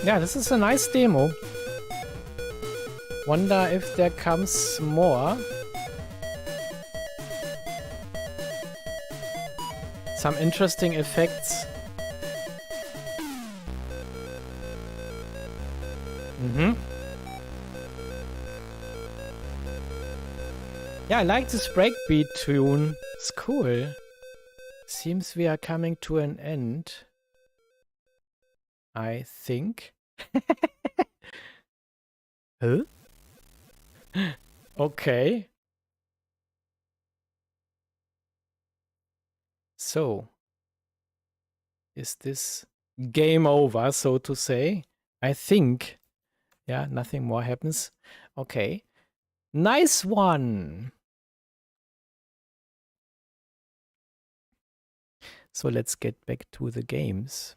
Yeah, this is a nice demo. Wonder if there comes more. Some interesting effects. Yeah, I like this breakbeat tune. It's cool. Seems we are coming to an end. I think. Huh? Okay. So, is this game over, so to say? I think. Yeah, nothing more happens. Okay. Nice one! So let's get back to the games.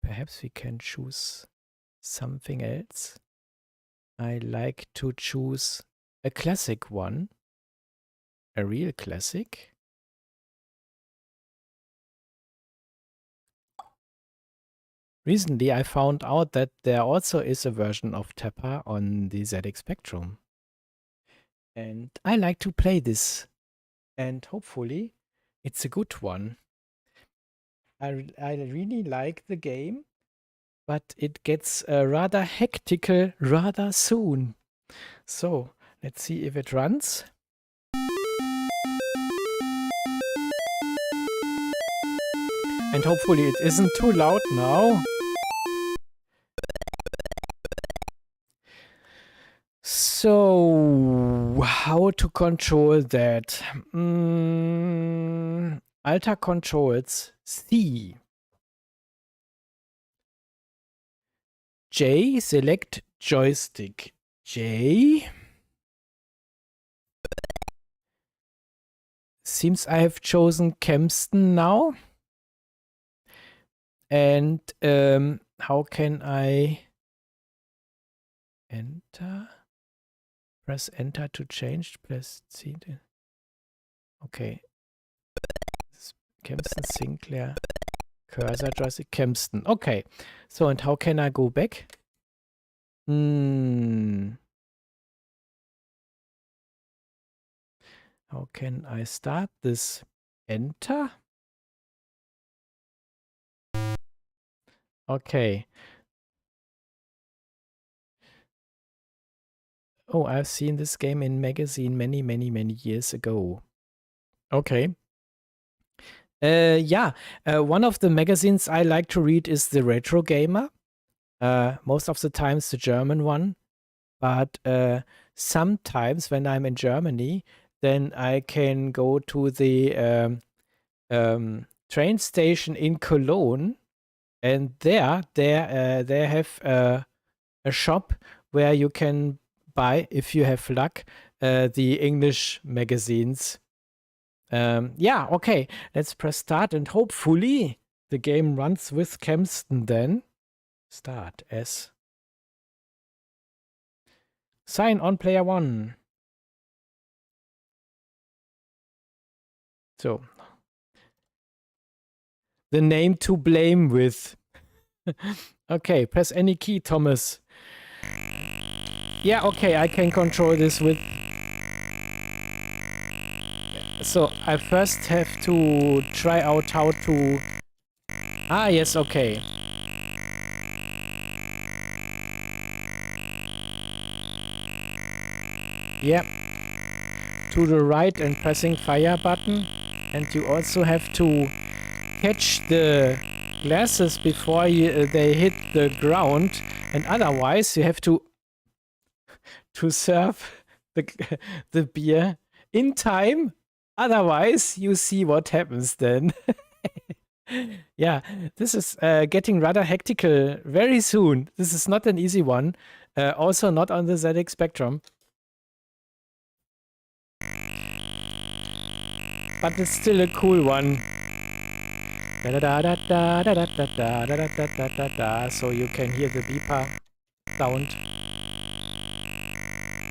Perhaps we can choose something else. I like to choose a classic one. A real classic. Recently I found out that there also is a version of Tapper on the ZX Spectrum. And I like to play this. And hopefully it's a good one. I really like the game, but it gets rather hectical rather soon. So let's see if it runs. And hopefully it isn't too loud now. So, how to control that? Alter controls C. J, select joystick. J. Seems I have chosen Kempston now. And how can I enter? Press enter to change. Press C. Okay. Kempston, Sinclair. Cursor joystick, Kempston. Okay. So, and how can I go back? How can I start this? Enter? Okay. Oh, I've seen this game in magazine many, many, many years ago. Okay. Yeah. One of the magazines I like to read is the Retrogamer. Most of the times the German one. But sometimes when I'm in Germany, then I can go to the train station in Cologne, and there they have a shop where you can buy, if you have luck, the English magazines. Yeah, okay. Let's press start, and hopefully the game runs with Kempston then. Start S. Sign on player 1. So, the name to blame with. Okay, press any key, Thomas. Yeah, okay, I can control this with... So, I first have to try out how to... Ah, yes, okay. Yep. To the right and pressing fire button. And you also have to catch the glasses before they hit the ground. And otherwise, you have to serve the beer in time. Otherwise, you see what happens then. Yeah, this is getting rather hectical very soon. This is not an easy one. Also not on the ZX Spectrum. But it's still a cool one. So you can hear the beeper sound.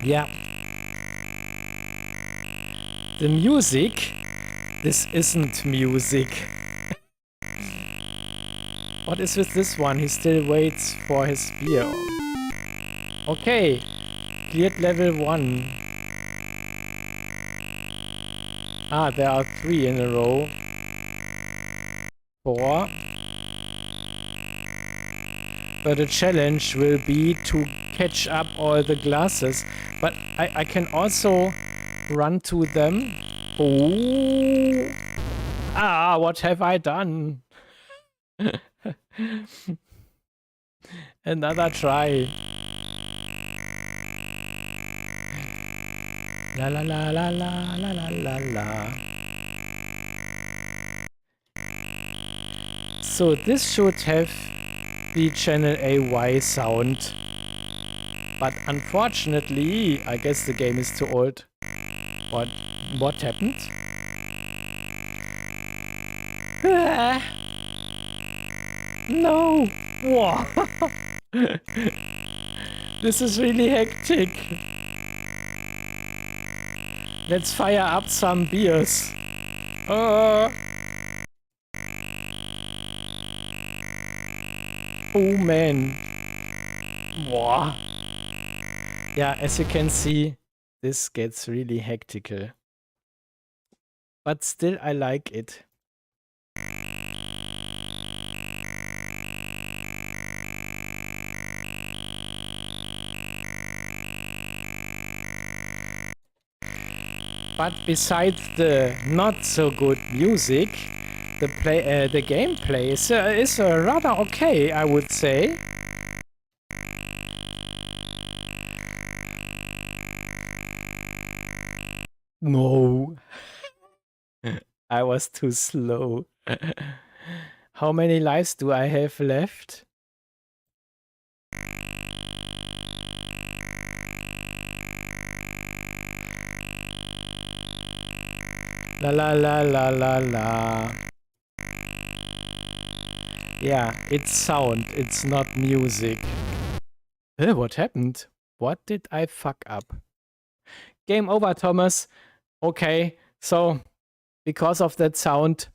Yeah. The music. This isn't music. What is with this one? He still waits for his beer. Okay. Cleared level 1. Ah, there are 3 in a row. 4. But the challenge will be to catch up all the glasses. But I can also run to them. Oh. Ah, what have I done? Another try. La la la la la la la la la. So this should have the channel AY sound. But unfortunately, I guess the game is too old. What happened? No! Whoa! This is really hectic. Let's fire up some beers. Oh man. Whoa. Yeah, as you can see, this gets really hectical. But still, I like it. But besides the not so good music, the gameplay is rather okay, I would say. No. I was too slow. How many lives do I have left? La la la la la la. Yeah, it's sound, it's not music. What happened? What did I fuck up? Game over, Thomas. Okay, so because of that sound,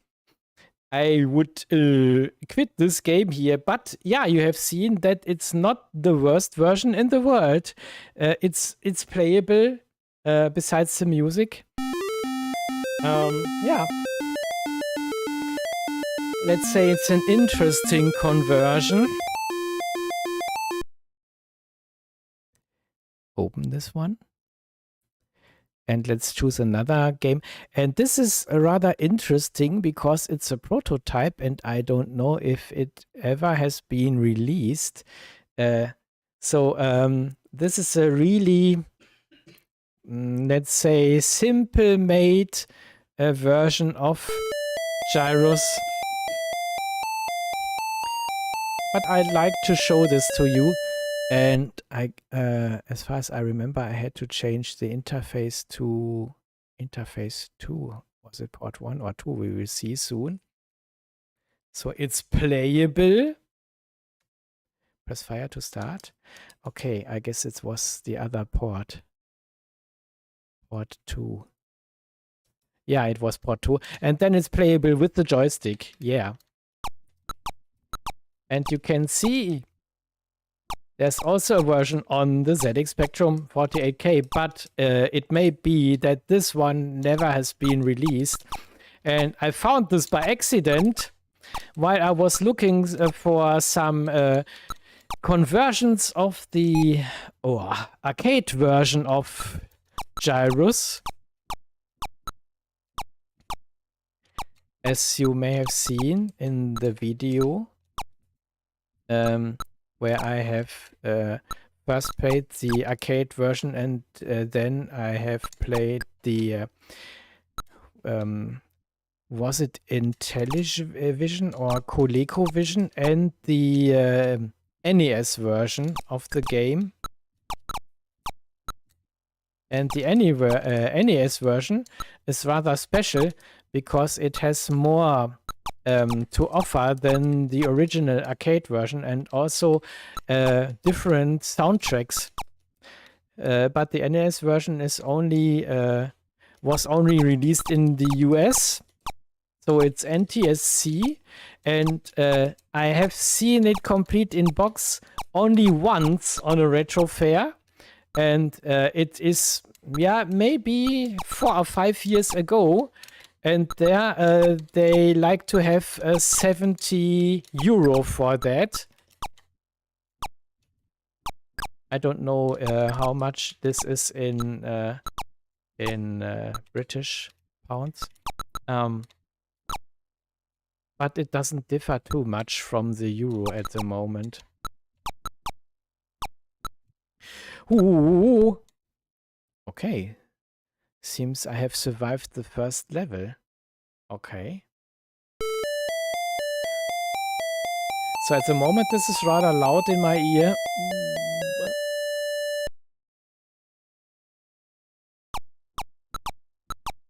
I would quit this game here. But yeah, you have seen that it's not the worst version in the world. It's playable besides the music. Yeah. Let's say it's an interesting conversion. Open this one. And let's choose another game. And this is rather interesting because it's a prototype and I don't know if it ever has been released. So this is a really, let's say, simple made version of Gyros. But I'd like to show this to you. And as far as I remember, I had to change the interface to interface 2. Was it port 1 or 2? We will see soon. So it's playable. Press fire to start. Okay, I guess it was the other port. Port 2. Yeah, it was port 2. And then it's playable with the joystick. Yeah. And you can see there's also a version on the ZX Spectrum 48K, but it may be that this one never has been released. And I found this by accident while I was looking for some conversions of the arcade version of Gyros. As you may have seen in the video. Where I have first played the arcade version and then I have played the was it Intellivision or ColecoVision and the NES version of the game. And the NES version is rather special because it has more to offer than the original arcade version and also different soundtracks. But the NES version is was only released in the US, so it's NTSC, and I have seen it complete in box only once on a retro fair, and it is maybe 4 or 5 years ago. And there they like to have €70 for that. I don't know how much this is in British pounds. But it doesn't differ too much from the euro at the moment. Ooh. Okay. Seems I have survived the first level. Okay. So at the moment this is rather loud in my ear.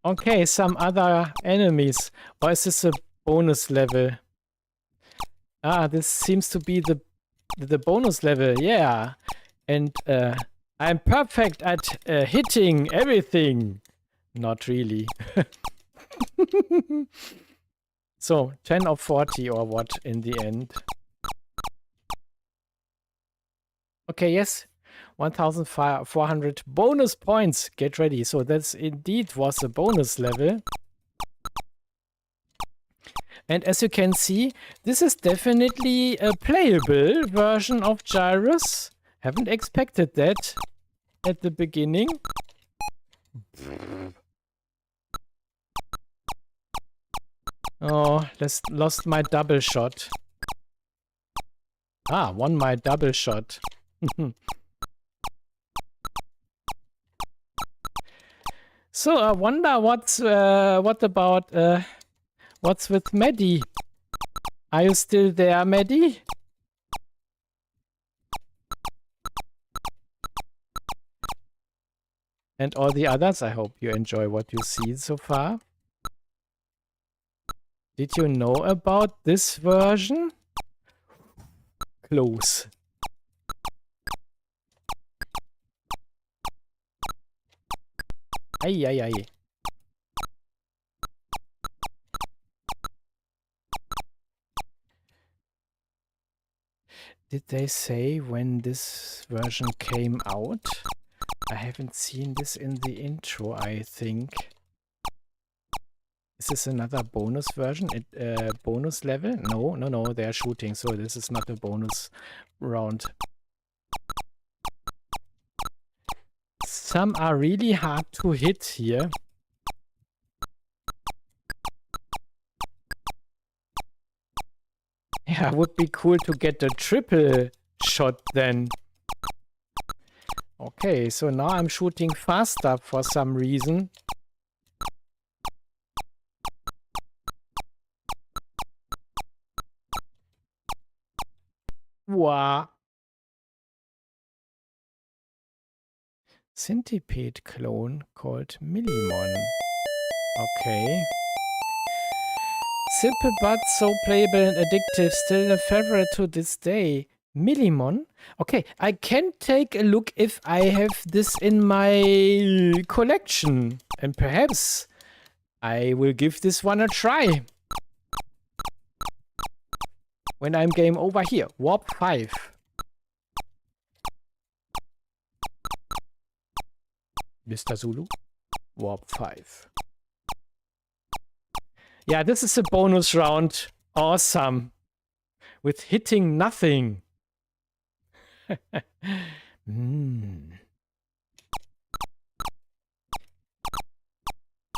Okay, some other enemies. Or is this a bonus level? Ah, this seems to be the bonus level, yeah. And I'm perfect at hitting everything. Not really. So, 10 of 40 or what in the end? Okay, yes. 1,400 bonus points. Get ready. So that's indeed was a bonus level. And as you can see, this is definitely a playable version of Gyros. Haven't expected that at the beginning. Oh, lost my double shot. Ah, won my double shot. So I wonder what about what's with Maddie? Are you still there, Maddie? And all the others, I hope you enjoy what you see so far. Did you know about this version? Close. Ay, ay, ay. Did they say when this version came out? I haven't seen this in the intro, I think. Is this another bonus version? Bonus level? No, no, no, they're shooting, so this is not a bonus round. Some are really hard to hit here. Yeah, it would be cool to get a triple shot then. Okay, so now I'm shooting faster for some reason. Wow. Centipede clone called Millimon. Okay. Simple but so playable and addictive, still a favorite to this day. Millimon? Okay, I can take a look if I have this in my collection. And perhaps I will give this one a try. When I'm game over here. Warp 5. Mr. Zulu. Warp 5. Yeah, this is a bonus round. Awesome. With hitting nothing.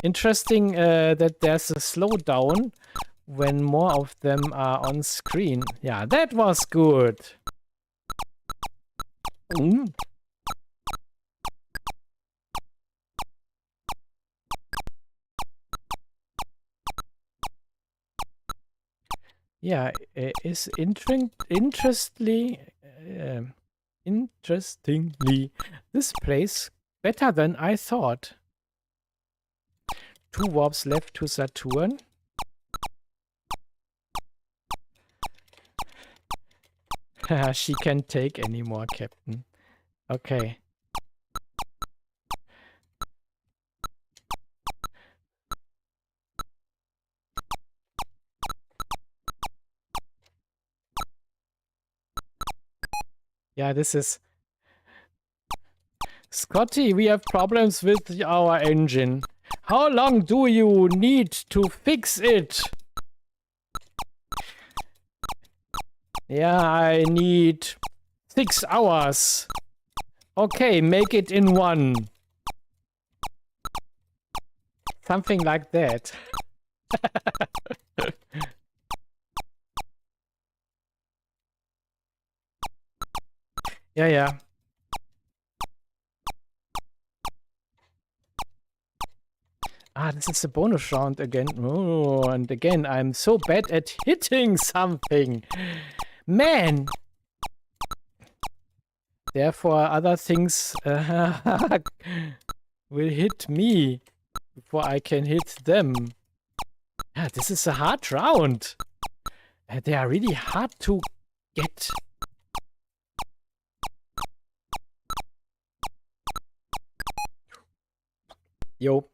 Interesting that there's a slowdown when more of them are on screen. Yeah, that was good. Yeah, is interestingly, this plays better than I thought. 2 warps left to Saturn. She can't take any more, Captain. Okay. Yeah, this is... Scotty, we have problems with our engine. How long do you need to fix it? Yeah, I need 6 hours. Okay, make it in 1. Something like that. Yeah. Ah, this is a bonus round again. Oh, and again, I'm so bad at hitting something. Man! Therefore, other things will hit me before I can hit them. Yeah, this is a hard round. They are really hard to get. Yo.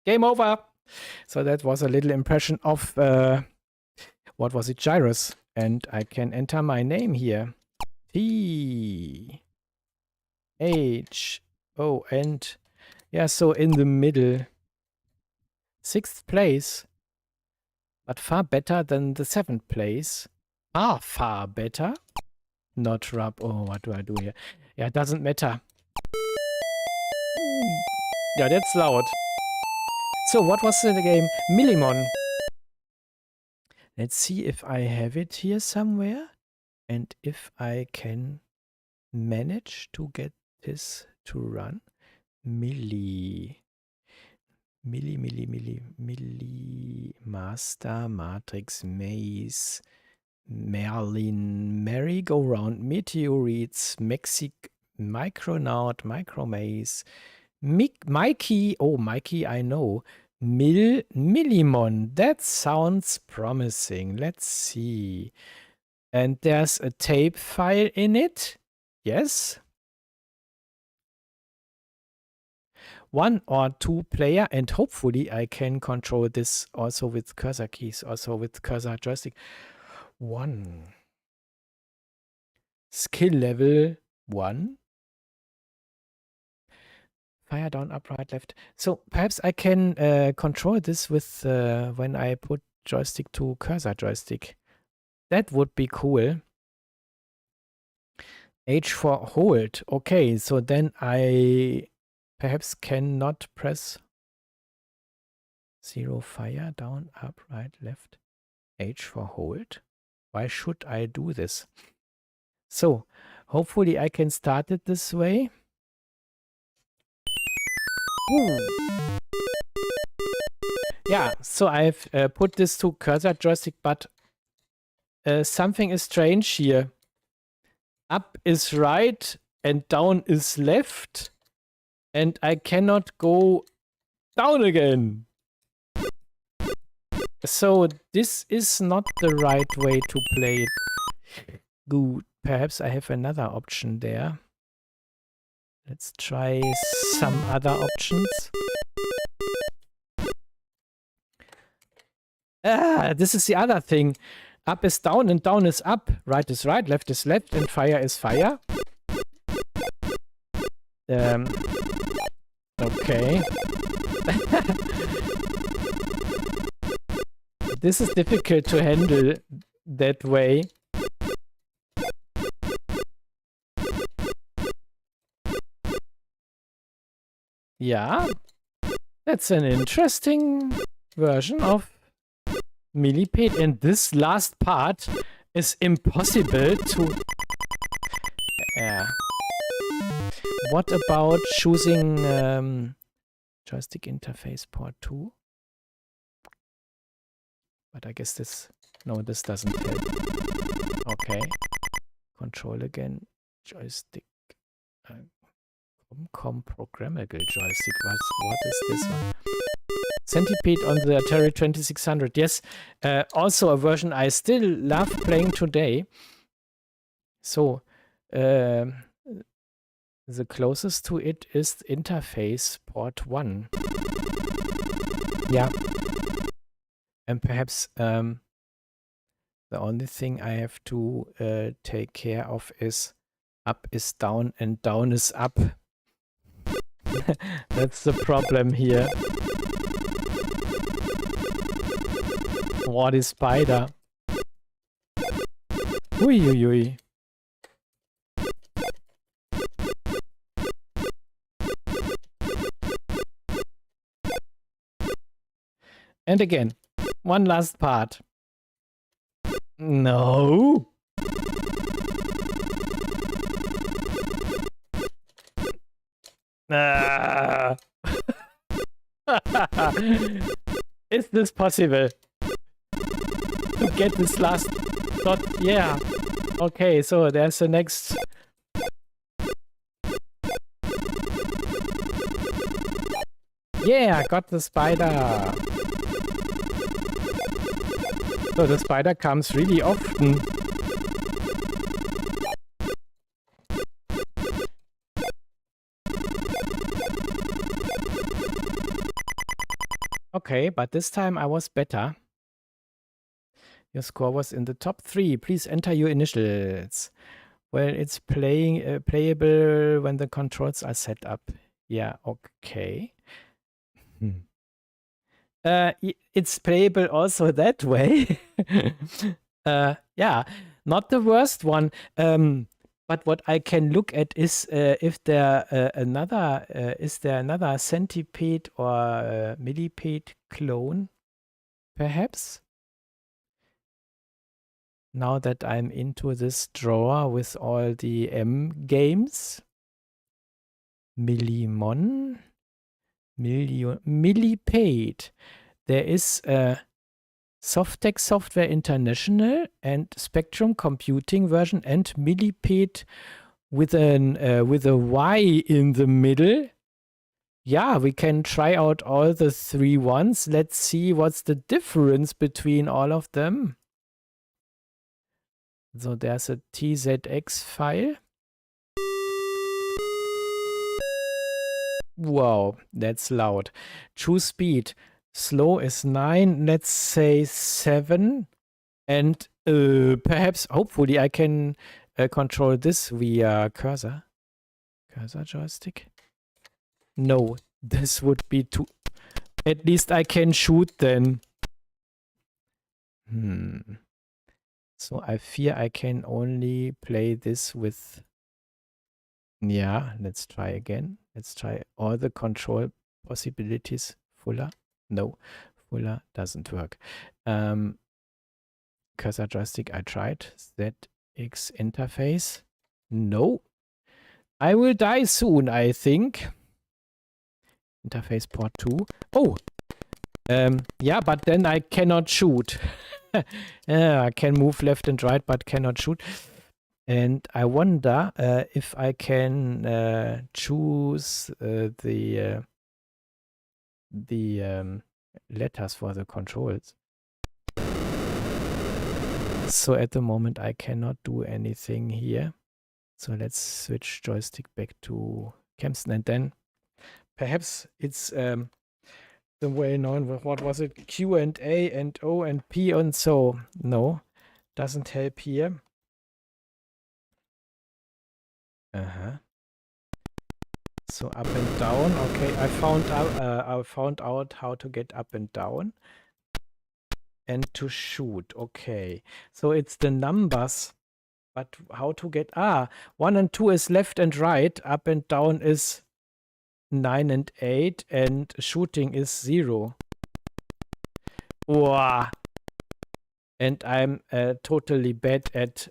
Game over. So that was a little impression of, what was it, Gyrus. And I can enter my name here. T. H. O. And, yeah, so in the middle. 6th place. But far better than the 7th place. Far better. Not rub. Oh, what do I do here? Yeah, it doesn't matter. Yeah, that's loud. So, what was the game? Millimon. Let's see if I have it here somewhere. And if I can manage to get this to run. Millie. Milli, Master, Matrix, Maze, Merlin, Merry-Go-Round, Meteorites, Micronaut, Micromaze, Mikey, oh, Mikey, I know. Millimon, that sounds promising. Let's see. And there's a tape file in it. Yes. 1 or 2 player, and hopefully I can control this also with cursor keys, also with cursor joystick. 1. Skill level 1. Fire down, up, right, left. So perhaps I can control this with when I put joystick to cursor joystick. That would be cool. H for hold. Okay, so then I perhaps cannot press 0 fire down, up, right, left. H for hold. Why should I do this? So hopefully I can start it this way. Ooh. Yeah, so I've put this to cursor joystick, but something is strange here. Up is right and down is left, and I cannot go down again. So this is not the right way to play it. Good. Perhaps I have another option there. Let's try some other options. This is the other thing. Up is down and down is up. Right is right, left is left, and fire is fire. Okay. This is difficult to handle that way. Yeah, that's an interesting version of Millipede, and this last part is impossible to... What about choosing joystick interface port 2? But I guess this... No, this doesn't help. Okay. Control again. Joystick. Programmable joystick. What is this one? Centipede on the Atari 2600. Yes, also a version I still love playing today. So, the closest to it is interface port 1. Yeah. And perhaps the only thing I have to take care of is up is down and down is up. That's the problem here. What is spider? Ui. And again, one last part. No. Is this possible? To get this last dot? Yeah. Okay, so there's the next. Yeah, I got the spider. So the spider comes really often. Okay, but this time I was better. Your score was in the top 3. Please enter your initials. Well, it's playable when the controls are set up. Yeah, okay. It's playable also that way. Yeah, not the worst one. But what I can look at is if there is there another centipede or millipede clone, perhaps? Now that I'm into this drawer with all the M games. Millimon. Millipede. There is Softex Software International and Spectrum Computing version and Millipede with a Y in the middle. Yeah, we can try out all the 3 ones. Let's see what's the difference between all of them. So there's a TZX file. Wow, that's loud. Choose speed. Slow is 9, let's say 7. And perhaps, hopefully, I can control this via cursor. Cursor joystick? No, this would be too... At least I can shoot then. So I fear I can only play this with... Yeah, let's try again. Let's try all the control possibilities. Fuller? No, fuller doesn't work. Cursor joystick, I tried. ZX interface. No. I will die soon, I think. Interface port 2. Oh! Yeah, but then I cannot shoot. I can move left and right, but cannot shoot. And I wonder if I can choose the letters for the controls. So at the moment I cannot do anything here. So let's switch joystick back to Kempston, and then perhaps it's the well-known, what was it? Q and A and O and P and so. No, doesn't help here. So up and down. Okay, I found out how to get up and down. And to shoot. Okay. So it's the numbers. But how to get... 1 and 2 is left and right. Up and down is 9 and 8. And shooting is 0. Wow. And I'm totally bad at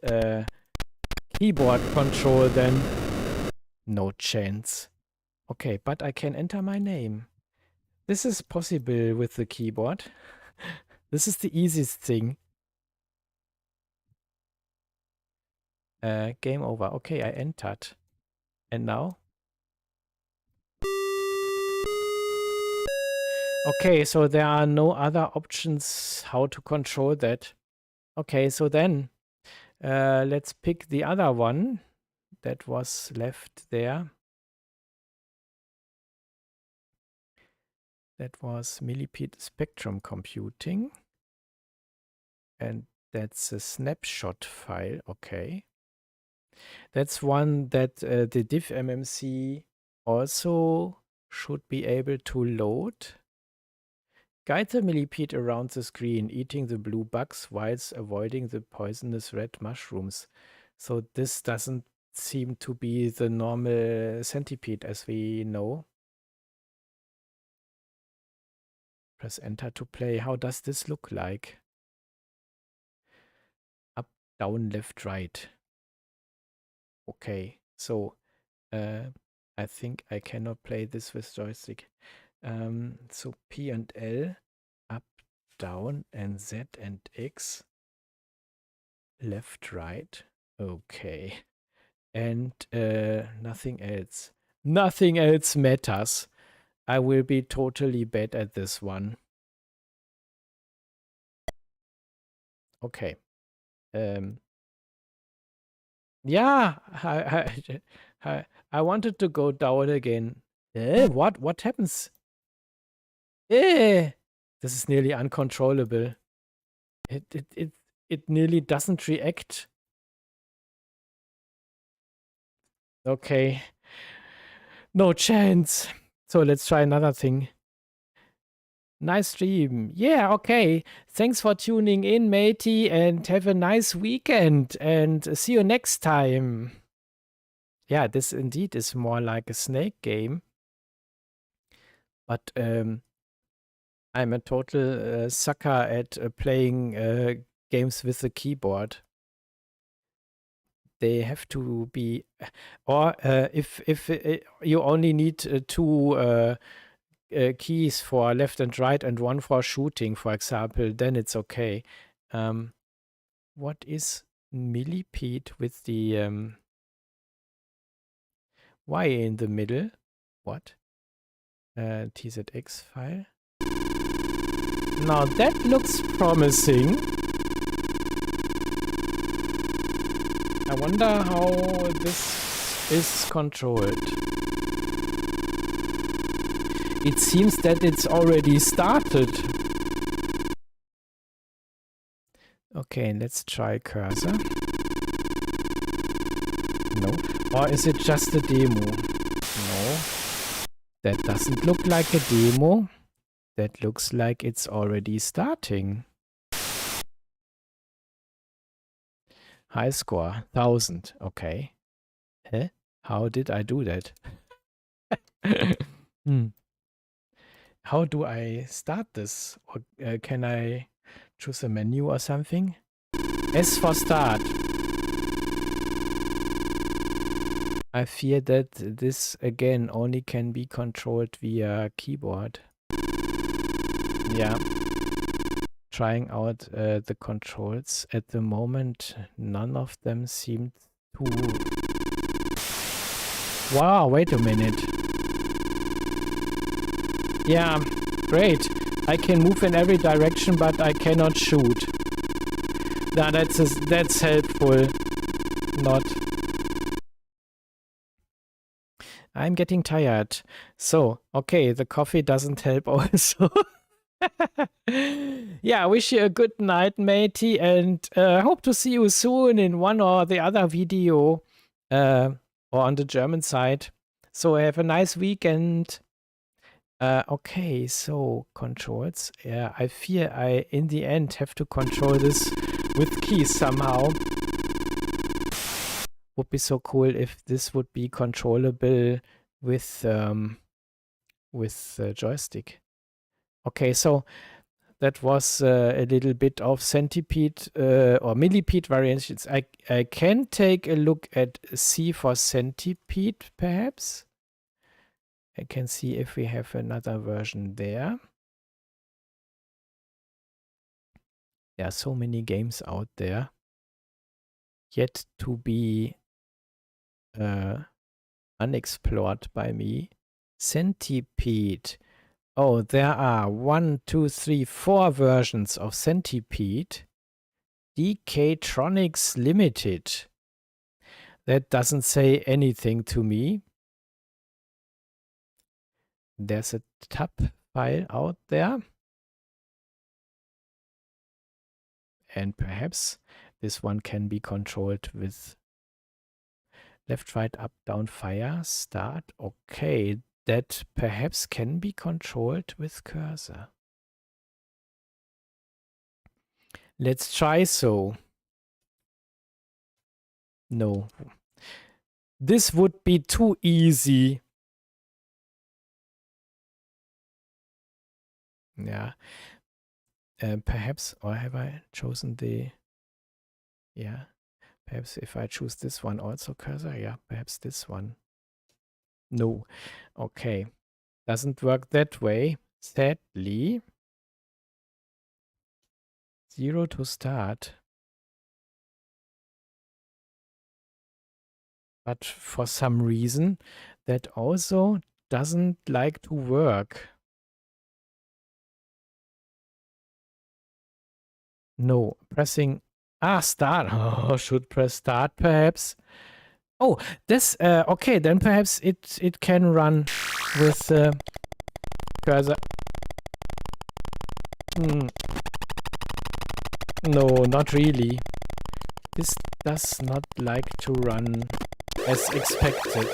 keyboard control then. No chance. Okay, but I can enter my name. This is possible with the keyboard. This is the easiest thing. Game over. Okay, I entered. And now? Okay, so there are no other options how to control that. Okay, so then let's pick the other one that was left there. That was Millipede Spectrum Computing. And that's a snapshot file. Okay. That's one that the diff MMC also should be able to load. Guide the millipede around the screen, eating the blue bugs whilst avoiding the poisonous red mushrooms. So this doesn't seem to be the normal centipede as we know. Press enter to play. How does this look like? Up, down, left, right. Okay, so I think I cannot play this with joystick. So P and L, up, down, and Z and X, left, right. Okay. And nothing else. Nothing else matters. I will be totally bad at this one. Okay. Yeah, I wanted to go down again. What happens? This is nearly uncontrollable. It nearly doesn't react. Okay. No chance. So let's try another thing. Nice stream. Yeah, okay. Thanks for tuning in, matey, and have a nice weekend. And see you next time. Yeah, this indeed is more like a snake game. But I'm a total sucker at playing games with the keyboard. They have to be, or if you only need two keys for left and right and one for shooting, for example, then it's okay. What is millipede with the Y in the middle? What? TZX file. Now that looks promising. I wonder how this is controlled. It seems that it's already started. Okay, let's try cursor. No. Or is it just a demo? No. That doesn't look like a demo. That looks like it's already starting. High score, 1000. Okay. Huh? How did I do that? How do I start this? Or can I choose a menu or something? S for start. I fear that this again only can be controlled via keyboard. Yeah. Trying out the controls. At the moment, none of them seem to... Wow, wait a minute. Yeah, great. I can move in every direction, but I cannot shoot. Nah, that's helpful. Not. I'm getting tired. So, okay, the coffee doesn't help also. Yeah, I wish you a good night, matey, and hope to see you soon in one or the other video or on the German side. So have a nice weekend. Okay, so controls. Yeah, I fear I, in the end, have to control this with keys somehow. Would be so cool if this would be controllable with joystick. Okay, so that was a little bit of centipede or millipede variations. I can take a look at C for centipede, perhaps. I can see if we have another version there. There are so many games out there yet to be unexplored by me. Centipede. Oh, there are 1, 2, 3, 4 versions of Centipede. DK-Tronics Limited. That doesn't say anything to me. There's a tab file out there. And perhaps this one can be controlled with left, right, up, down, fire, start. Okay, that perhaps can be controlled with cursor. Let's try so. No. This would be too easy. Yeah. Perhaps, or have I chosen the... Yeah. Perhaps if I choose this one also cursor. Yeah, perhaps this one. No. Okay. Doesn't work that way. Sadly. 0 to start. But for some reason, that also doesn't like to work. No, pressing start. Oh, should press start perhaps. Oh, this okay, then perhaps it can run with cursor. No, not really. This does not like to run as expected.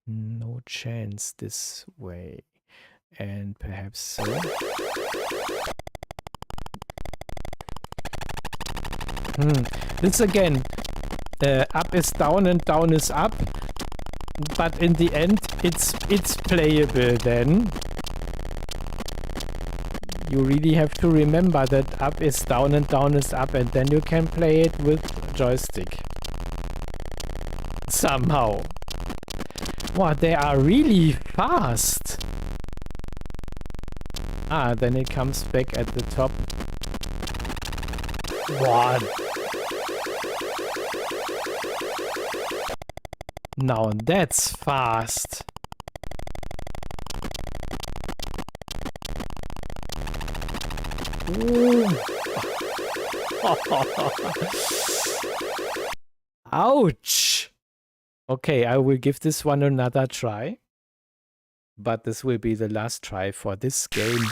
No chance this way. And perhaps so. This again, up is down and down is up, but in the end it's playable then. You really have to remember that up is down and down is up, and then you can play it with joystick. Somehow. Wow, they are really fast. Ah, then it comes back at the top. What? Now that's fast. Ooh. Ouch! Okay, I will give this one another try. But this will be the last try for this game.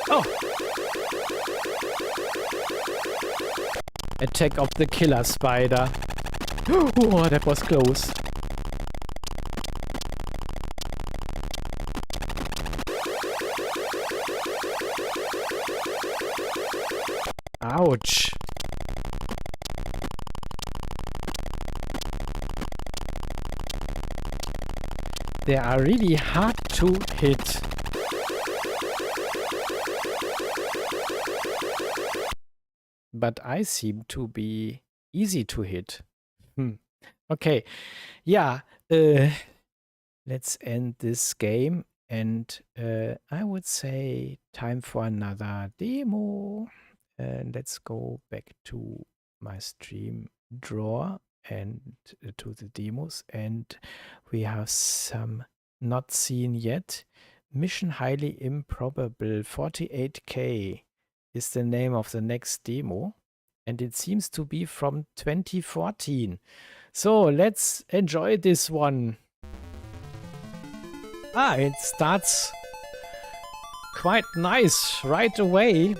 Oh! Attack of the killer spider. Oh, that was close. Ouch. They are really hard to hit. But I seem to be easy to hit. Okay. Yeah. Let's end this game. And I would say time for another demo. Let's go back to my stream drawer and to the demos. And we have some not seen yet. Mission Highly Improbable 48K is the name of the next demo. And it seems to be from 2014. So let's enjoy this one. Ah, it starts quite nice right away.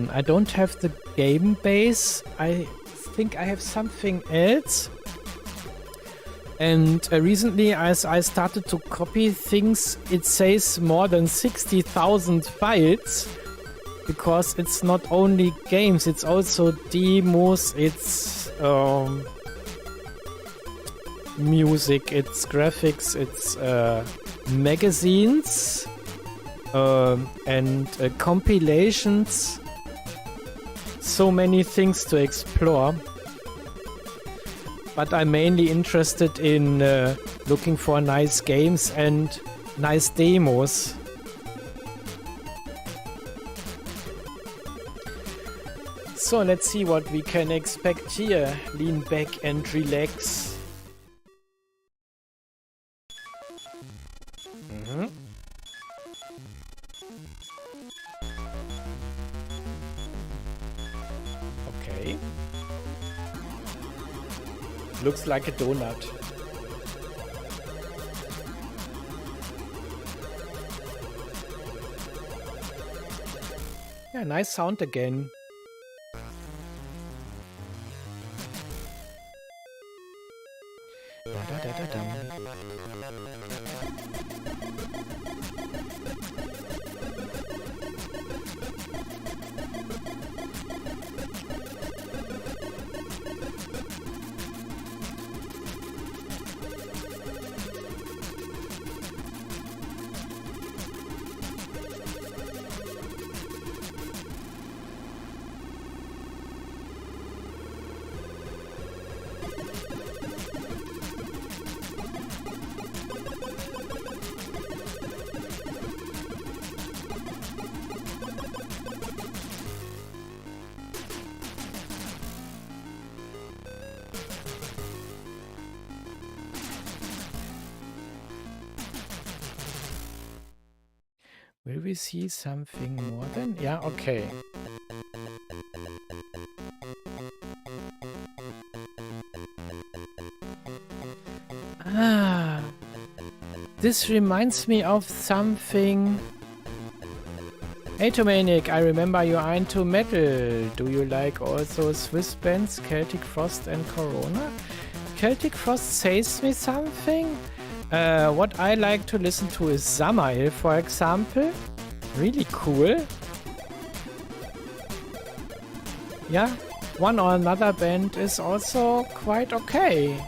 I don't have the game base. I think I have something else. And recently, as I started to copy things, it says more than 60,000 files. Because it's not only games, it's also demos, it's music, it's graphics, it's magazines, and compilations. So many things to explore. But I'm mainly interested in looking for nice games and nice demos. So let's see what we can expect here. Lean back and relax. Okay. Looks like a donut. Yeah, nice sound again. Will we see something more then? Yeah, okay. Ah, this reminds me of something. Atomanic, I remember you are into metal. Do you like also Swiss bands, Celtic Frost and Corona? Celtic Frost says me something. What I like to listen to is Samael, for example. Really cool. Yeah, one or another band is also quite okay.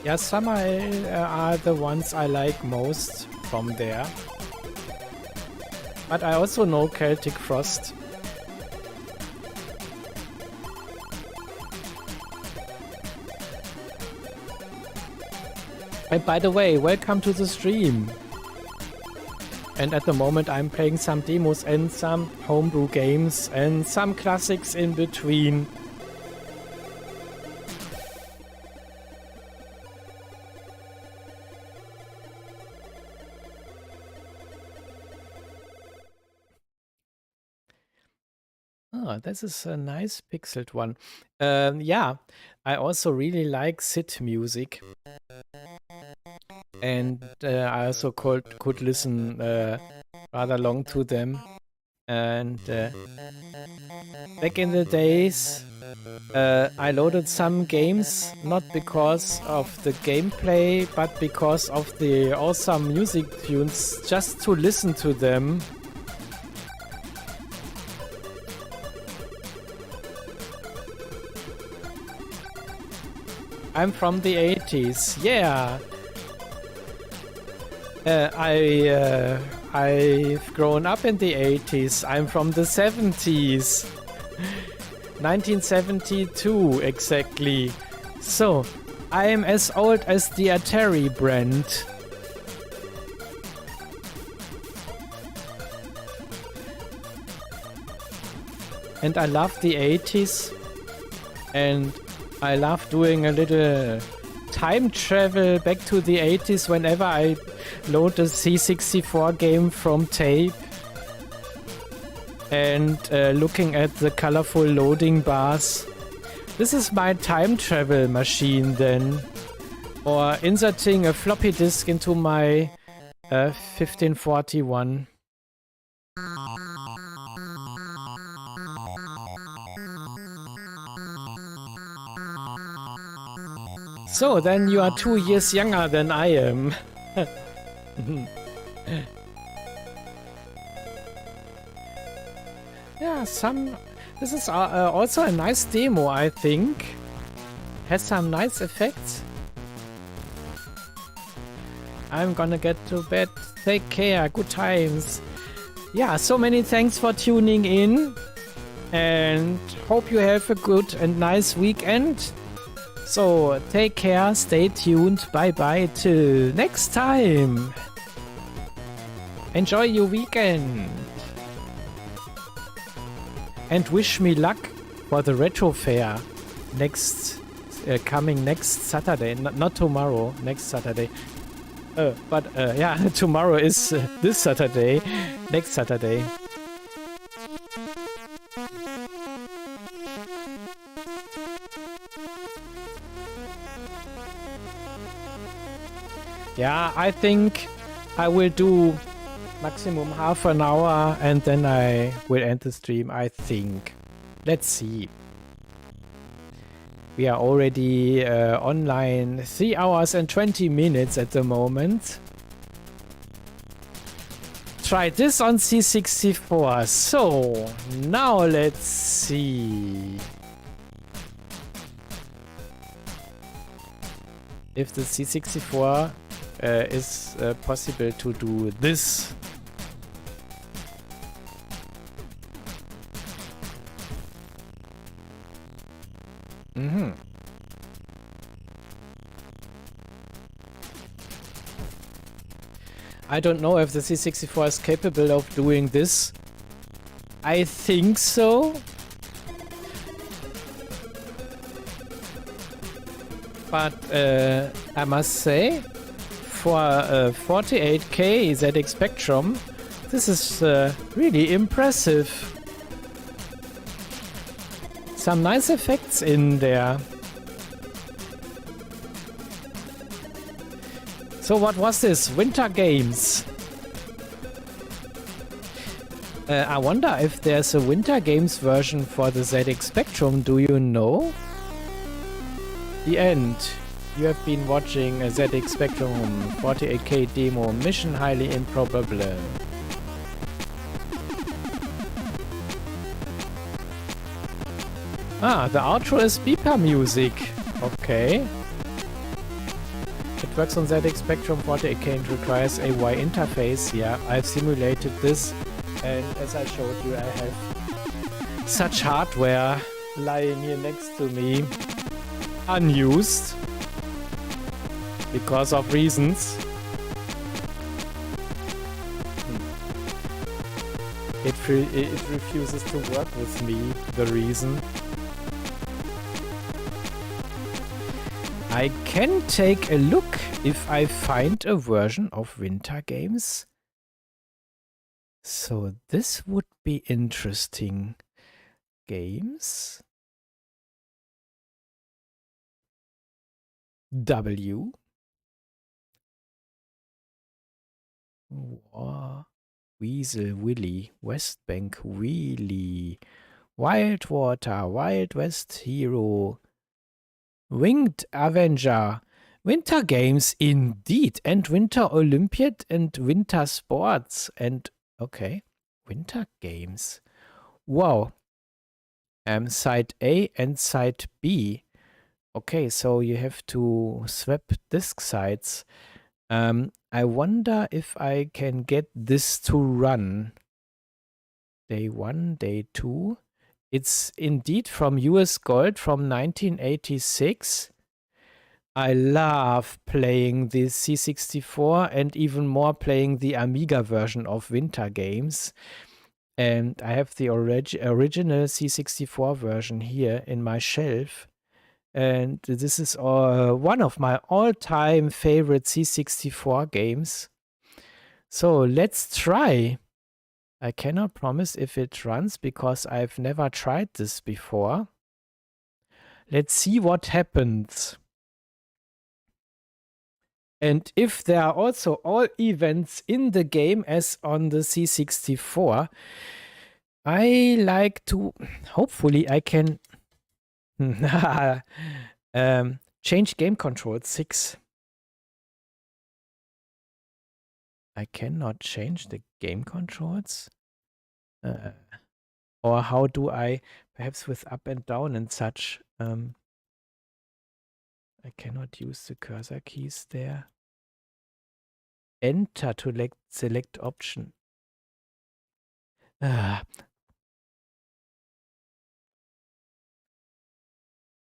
Yeah, some are the ones I like most from there. But I also know Celtic Frost. And by the way, welcome to the stream. And at the moment I'm playing some demos and some homebrew games and some classics in between. Oh, this is a nice pixeled one. Yeah, I also really like SID music. And I also could listen rather long to them. And back in the days, I loaded some games not because of the gameplay, but because of the awesome music tunes, just to listen to them. I'm from the 80s, yeah. I've grown up in the 80s. I'm from the 70s. 1972, exactly. So, I am as old as the Atari brand. And I love the 80s. And I love doing a little time travel back to the 80s whenever I load a C64 game from tape. And looking at the colorful loading bars. This is my time travel machine then. Or inserting a floppy disk into my 1541. So, then you are 2 years younger than I am. Yeah, this is also a nice demo, I think. Has some nice effects. I'm gonna get to bed. Take care. Good times. Yeah, so many thanks for tuning in. And hope you have a good and nice weekend. So, take care, stay tuned, bye-bye, till next time. Enjoy your weekend. And wish me luck for the Retro Fair coming next Saturday. Not tomorrow, next Saturday. But yeah, tomorrow is this Saturday, next Saturday. Yeah, I think I will do maximum half an hour and then I will end the stream, I think. Let's see. We are already online 3 hours and 20 minutes at the moment. Try this on C64. So, now let's see if the C64 is possible to do this. I don't know if the C64 is capable of doing this. I think so. But I must say, for a 48K ZX Spectrum, this is really impressive. Some nice effects in there. So what was this? Winter Games. I wonder if there's a Winter Games version for the ZX Spectrum. Do you know? The end. You have been watching a ZX Spectrum 48K demo. Mission highly improbable. Ah, the outro is beeper music. Okay. It works on ZX Spectrum 48K and requires a Y interface. Yeah, I've simulated this, and as I showed you, I have such hardware lying here next to me, unused, because of reasons. It refuses to work with me, the reason. I can take a look if I find a version of Winter Games. So this would be interesting. Games. W. War. Weasel Willy. West Bank Wheelie. Wild Water. Wild West Hero. Winged Avenger. Winter Games indeed. And Winter Olympiad and Winter Sports. And okay. Winter Games. Wow. Side A and side B. Okay, so you have to swap disk sides. I wonder if I can get this to run. Day 1, day 2. It's indeed from US Gold from 1986. I love playing the C64 and even more playing the Amiga version of Winter Games. And I have the original C64 version here in my shelf. And this is one of my all-time favorite C64 games. So let's try. I cannot promise if it runs because I've never tried this before. Let's see what happens. And if there are also all events in the game as on the C64, I like to, hopefully I can change game control 6. I cannot change the game controls. Or how do I, perhaps with up and down and such. I cannot use the cursor keys there. Enter to select option.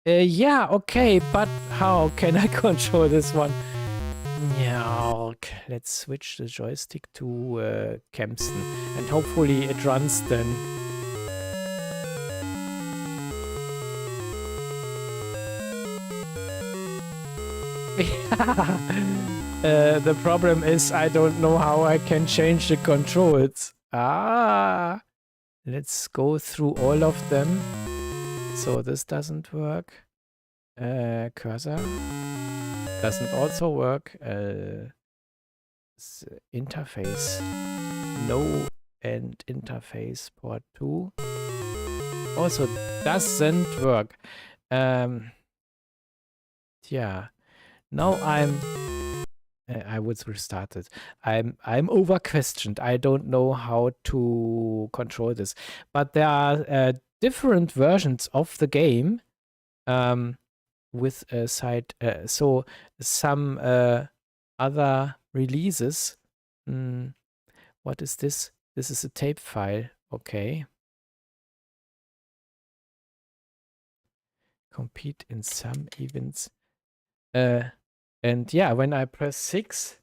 Yeah, okay, but how can I control this one? Yeah, let's switch the joystick to Kempston, and hopefully it runs then. The problem is I don't know how I can change the controls. Let's go through all of them. So this doesn't work. Cursor doesn't also work. Interface. No, and interface port 2 also doesn't work. Yeah. Now I would restart it. I'm over questioned. I don't know how to control this. But there are different versions of the game with a side. So some other releases. What is this? This is a tape file. Okay. Compete in some events. And yeah, when I press 6,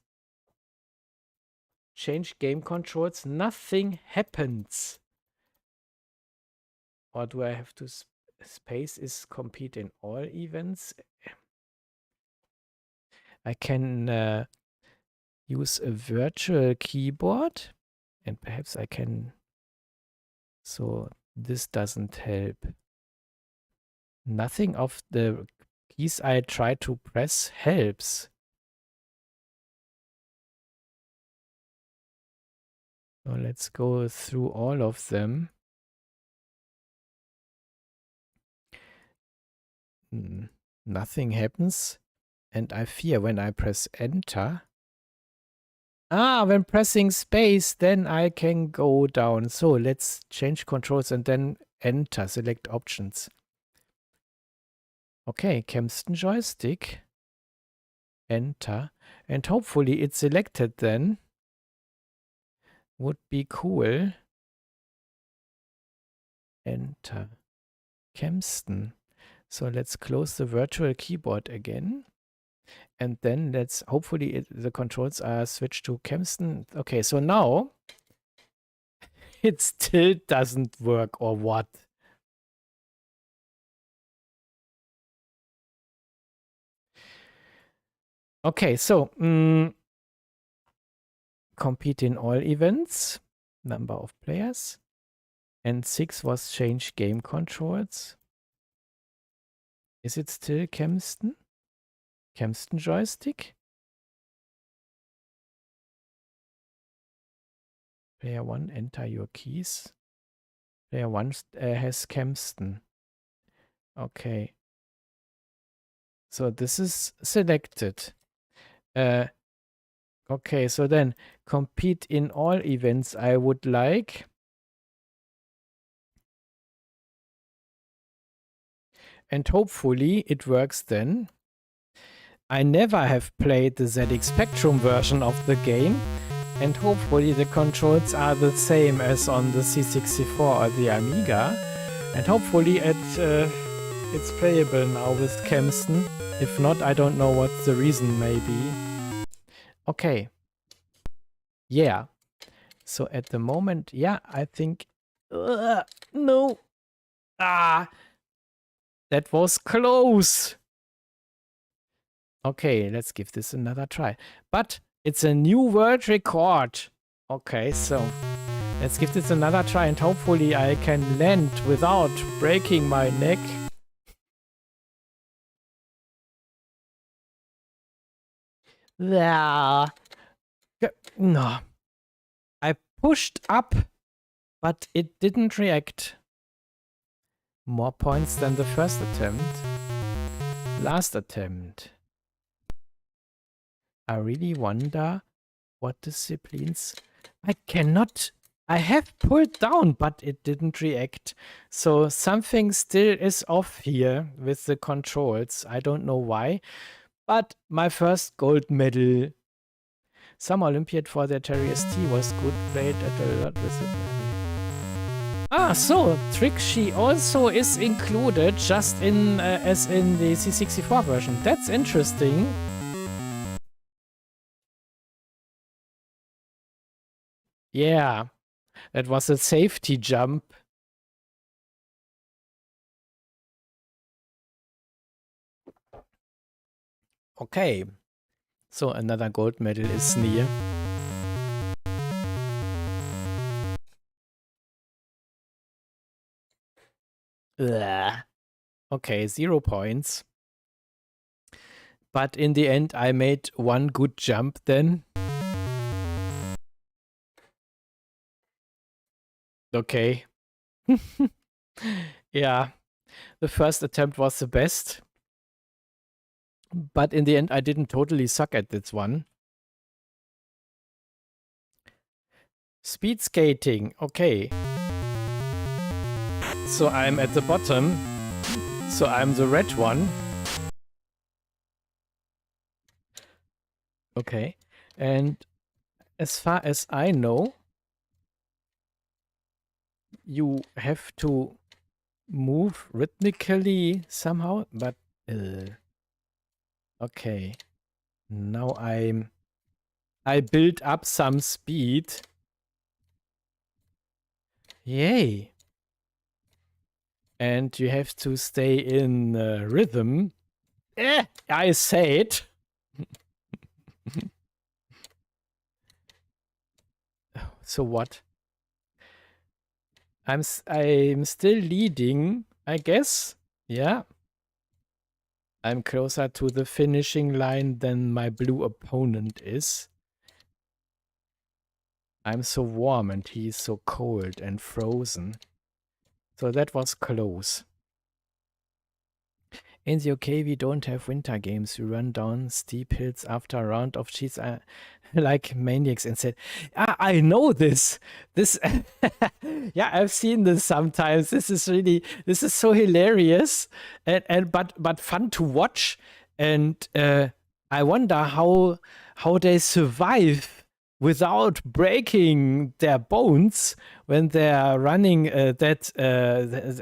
change game controls, nothing happens. Or do I have to space is compete in all events? I can use a virtual keyboard, and perhaps I can. So this doesn't help. Nothing of the keys I try to press helps. So let's go through all of them. Nothing happens. And I fear when I press enter. When pressing space, then I can go down. So let's change controls and then enter, select options. Okay, Kempston joystick. enter, and hopefully it's selected then. Would be cool. Enter. Kempston. So let's close the virtual keyboard again. And then let's, hopefully the controls are switched to Kempston. Okay, so now it still doesn't work, or what? Okay, so compete in all events, number of players, and 6 was change game controls. Is it still Kempston? Kempston joystick? Player 1, enter your keys. Player 1 has Kempston. Okay. So this is selected. Okay, so then compete in all events I would like. And hopefully it works then. I never have played the ZX Spectrum version of the game, and hopefully the controls are the same as on the C64 or the Amiga. And hopefully it's playable now with Kempston. If not, I don't know what the reason may be. Okay. Yeah. So at the moment, yeah, I think... no. Ah! That was close. Okay, let's give this another try. But it's a new world record. Okay, so let's give this another try and hopefully I can land without breaking my neck. Yeah. No. I pushed up, but it didn't react. More points than the first attempt. Last attempt. I really wonder what disciplines... I cannot... I have pulled down, but it didn't react. So something still is off here with the controls. I don't know why. But my first gold medal. Some Olympiad for their Terry ST was good, played at a lot with it. Ah, so Trickshy also is included just in as in the C64 version. That's interesting. Yeah, that was a safety jump. Okay, so another gold medal is near. Ugh. Okay, 0 points. But in the end, I made one good jump then. Okay. Yeah, the first attempt was the best. But in the end, I didn't totally suck at this one. Speed skating, okay. So I'm at the bottom. So I'm the red one. Okay. And as far as I know, you have to move rhythmically somehow, but okay. Now I build up some speed. Yay. And you have to stay in rhythm. I said. So what? I'm still leading, I guess. Yeah. I'm closer to the finishing line than my blue opponent is. I'm so warm and he's so cold and frozen. So that was close. In the UK, we don't have winter games. We run down steep hills after a round of cheats like maniacs and said, I know this. This, yeah, I've seen this sometimes. This is so hilarious and but fun to watch. And I wonder how they survive without breaking their bones when they are running this is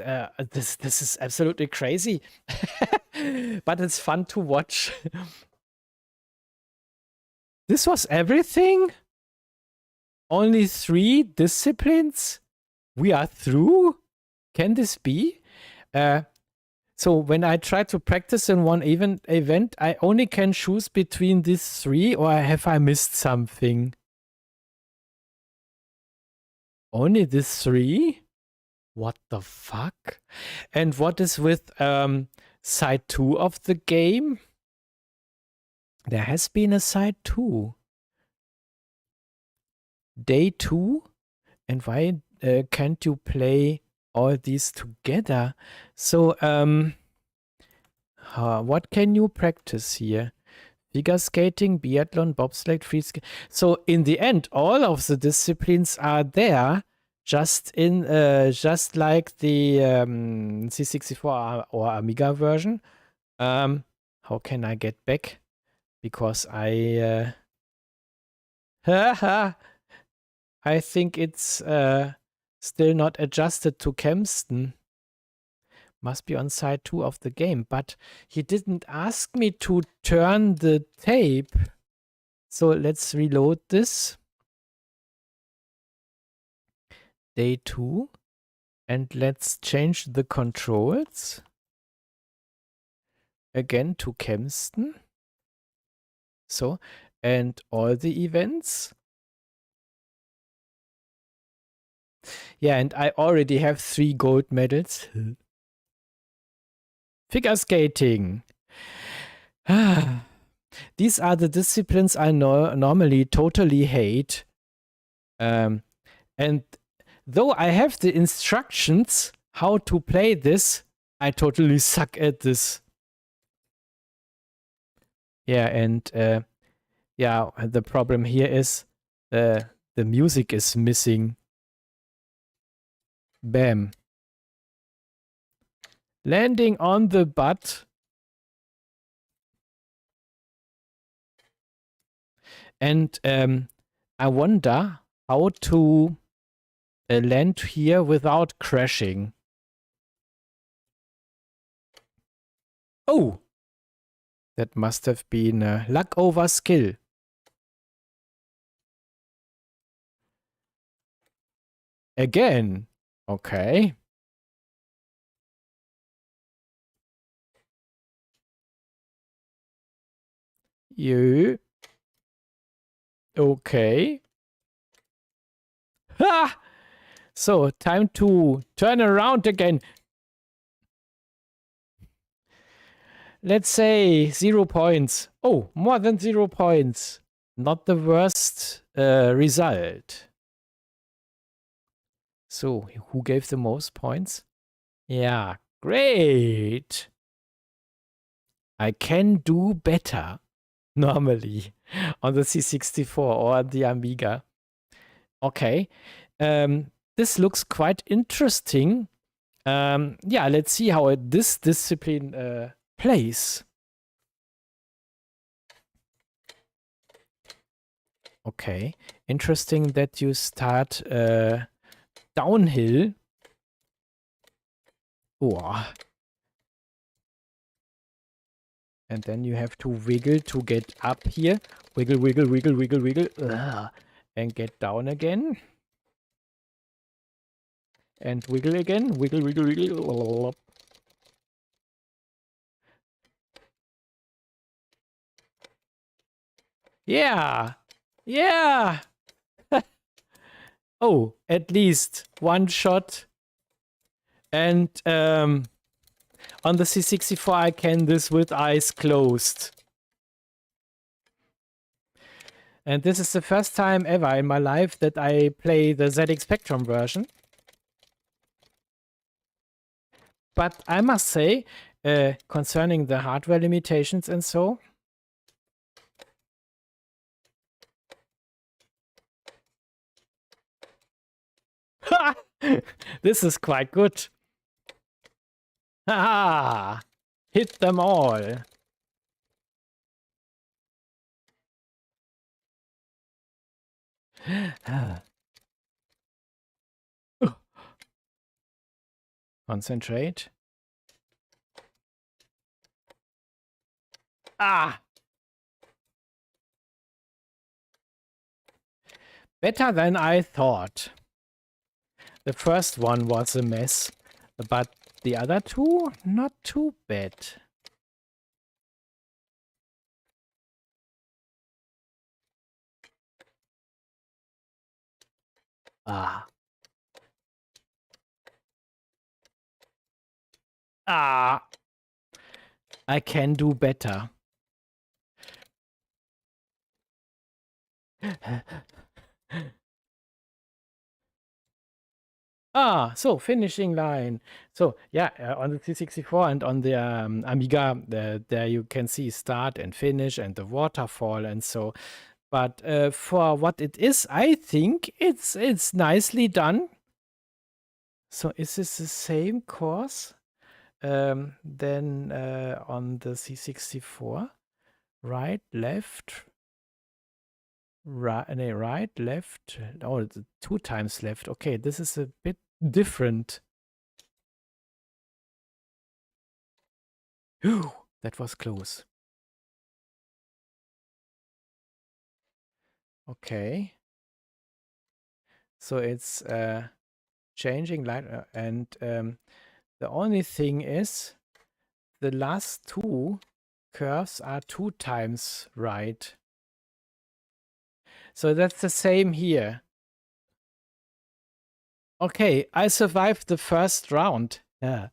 absolutely crazy. But it's fun to watch. This was everything? Only 3 disciplines? We are through? Can this be? So when I try to practice in one event, I only can choose between these 3, or have I missed something? Only these 3? What the fuck? And what is with side 2 of the game? There has been a side 2. Day 2? And why can't you play all these together? So, what can you practice here? Figure skating, biathlon, bobsled, free skate. So in the end, all of the disciplines are there, just like the C64 or Amiga version. How can I get back? Because I I think it's still not adjusted to Kempston. Must be on side 2 of the game, but he didn't ask me to turn the tape. So let's reload this. Day 2. And let's change the controls. Again to Kempston. So, and all the events. Yeah, and I already have 3 gold medals. Figure skating. These are the disciplines I normally totally hate. And though I have the instructions how to play this, I totally suck at this. Yeah, and yeah, the problem here is the music is missing. Bam. Landing on the butt. And I wonder how to land here without crashing. Oh! That must have been luck over skill. Again. Okay. You. Okay. Ha! So, time to turn around again. Let's say 0 points. Oh, more than 0 points. Not the worst result. So, who gave the most points? Yeah, great. I can do better normally on the C64 or the Amiga. Okay. This looks quite interesting. Yeah, let's see how this discipline plays. Okay. Interesting that you start downhill. Oh. And then you have to wiggle to get up here. Wiggle, wiggle, wiggle, wiggle, wiggle. Ugh. And get down again. And wiggle again. Wiggle, wiggle, wiggle. Yeah. Yeah. Oh, at least one shot. And on the C64, I can this with eyes closed. And this is the first time ever in my life that I play the ZX Spectrum version. But I must say, concerning the hardware limitations and so, this is quite good. Haha! Hit them all. Concentrate. Ah! Better than I thought. The first one was a mess, but the other two, not too bad. Ah. Ah. I can do better. Ah, so finishing line. So yeah, on the C64 and on the Amiga, there you can see start and finish and the waterfall and so. But for what it is, I think it's nicely done. So is this the same course then on the C64? Right, left, right, no, right, left. Oh, it's 2 times left. Okay, this is a bit different. Whew, that was close. Okay. So it's changing light and the only thing is the last 2 curves are 2 times right. So that's the same here. Okay, I survived the first round. Yeah.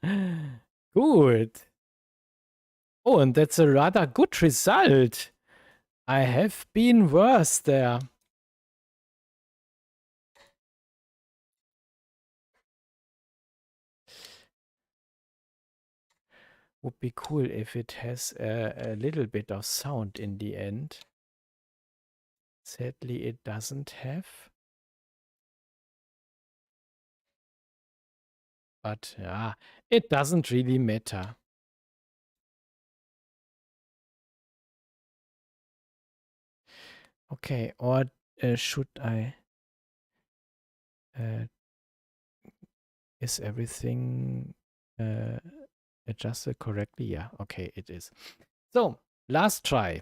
Good. Oh, and that's a rather good result. I have been worse there. Would be cool if it has a little bit of sound in the end. Sadly, it doesn't have. But yeah, it doesn't really matter. Okay, or should I... is everything adjusted correctly? Yeah, okay, it is. So, last try.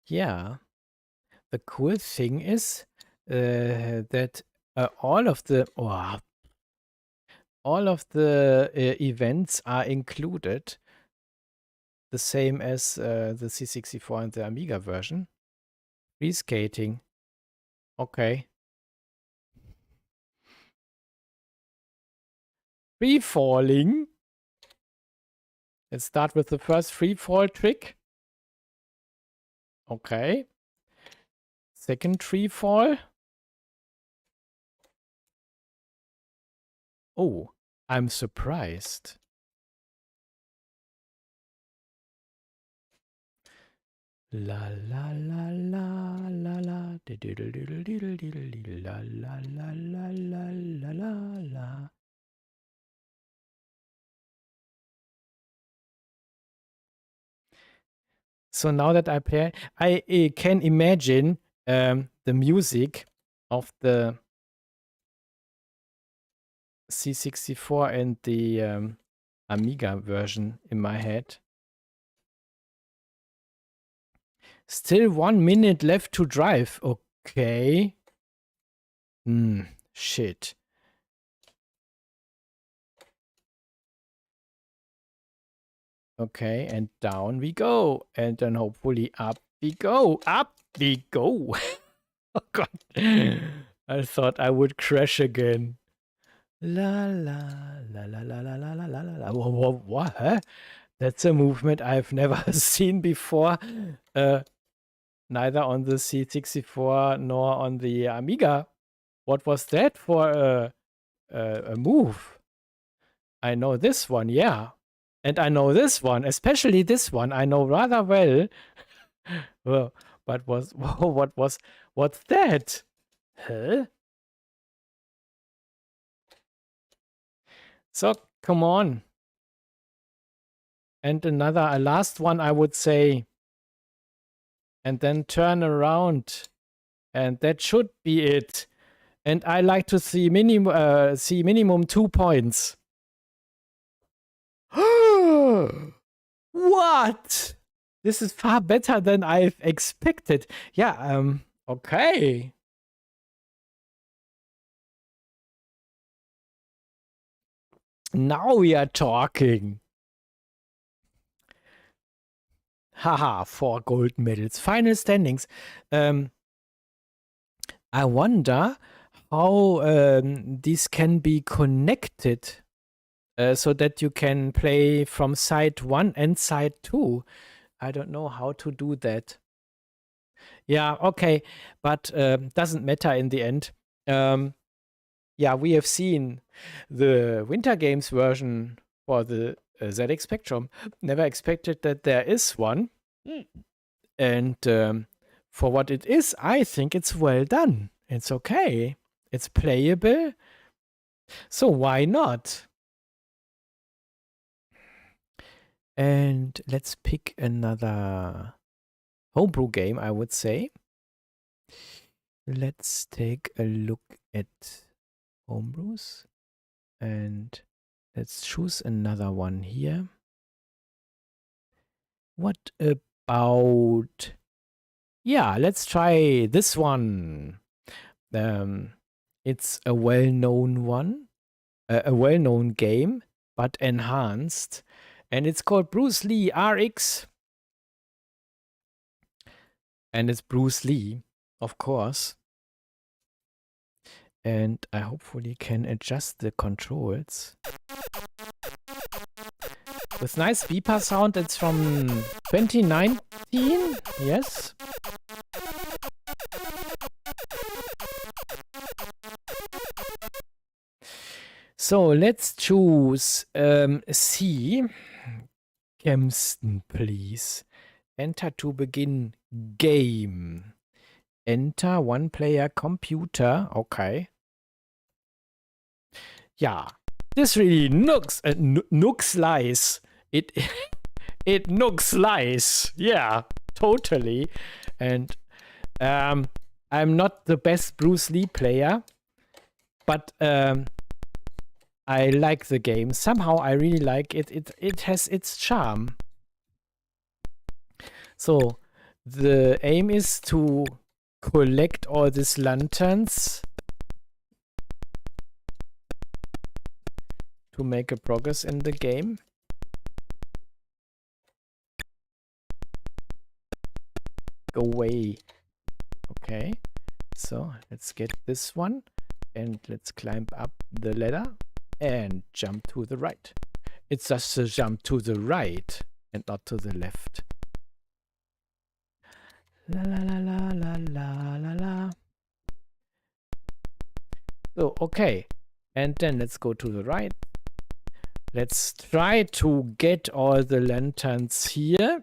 Yeah, the cool thing is that all of the events are included, the same as the C64 and the Amiga version. Free skating. Okay. Free falling. Let's start with the first free fall trick. Okay. Second tree fall. Oh, I'm surprised. La la la la la la diddle diddle diddle diddle diddle la la la la la la la la. So now that I play, I can imagine the music of the C64 and the Amiga version in my head. Still 1 minute left to drive. Okay. Shit. Okay, and down we go. And then hopefully up we go. Up we go. Oh god. I thought I would crash again. La la la la la la la la la la. What? Huh? That's a movement I've never seen before. Neither on the C64 nor on the Amiga. What was that for a move? I know this one, yeah. And I know this one, especially this one, I know rather well. Well, but what's that? Huh? So, come on. And a last one, I would say. And then turn around. And that should be it. And I like to see minimum 2 points. What? This is far better than I've expected. Yeah, okay. Now we are talking. Haha, 4 gold medals. Final standings. I wonder how these can be connected so that you can play from side 1 and side 2. I don't know how to do that. Yeah, okay, but doesn't matter in the end. Yeah, we have seen the Winter Games version for the ZX Spectrum. Never expected that there is one. And for what it is, I think it's well done. It's okay. It's playable. So why not? And let's pick another homebrew game, I would say. Let's take a look at Homebrews. And let's choose another one here. What about... Yeah, let's try this one. It's a well-known one. A well-known game, but enhanced. And it's called Bruce Lee RX. And it's Bruce Lee, of course. And I hopefully can adjust the controls. With nice beeper sound, it's from 2019, yes. So let's choose C. Kempston, please. Enter to begin game. Enter one-player computer. Okay. Yeah, this really looks nice. It it looks nice. Yeah, totally. And I'm not the best Bruce Lee player, but I like the game. Somehow I really like it. It has its charm. So the aim is to collect all these lanterns to make a progress in the game. Go away. Okay, so let's get this one and let's climb up the ladder and jump to the right. It's just a jump to the right and not to the left. La la la la la la la la. So, okay. And then let's go to the right. Let's try to get all the lanterns here.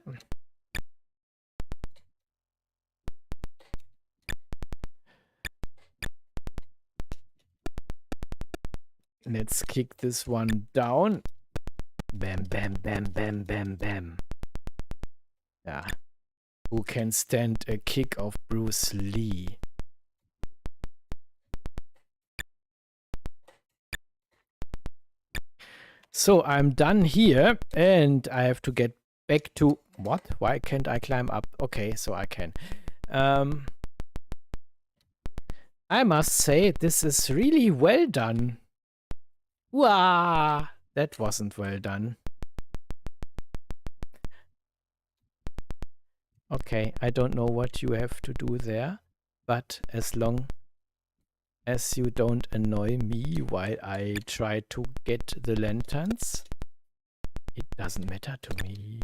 Let's kick this one down. Bam, bam, bam, bam, bam, bam. Yeah. Who can stand a kick of Bruce Lee? So I'm done here and I have to get back to... What? Why can't I climb up? Okay, so I can. I must say, this is really well done. Wow, that wasn't well done. Okay, I don't know what you have to do there, but as long as you don't annoy me while I try to get the lanterns, it doesn't matter to me.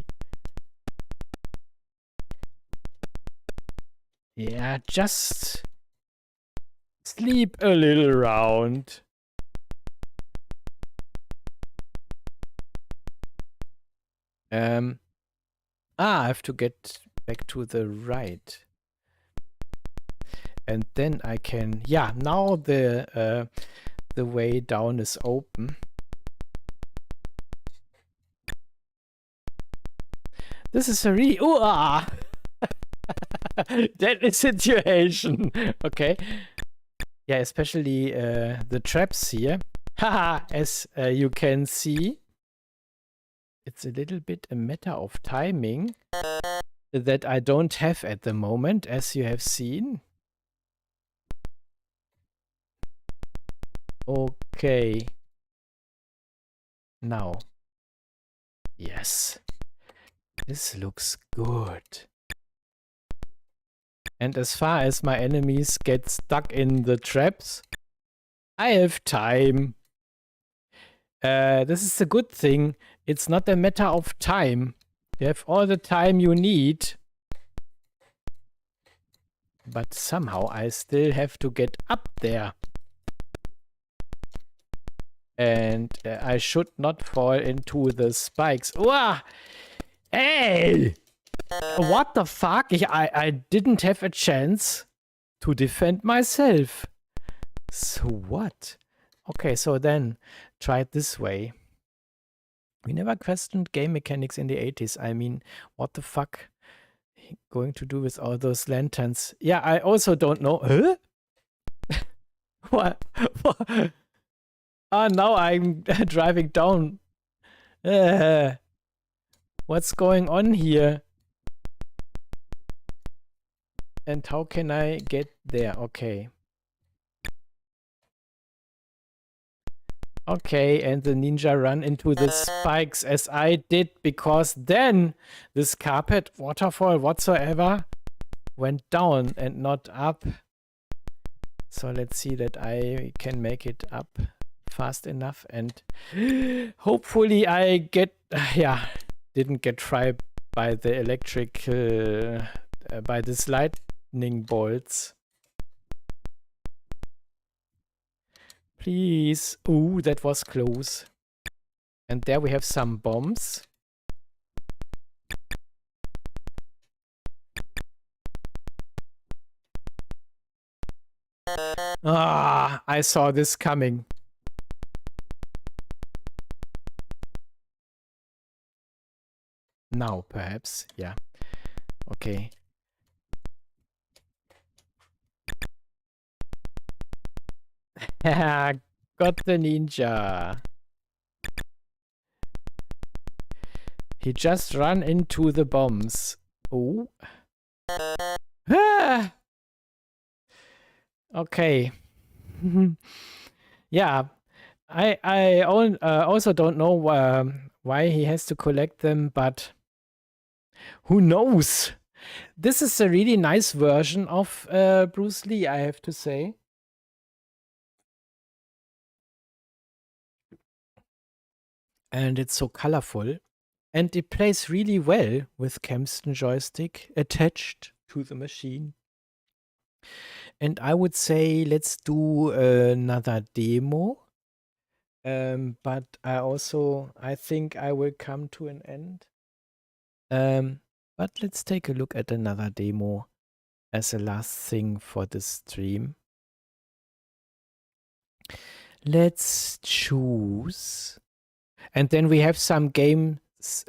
Yeah, just sleep a little around. I have to get back to the right. And then I can, yeah, now the way down is open. This is a really deadly situation. Okay. Yeah, especially the traps here. Haha, as you can see, it's a little bit a matter of timing that I don't have at the moment, as you have seen. Okay. Now. Yes. This looks good. And as far as my enemies get stuck in the traps, I have time. This is a good thing. It's not a matter of time. You have all the time you need. But somehow I still have to get up there. And I should not fall into the spikes. Wah! Hey! What the fuck? I didn't have a chance to defend myself. So what? Okay, so then try it this way. We never questioned game mechanics in the 80s. I mean, what the fuck going to do with all those lanterns? Yeah, I also don't know. Huh? What? Ah, now I'm driving down. What's going on here? And how can I get there? Okay. Okay, and the ninja run into the spikes as I did, because then this carpet waterfall whatsoever went down and not up. So let's see that I can make it up fast enough, and hopefully I get, yeah, didn't get fried by the electric, by this lightning bolts. Please. Ooh, that was close. And there we have some bombs. Ah, I saw this coming. Now, perhaps. Yeah. Okay. Got the ninja. He just ran into the bombs. Oh. Ah! Okay. Yeah. I also don't know why he has to collect them, but who knows? This is a really nice version of Bruce Lee, I have to say. And it's so colorful. And it plays really well with Kempston joystick attached to the machine. And I would say let's do another demo. But I think I will come to an end. But let's take a look at another demo as a last thing for this stream. Let's choose. And then we have some games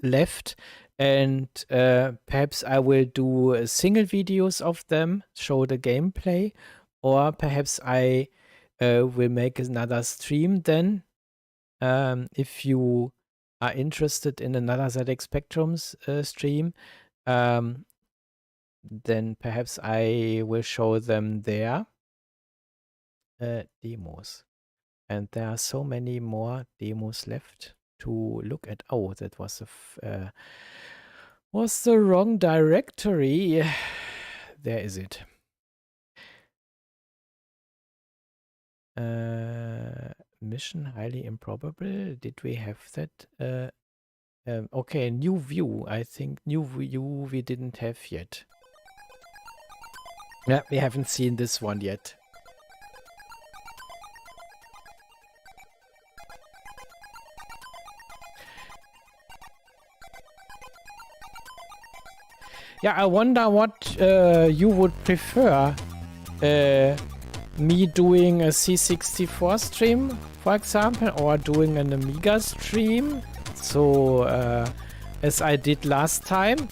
left. And perhaps I will do single videos of them, show the gameplay. Or perhaps I will make another stream then. If you are interested in another ZX Spectrum's stream, then perhaps I will show them there. Demos. And there are so many more demos left to look at. Oh, that was the wrong directory. There is it. Mission highly improbable. Did we have that? Okay, new view. I think new view we didn't have yet. Yeah, we haven't seen this one yet. Yeah, I wonder what you would prefer. Me doing a C64 stream, for example, or doing an Amiga stream. So as I did last time,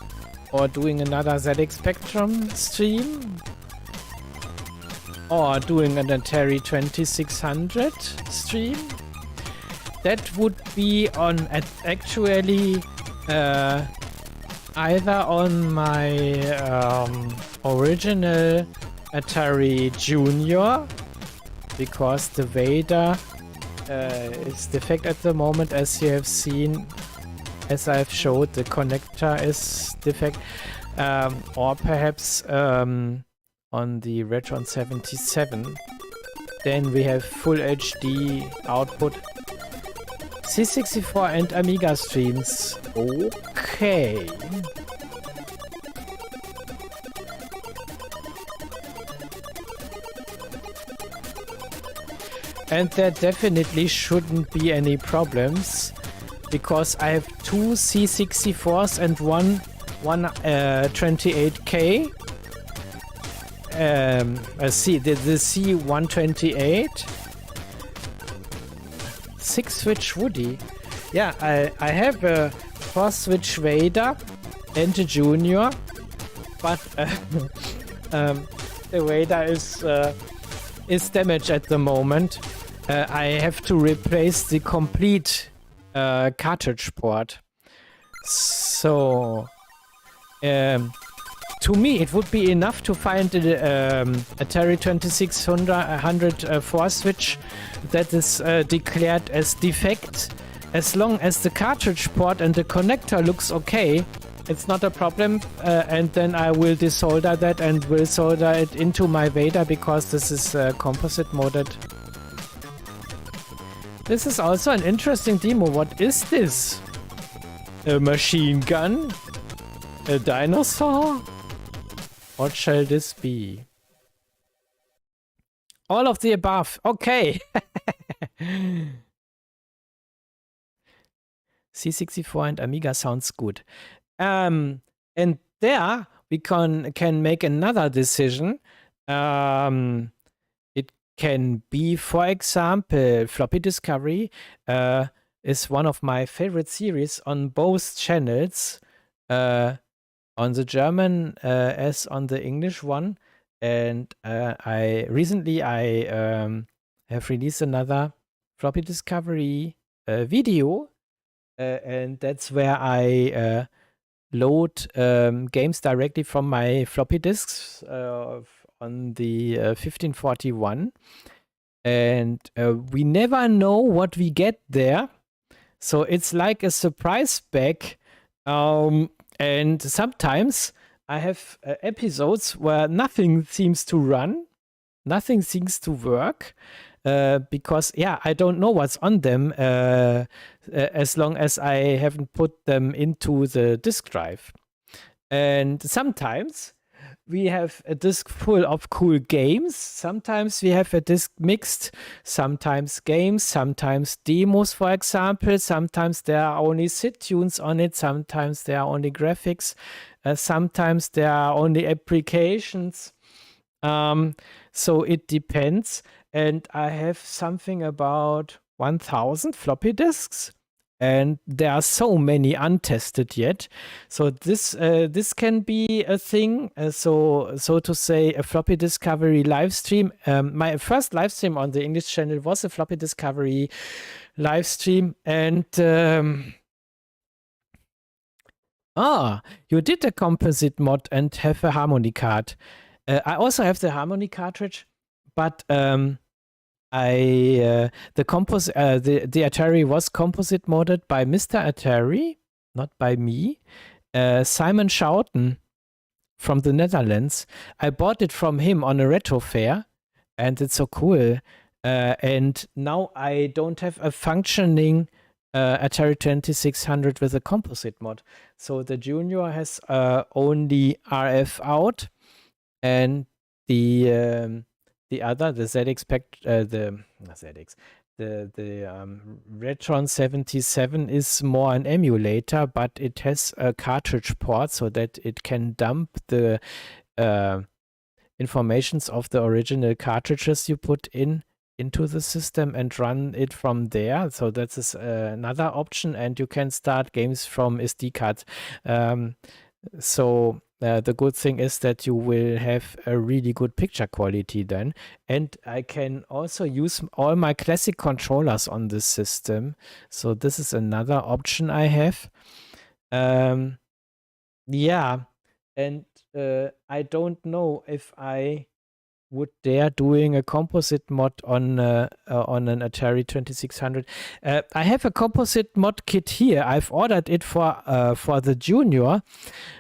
or doing another ZX Spectrum stream, or doing an Atari 2600 stream. That would be on actually either on my original Atari Junior, because the Vader is defect at the moment, as you have seen, as I've showed, the connector is defect, or perhaps on the Retron 77. Then we have full HD output. C64 and Amiga streams. Okay. And there definitely shouldn't be any problems, because I have two C64s and one 28K. The C128. 6-switch Woody. Yeah, I have a 4-switch Vader and a Junior, but the Vader is damaged at the moment. I have to replace the complete cartridge port. So to me, it would be enough to find the Atari 2600 4-switch that is declared as defect. As long as the cartridge port and the connector looks okay, it's not a problem. And then I will desolder that and will solder it into my Vader, because this is composite modded. This is also an interesting demo. What is this? A machine gun? A dinosaur? What shall this be? All of the above. Okay. C64 and Amiga sounds good. And there we can make another decision. It can be, for example, Floppy Discovery is one of my favorite series on both channels. On the German as on the English one, and I recently have released another Floppy Discovery video, and that's where I load games directly from my floppy disks on the 1541, and we never know what we get there, so it's like a surprise bag. And sometimes I have episodes where nothing seems to run, nothing seems to work, because, yeah, I don't know what's on them as long as I haven't put them into the disk drive. And sometimes we have a disk full of cool games. Sometimes we have a disk mixed. Sometimes games, sometimes demos, for example. Sometimes there are only SID tunes on it. Sometimes there are only graphics. Sometimes there are only applications. So it depends. And I have something about 1,000 floppy disks. And there are so many untested yet. So this can be a thing. So to say, a floppy discovery live stream. My first live stream on the English channel was a floppy discovery live stream. And you did a composite mod and have a harmony card. I also have the harmony cartridge, but the Atari was composite modded by Mr. Atari, not by me. Simon Schouten from the Netherlands. I bought it from him on a retro fair, and it's so cool. And now I don't have a functioning Atari 2600 with a composite mod. So the Junior has only RF out, and the other, the ZX the Retron 77 is more an emulator, but it has a cartridge port so that it can dump the informations of the original cartridges you put in into the system and run it from there. So that is another option, and you can start games from SD cards. So the good thing is that you will have a really good picture quality then. And I can also use all my classic controllers on this system. So this is another option I have. Yeah, and I don't know if I would dare doing a composite mod on an Atari 2600. I have a composite mod kit here. I've ordered it for the Junior,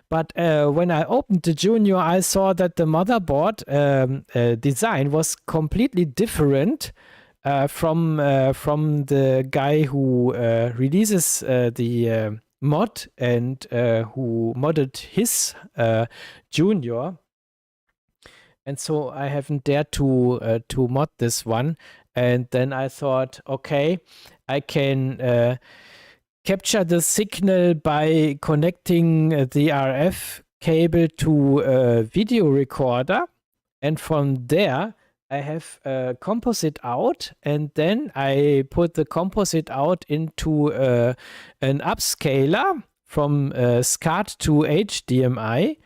but when I opened the Junior, I saw that the motherboard design was completely different from the guy who releases the mod and who modded his Junior. And so I haven't dared to mod this one. And then I thought, okay, I can capture the signal by connecting the RF cable to a video recorder. And from there, I have a composite out. And then I put the composite out into an upscaler from SCART to HDMI.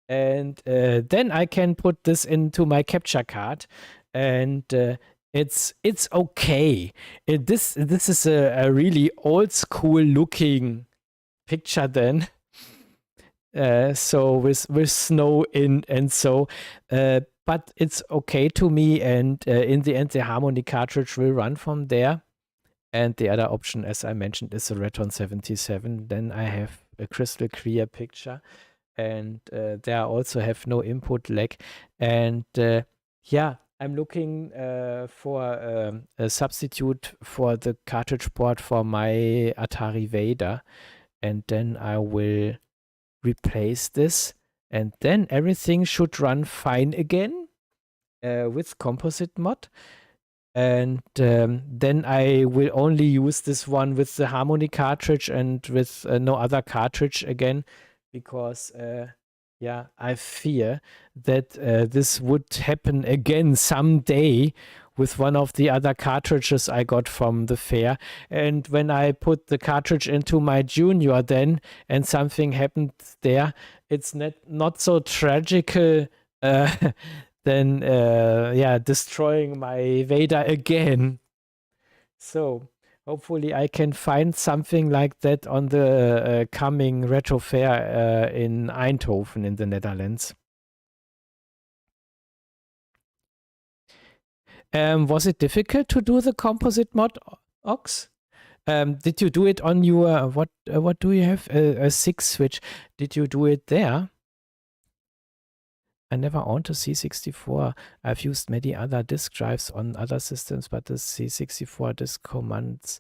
And then I can put this into my capture card, and it's okay. This is a really old school looking picture then. So with snow in and so, but it's okay to me. And in the end, the Harmony cartridge will run from there. And the other option, as I mentioned, is the Reton 77. Then I have a crystal clear picture. And there I also have no input lag. And yeah, I'm looking for a substitute for the cartridge port for my Atari Vader. And then I will replace this. And then everything should run fine again with composite mod. And then I will only use this one with the Harmony cartridge and with no other cartridge again. Because, yeah, I fear that this would happen again someday with one of the other cartridges I got from the fair. And when I put the cartridge into my Junior then, and something happened there, it's not so tragical than, yeah, destroying my Vader again. So hopefully I can find something like that on the coming retro fair in Eindhoven in the Netherlands. Was it difficult to do the composite mod, Ox? Did you do it on your, what do you have? A 6 switch. Did you do it there? I never owned a C64. I've used many other disk drives on other systems, but the C64 disk commands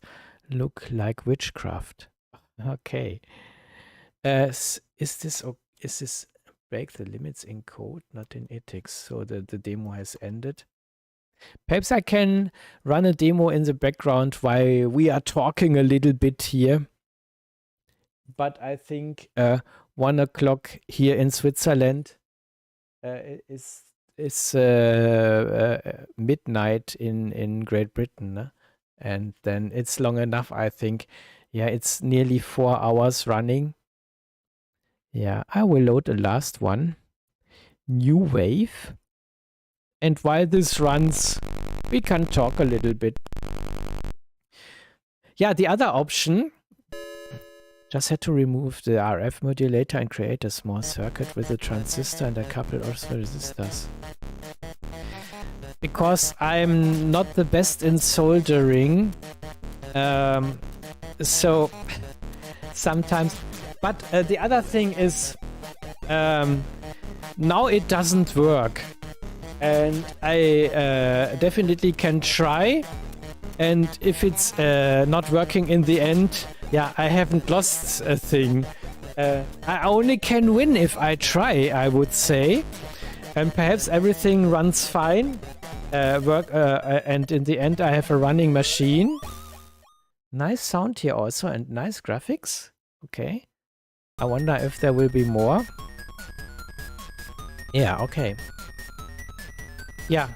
look like witchcraft. Okay. Is this break the limits in code, not in ethics? So the demo has ended. Perhaps I can run a demo in the background while we are talking a little bit here. But I think 1 o'clock here in Switzerland is midnight in Great Britain, and then it's long enough, I think. Yeah, it's nearly 4 hours running. Yeah, I will load the last one. New Wave. And while this runs, we can talk a little bit. Yeah, the other option, just had to remove the RF modulator and create a small circuit with a transistor and a couple of resistors. Because I'm not the best in soldering, so sometimes. But the other thing is, now it doesn't work. And I definitely can try. And if it's not working in the end, yeah, I haven't lost a thing. I only can win if I try, I would say. And perhaps everything runs fine. And in the end, I have a running machine. Nice sound here also, and nice graphics. Okay. I wonder if there will be more. Yeah, okay. Yeah.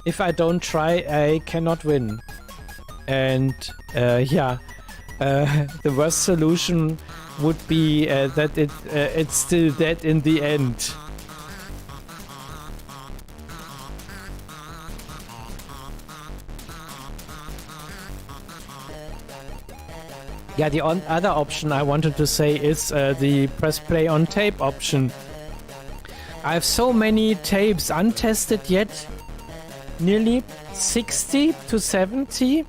if I don't try, I cannot win. And yeah, the worst solution would be that it's still dead in the end. Yeah, the other option I wanted to say is the press play on tape option. I have so many tapes untested yet, nearly 60 to 70,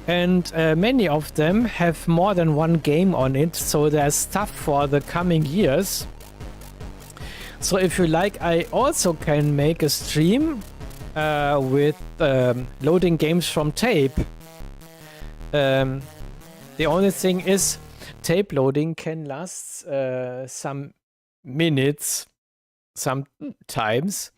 and many of them have more than one game on it, so there's stuff for the coming years. So if you like, I also can make a stream with loading games from tape. The only thing is, tape loading can last some minutes, sometimes,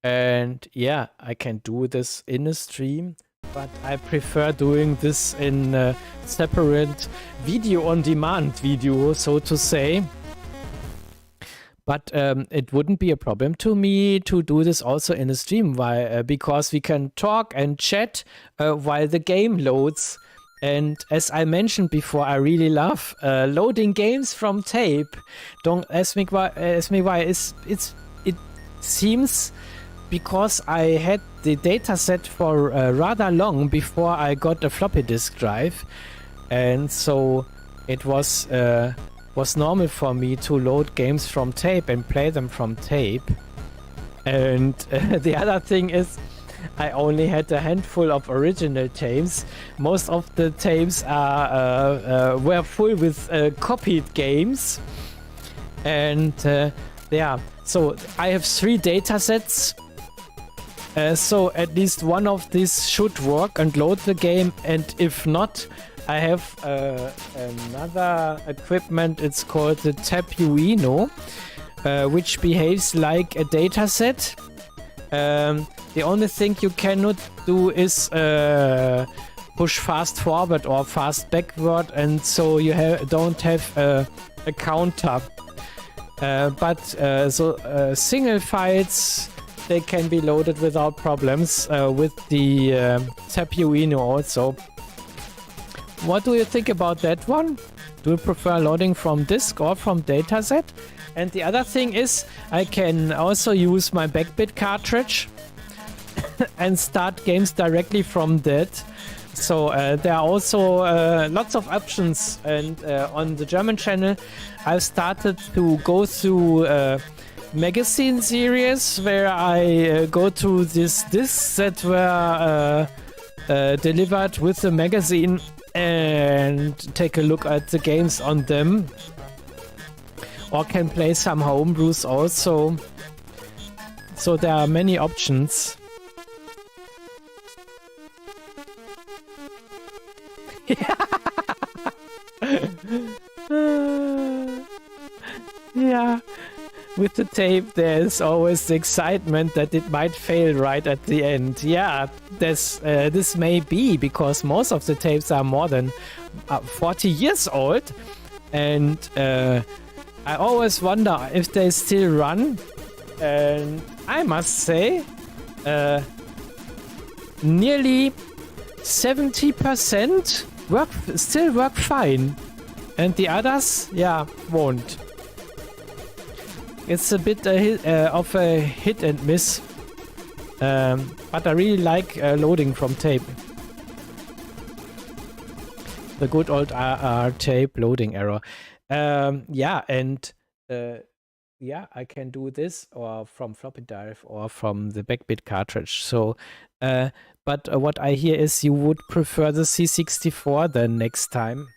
and yeah, I can do this in a stream, but I prefer doing this in a separate video-on-demand video, so to say. But it wouldn't be a problem to me to do this also in a stream, because we can talk and chat while the game loads. And as I mentioned before, I really love loading games from tape. Don't ask me why. It seems because I had the dataset for rather long before I got a floppy disk drive, and so it was normal for me to load games from tape and play them from tape. And the other thing is, I only had a handful of original tapes. Most of the tapes were full with copied games. And yeah, so I have 3 datasets. So at least one of these should work and load the game. And if not, I have another equipment. It's called the Tabuino, which behaves like a dataset. The only thing you cannot do is push fast forward or fast backward, and so you don't have a counter. But single files, they can be loaded without problems with the Tabuino also. What do you think about that one? Do you prefer loading from disk or from dataset? And the other thing is, I can also use my Backbit cartridge and start games directly from that. So there are also lots of options, and on the German channel I've started to go through magazine series where I go to these discs that were delivered with the magazine and take a look at the games on them, or can play some homebrews also. So there are many options. Yeah, with the tape there's always the excitement that it might fail right at the end. Yeah, this may be because most of the tapes are more than 40 years old, and I always wonder if they still run. And I must say, nearly 70% still work fine, and the others, yeah, won't. It's a bit of a hit and miss, but I really like loading from tape. The good old RR tape loading error. Yeah, and yeah, I can do this or from floppy drive or from the Backbit cartridge. So, but what I hear is you would prefer the C64 then next time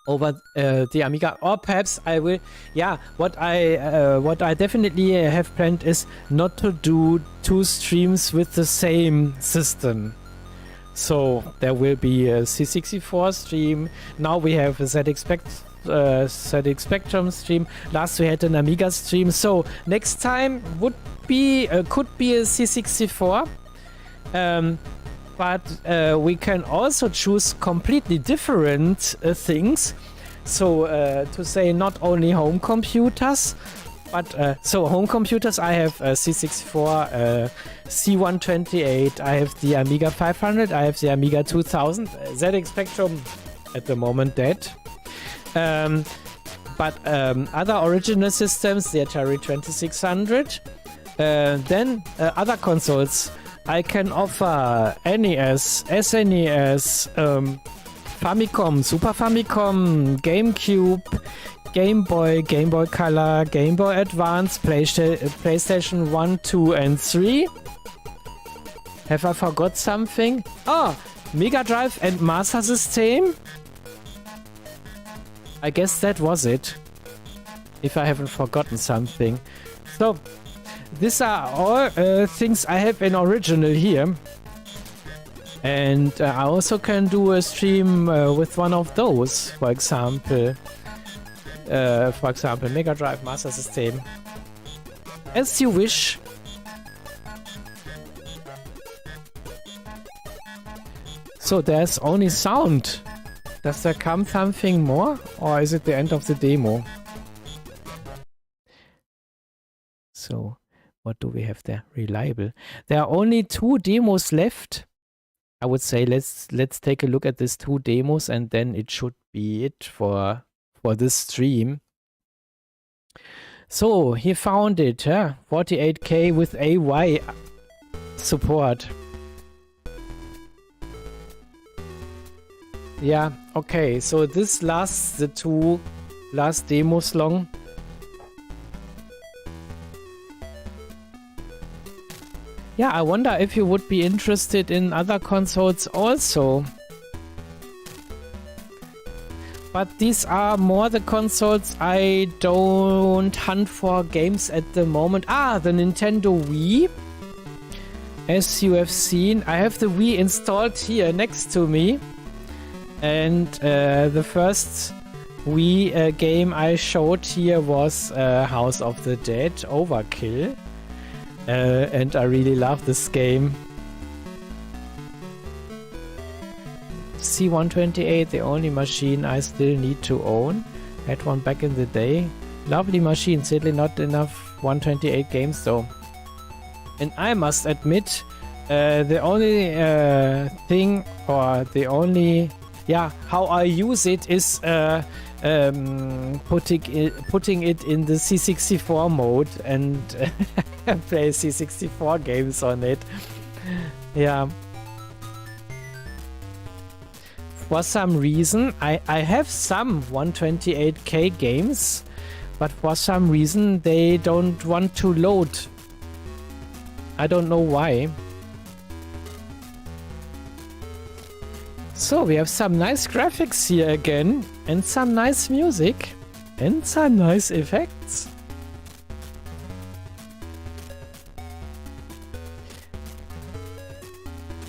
over the Amiga, or perhaps I will. Yeah, what I definitely have planned is not to do 2 streams with the same system. So there will be a C64 stream. Now we have a ZX Spectrum stream. Last we had an Amiga stream. So next time would be could be a C64. But we can also choose completely different things. So to say, not only home computers, But so home computers, I have C64, C128, I have the Amiga 500, I have the Amiga 2000, ZX Spectrum at the moment dead. But other original systems, the Atari 2600, then other consoles. I can offer NES, SNES, Famicom, Super Famicom, GameCube, Game Boy, Game Boy Color, Game Boy Advance, PlayStation 1, 2 and 3. Have I forgot something? Oh, Mega Drive and Master System. I guess that was it. If I haven't forgotten something. So, these are all things I have in original here. And I also can do a stream with one of those, for example. Mega Drive, Master System. As you wish. So there's only sound. Does there come something more? Or is it the end of the demo? So, what do we have there? Reliable. There are only 2 demos left. I would say let's take a look at these 2 demos and then it should be it for this stream. So he found it, huh? 48K with AY support. Yeah, okay, so this lasts the 2 last demos long. Yeah, I wonder if you would be interested in other consoles also. But these are more the consoles I don't hunt for games at the moment. Ah, the Nintendo Wii. As you have seen, I have the Wii installed here next to me. And the first Wii game I showed here was House of the Dead Overkill. And I really love this game. C128, the only machine I still need to own. Had one back in the day. Lovely machine, sadly not enough 128 games though. And I must admit, the only thing, or the only, how I use it is putting it in the C64 mode and play C64 games on it. Yeah. For some reason, I have some 128K games, but for some reason they don't want to load. I don't know why. So we have some nice graphics here again, and some nice music, and some nice effects.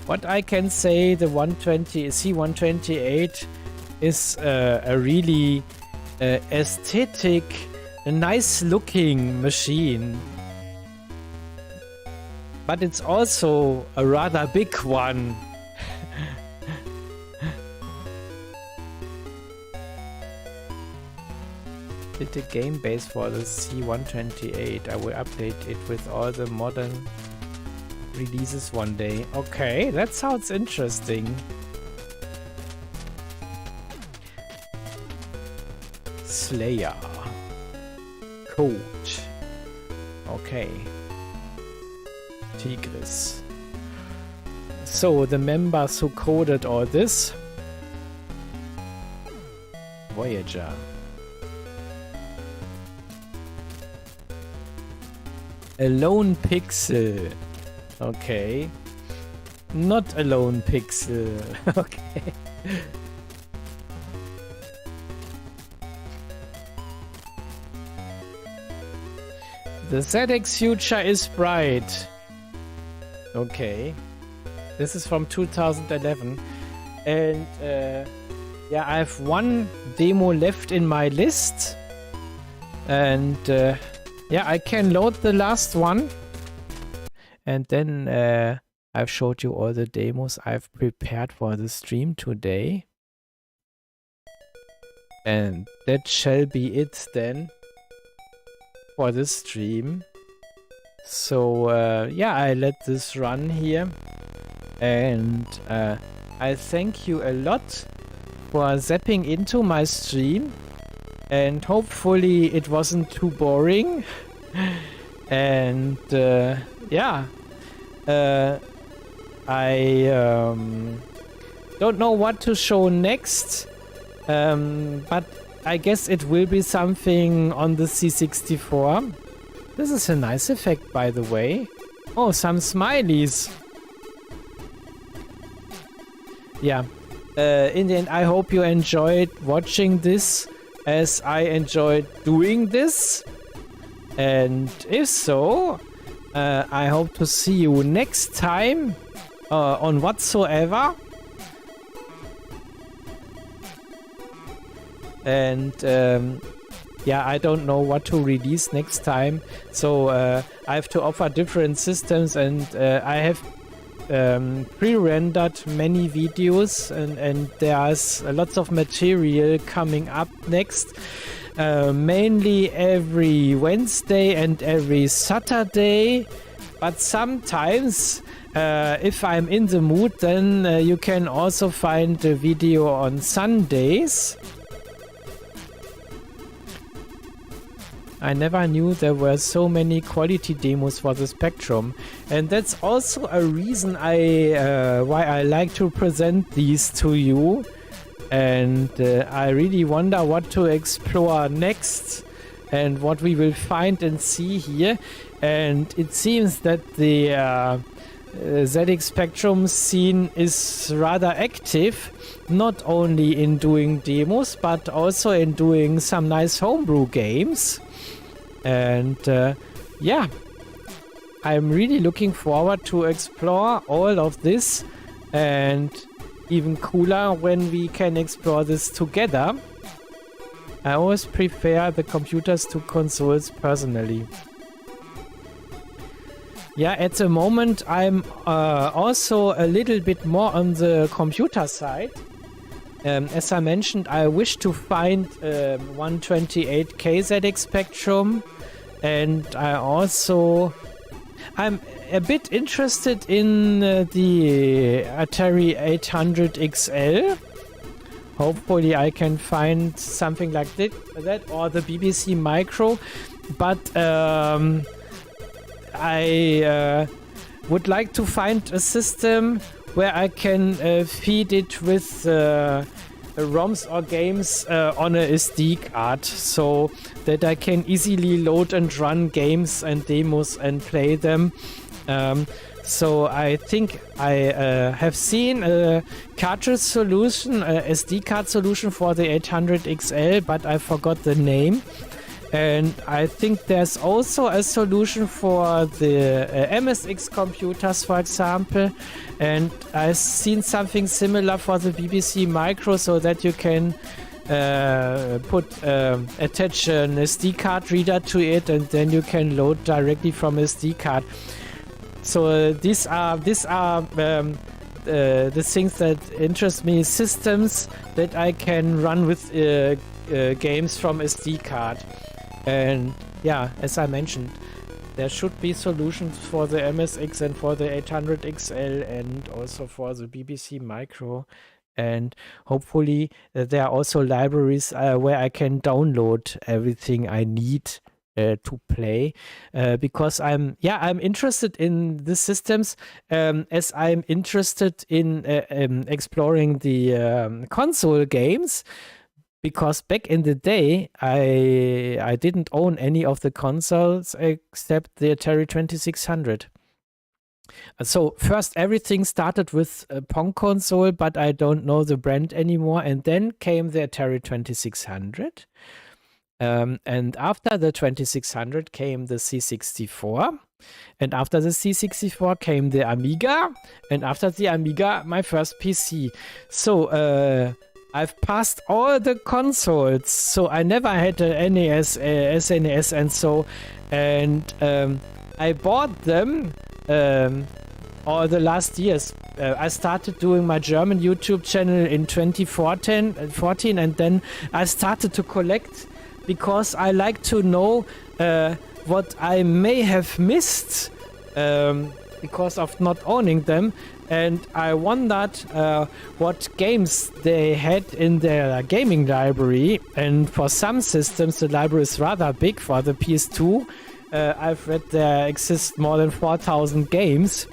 What I can say, the C128 is a really aesthetic, a nice looking machine. But it's also a rather big one. Did the game base for the C128. I will update it with all the modern releases one day. Okay, that sounds interesting. Slayer. Code. Okay. Tigris. So, the members who coded all this. Voyager. A lone pixel. Okay. Not a lone pixel. Okay. The ZX future is bright. Okay. This is from 2011. And yeah, I have one demo left in my list. And yeah, I can load the last one. And then I've showed you all the demos I've prepared for the stream today. And that shall be it then. for the stream. So yeah, I let this run here, and I thank you a lot for zapping into my stream, and hopefully it wasn't too boring. And yeah, I don't know what to show next, but I guess it will be something on the C64. This is a nice effect, by the way. Oh, some smileys. Yeah. In the end, I hope you enjoyed watching this as I enjoyed doing this. And if so, I hope to see you next time on whatsoever. And yeah, I don't know what to release next time. So I have to offer different systems, and I have pre-rendered many videos, and there's lots of material coming up next. Mainly every Wednesday and every Saturday, but sometimes if I'm in the mood, then you can also find a video on Sundays. I never knew there were so many quality demos for the Spectrum, and that's also a reason why I like to present these to you. And I really wonder what to explore next and what we will find and see here. And it seems that the ZX Spectrum scene is rather active, not only in doing demos, but also in doing some nice homebrew games. And yeah, I'm really looking forward to explore all of this, and even cooler when we can explore this together. I always prefer the computers to consoles personally. Yeah, at the moment I'm also a little bit more on the computer side. As I mentioned, I wish to find 128K ZX Spectrum, and I'm a bit interested in the Atari 800 XL. Hopefully I can find something like that or the BBC Micro, but I would like to find a system where I can feed it with ROMs or games on a SD card, so that I can easily load and run games and demos and play them. So I think I have seen a cartridge solution, a SD card solution for the 800 XL, but I forgot the name. And I think there's also a solution for the MSX computers, for example. And I've seen something similar for the BBC Micro, so that you can attach an SD card reader to it, and then you can load directly from SD card. So these are the things that interest me: systems that I can run with games from SD card. And yeah, as I mentioned, there should be solutions for the MSX and for the 800 XL and also for the BBC Micro. And hopefully there are also libraries where I can download everything I need to play, because I'm interested in the systems, as I'm interested in exploring the console games. Because back in the day, I didn't own any of the consoles except the Atari 2600. So first everything started with a Pong console, but I don't know the brand anymore. And then came the Atari 2600. And after the 2600 came the C64. And after the C64 came the Amiga. And after the Amiga, my first PC. So I've passed all the consoles, so I never had an NES, SNES, and so, and I bought them all the last years. I started doing my German YouTube channel in 2014, and then I started to collect because I like to know what I may have missed because of not owning them. And I wondered what games they had in their gaming library. And for some systems, the library is rather big. For the PS2, I've read there exist more than 4,000 games.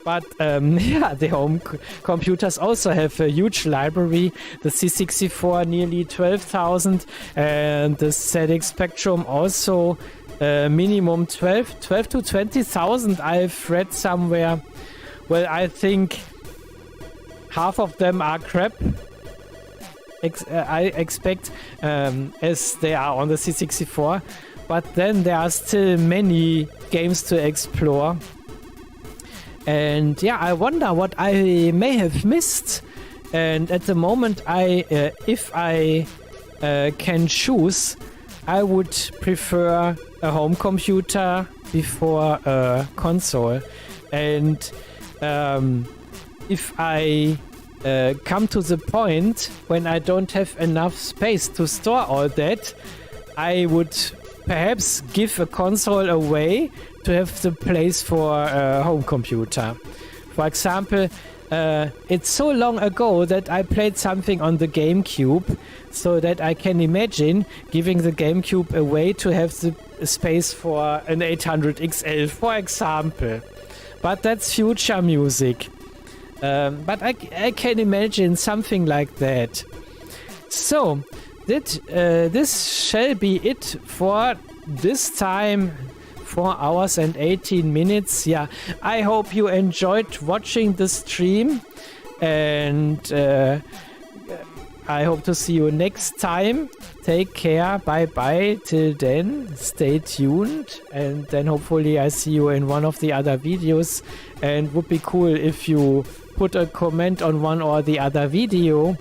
But yeah, the home computers also have a huge library. The C64 nearly 12,000, and the ZX Spectrum also minimum 12 to 20,000. I've read somewhere. Well, I think half of them are crap. I expect, as they are on the C64. But then there are still many games to explore. And yeah, I wonder what I may have missed. And at the moment, if I can choose, I would prefer a home computer before a console. And if I come to the point when I don't have enough space to store all that, I would perhaps give a console away to have the place for a home computer. For example, it's so long ago that I played something on the GameCube, so that I can imagine giving the GameCube away to have the space for an 800 XL, for example. But that's future music. But I can imagine something like that. So, this shall be it for this time. 4 hours and 18 minutes. Yeah, I hope you enjoyed watching the stream, and I hope to see you next time. Take care. Bye bye. Till then, stay tuned, and then hopefully I see you in one of the other videos. And would be cool if you put a comment on one or the other video.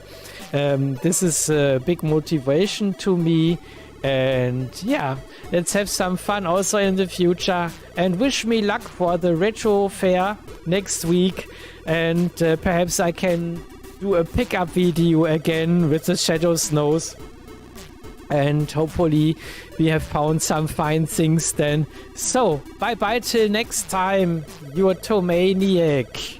This is a big motivation to me. And yeah, let's have some fun also in the future, and wish me luck for the retro fair next week, and perhaps I can do a pickup video again with the Shadow Snows, and hopefully we have found some fine things then. So bye bye till next time, your Tomaniac.